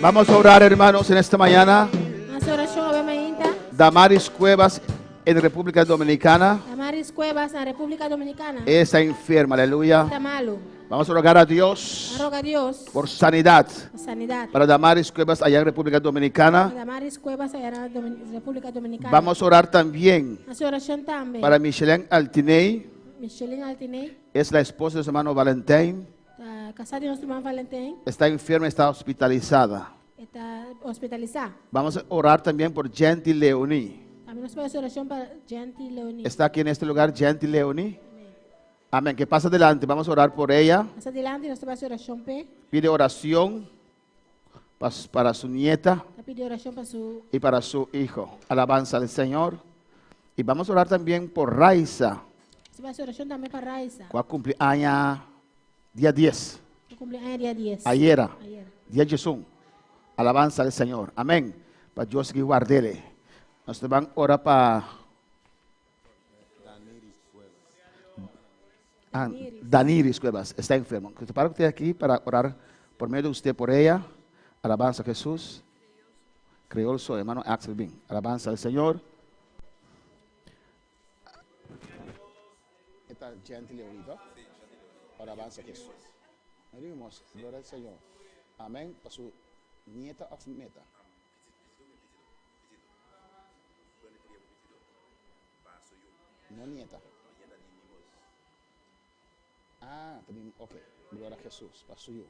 Vamos a orar, hermanos, en esta mañana. Nossa oração agora ainda. Damaris Cuevas, en República Dominicana, Damaris Cuevas, na República Dominicana. está enferma, aleluya. Está malo. Vamos a rogar a Dios Roga a Deus por sanidad a sanidade. para Damaris Cuevas allá en República Dominicana. Damaris Cuevas, allá na República Dominicana. Vamos a orar también Nossa oração também. para Michelin Altinei, Michelin Altinei, es la esposa de su hermano Valentín. está casada com nosso irmão Valentim. Está enferma, está hospitalizada. Está hospitalizada. Vamos a orar también por Gentil Leoni. Também nós fazemos oração para Gente Leoni. Está aquí en este lugar Gentil Leoni. Amén. Que pasa adelante. Vamos a orar por ella. Más adelante nós fazemos oração Pide oración para su nieta pide oração para su y para su hijo. Alabanza al Señor. Y vamos a orar también por Raiza, Você vai fazer oração também para Raisa. que va a cumplir año día 10. O cumpleaños dia 10. Ayer, Ayer. día de Jesús. Alabanza al Señor. Amén. Para Dios que guardele. Nos van a orar para Daniris Cuevas. Está enfermo. Que para usted aquí para orar por medio de usted por ella. Alabanza a Jesús. Creó su hermano Axel Bin. Alabanza al Señor. Está gentil ahorita. Alabanza a Jesús. Hermoso. Gloria al Señor. Amén. Para su nieta o su neta. No nieta. Ah, también, ok. Gloria a Jesús. Para su hijo.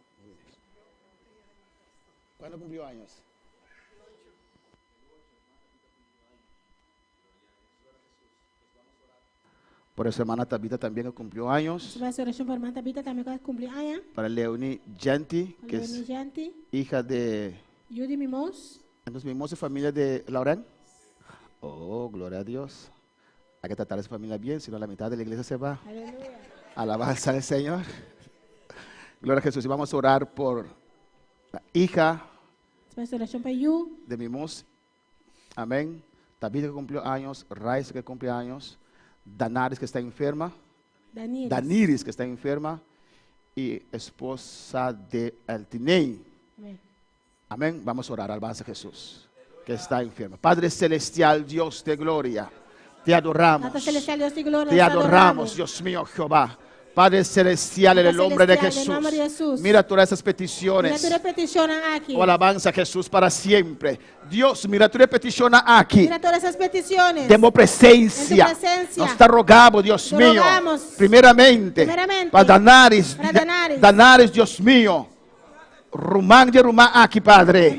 ¿Cuándo cumplió años? Por esa hermana Tabita también que cumplió años. Você vai fazer oração para a irmã Tabita também que vai cumprir anos. Para Leonie Genti, que Leonie es Genti. hija de... Judy Mimos. Entonces, Mimos es familia de Lauren. Oh, gloria a Dios. Hay que tratar a esa familia bien, si no la mitad de la iglesia se va. Aleluya. Alabanza al Señor. Gloria a Jesús. Y vamos a orar por la hija Essa oração para you, de Mimos. Amén. David que cumplió años, Raiz que cumple años, Danaris que está enferma, Daniris. Daniris que está enferma y esposa de Eltinei. Amém. Amén. Vamos a orar al base Jesús que está enferma. Padre celestial, Dios de gloria, te adoramos. Tata celestial, Deus de glória, Te nós adoramos, Dios mío, Jehová. Padre celestial, en el nombre de celestial, en el nombre de Jesús. Jesús. Mira todas esas Mira peticiones. tu repetição aqui. Oh, alabanza a Jesús para siempre. Dios, mira tu repetición aquí. Mira todas essas petições. Demos presencia. En tu presencia. Nos te rogamos, Dios Te mío. rogamos. Primeramente, para Danaris, para Danaris. Danaris, Dios mío. Rumán de Rumán aquí, Padre.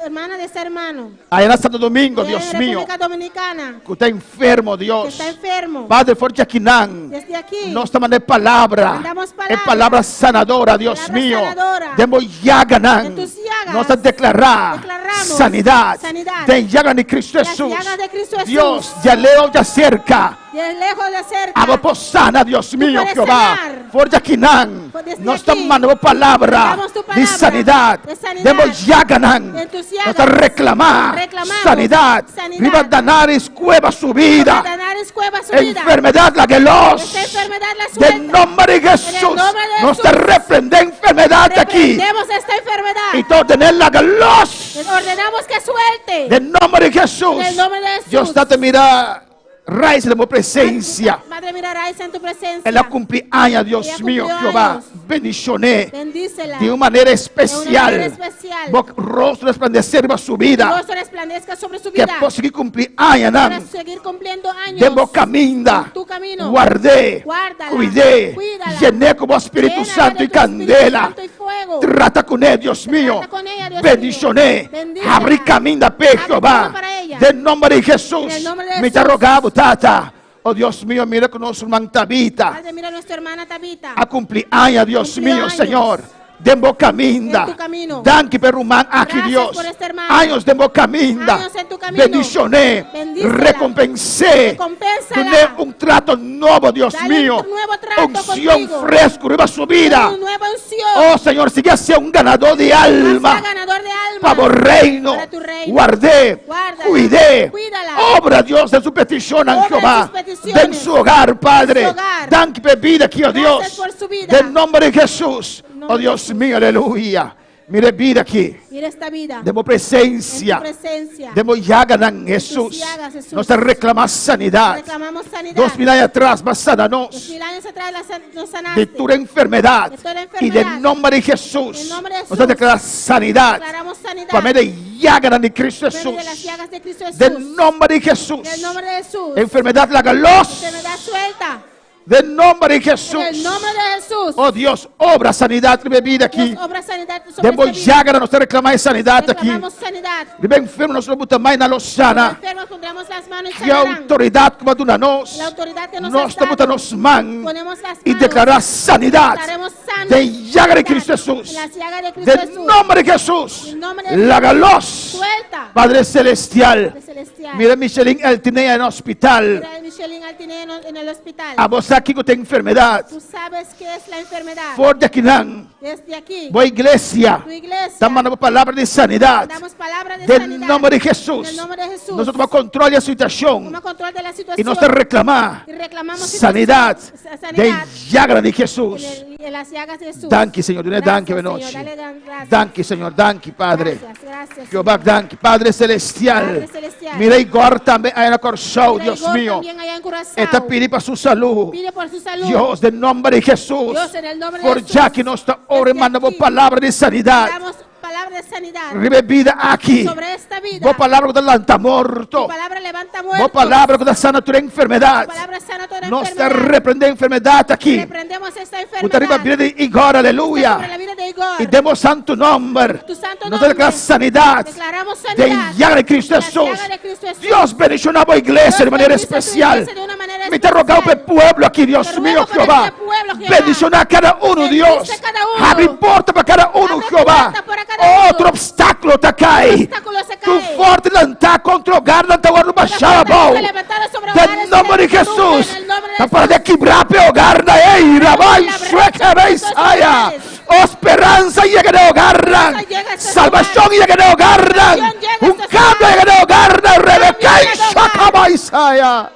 Hermana de ese hermano. Allá en Santo Domingo, Allá Dios en mío. República Dominicana. Que está enfermo, Que Dios. está enfermo. Padre, fuerte aquí, Desde aquí. nos toman de palabra. Mandamos Es palabra. palabra sanadora, Dios Palabra mío. sanadora. Demos llagas. En tus llagas. Nos declarar Declaramos sanidad. sanidad. De llagas de Cristo Las Jesús. llagas de Cristo Jesús. Dios, ya leo, ya cerca. De lejos de cerca. Amo por sana, Dios mío, puedes Jehová. sanar. Fuerte aquí, Desde nos aquí. tomamos palabra Damos tu de palabra sanidad. de sanidad. Demos llagas. En tus llagas. Nos reclamar Reclamamos sanidad. sanidad. Viva Danaris, cueva su vida. Danaris, cueva su vida. Enfermedad la que los. Esta enfermedad la suelta. Del nombre de Jesús. En el nombre de Nos Jesús. te reprende enfermedad de aquí. Reprendemos esta enfermedad. Y todo tenerla que los. Ordenamos que suelte. Del nombre de Jesús. En el nombre de Jesús. Dios te mira. Raíz de mi presencia. Madre, mira raíz en tu presencia. En la cumpleaños, Dios Ella mío, cumplió Jehová. años. Bendícione. Bendícela. De una manera especial. De una manera especial. Vos rostro resplandecer sobre su Tu vida. rostro resplandezca sobre su Que vida. pueda seguir cumplir Para años. seguir cumpliendo años. Debo caminda. En tu camino. Guardé. Guárdala. Cuidé. Cuídala. Llené como Espíritu Llénala Santo de y tu Espíritu candela. Santo y fuego. Trata con él, Dios mío. con ella, Dios Bendicioné. mío. Bendícela. Abrí camino pe Abre Jehová. camino para ella. Del nombre de Jesús. En el nombre de Me te Jesús. rogamos, tata. Oh Dios mío, mira con nuestra hermana Tabita. Padre, mira a nuestra hermana Tabita. A cumplir años, Dios Cumplió mío, años. Señor. Demo caminda. En tu camino. Danke per rumán aquí, Gracias Dios. por este hermano. Años demo caminda. Años en tu camino. Bendicioné. Bendícela. Recompensé. Recompénsala. Tener un trato nuevo, Dios Dale mío. un nuevo trato Unción contigo. fresco, arriba su vida. Una nueva unción. Oh Señor, sigue a ser un ganador de Sea alma. ganador de alma. Para el reino. Para tu reino. Guardé. Guárdala. Cuidé. Cuídala. Obra Dios de su petición, Obra Jehová. sus peticiones. Den su hogar, Padre. En su hogar. Dan que vida aquí, oh Gracias Dios. por su vida. Del nombre de Jesús. Oh Dios mío, aleluya. Mire vida aquí. Mira esta vida. Demos En presencia. tu presencia. Demos llagas en Jesús. llagas, Jesús. Nos reclama sanidad. Reclamamos sanidad. 2000 años atrás, más sánanos 2000 años atrás nos sanaste. de tu enfermedad. De toda Y enfermedad. del nombre de Jesús. En nombre de Jesús. Nos declara sanidad. Declaramos sanidad. Por medio de llagas de Cristo Por medio Jesús. de las llagas de Cristo Jesús. Del nombre de Jesús. Del nombre de Jesús. Enfermedad la galos. Enfermedad suelta. Del nombre de Jesús. En el nombre de Jesús. Oh Dios, obra sanidad y bebida aquí. Dios, obra sanidad sobre Demos esta vida. llagas, nos reclama sanidad aquí. Reclamamos sanidad. Vive enfermo, nos lo buta más en la sana. Enfermos pondremos las manos y Que sanarán. autoridad como tú nos. La autoridad que nos Nos has dado. tomuta nos man. Ponemos las Y manos. declarar sanidad. Declaremos sanidad. De llaga de Cristo Jesús. En las llagas de Cristo Del Jesús. nombre de Jesús. En nombre de La Jesús. galos. Suelta. Padre celestial. Padre celestial. Mira Michelin el tenía en el hospital. Mira a Michelin Altinea en el hospital. A vos aquí que tengo enfermedad. Tú sabes qué es la enfermedad. Por de aquí nan. Desde aquí. Voy a iglesia. Tu iglesia. Estamos mandando palabra de sanidad. Damos palabra de Del sanidad. nombre de Jesús. En el nombre de Jesús. Nosotros tomamos control de la situación. Toma control de la Y situación. nos te reclama Y reclamamos sanidad. situación. De Sanidad. llaga de Jesús. En las llagas de Jesús. Danke, Señor. Dile Gracias, danke, Señor. Benochi. Dale gracias. Danke, Señor. Danke, Padre. Gracias, gracias. Jehová, danke. Padre celestial. Padre celestial. Mira Igor también ahí en la Corshow, Mira, Dios Igor mío. también allá en Curazao. Esta pide para su salud. Pide por su salud. Dios, del nombre de Jesús. Dios, en el nombre de Por Jesús. ya que nos está orando, mandamos aquí. palabra de sanidad. Damos palabra de sanidad. Ribe vida aquí. Sobre esta vida. Vos palabra que levanta morto. Tu palabra levanta Vos muertos. palabra que sana tu enfermedad. Tu palabra sana toda Nos te enfermedad. reprende enfermedad aquí. Reprendemos esta Usted arriba enfermedad. viene de Igor, Sobre aleluya. la vida de Igor. Y demos santo nombre. Tu santo Nos nombre. declara sanidad. Declaramos De sanidad. llaga de Cristo Las Jesús. llagas de Cristo Jesús. Dios bendicionaba a iglesia de Dios manera bendice a tu especial. iglesia de una manera Y te rogamos por el pueblo aquí, Dios Te ruego mío, por Jehová. este pueblo, Jehová. Bendición a cada uno, Bendice Dios. cada uno. Abre puerta para cada uno, Abre Jehová. puerta para cada uno. Otro obstáculo te cae. obstáculo se Tu cae. fuerte levantar contra hogar, no te voy a Toda bashar, fortaleza levantada sobre del hogares, nombre de se derrumbe Jesús. en el nombre de La para Jesús. de quebrar hogar, Rabai, la brecha Shueke, por Beisaya. todos los Oh, esperanza llega de hogar. llega a estos Salvación llega de hogar. Salvación llega a Un estos cambio llega de hogar. Rebeca y llega de hogar. Shaka, Beisaya.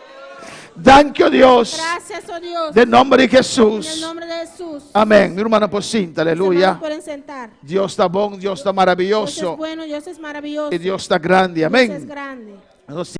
Thank you, Dios. Gracias, oh Dios. Del nombre de En el Jesús. nombre de Jesús. Amén. Mi hermana Pocinta, Los aleluya. hermanos pueden sentar. Dios está bueno, Dios está Dios es maravilloso. bueno, Dios es maravilloso. Y Dios está grande. Dios es Amén. grande. Entonces,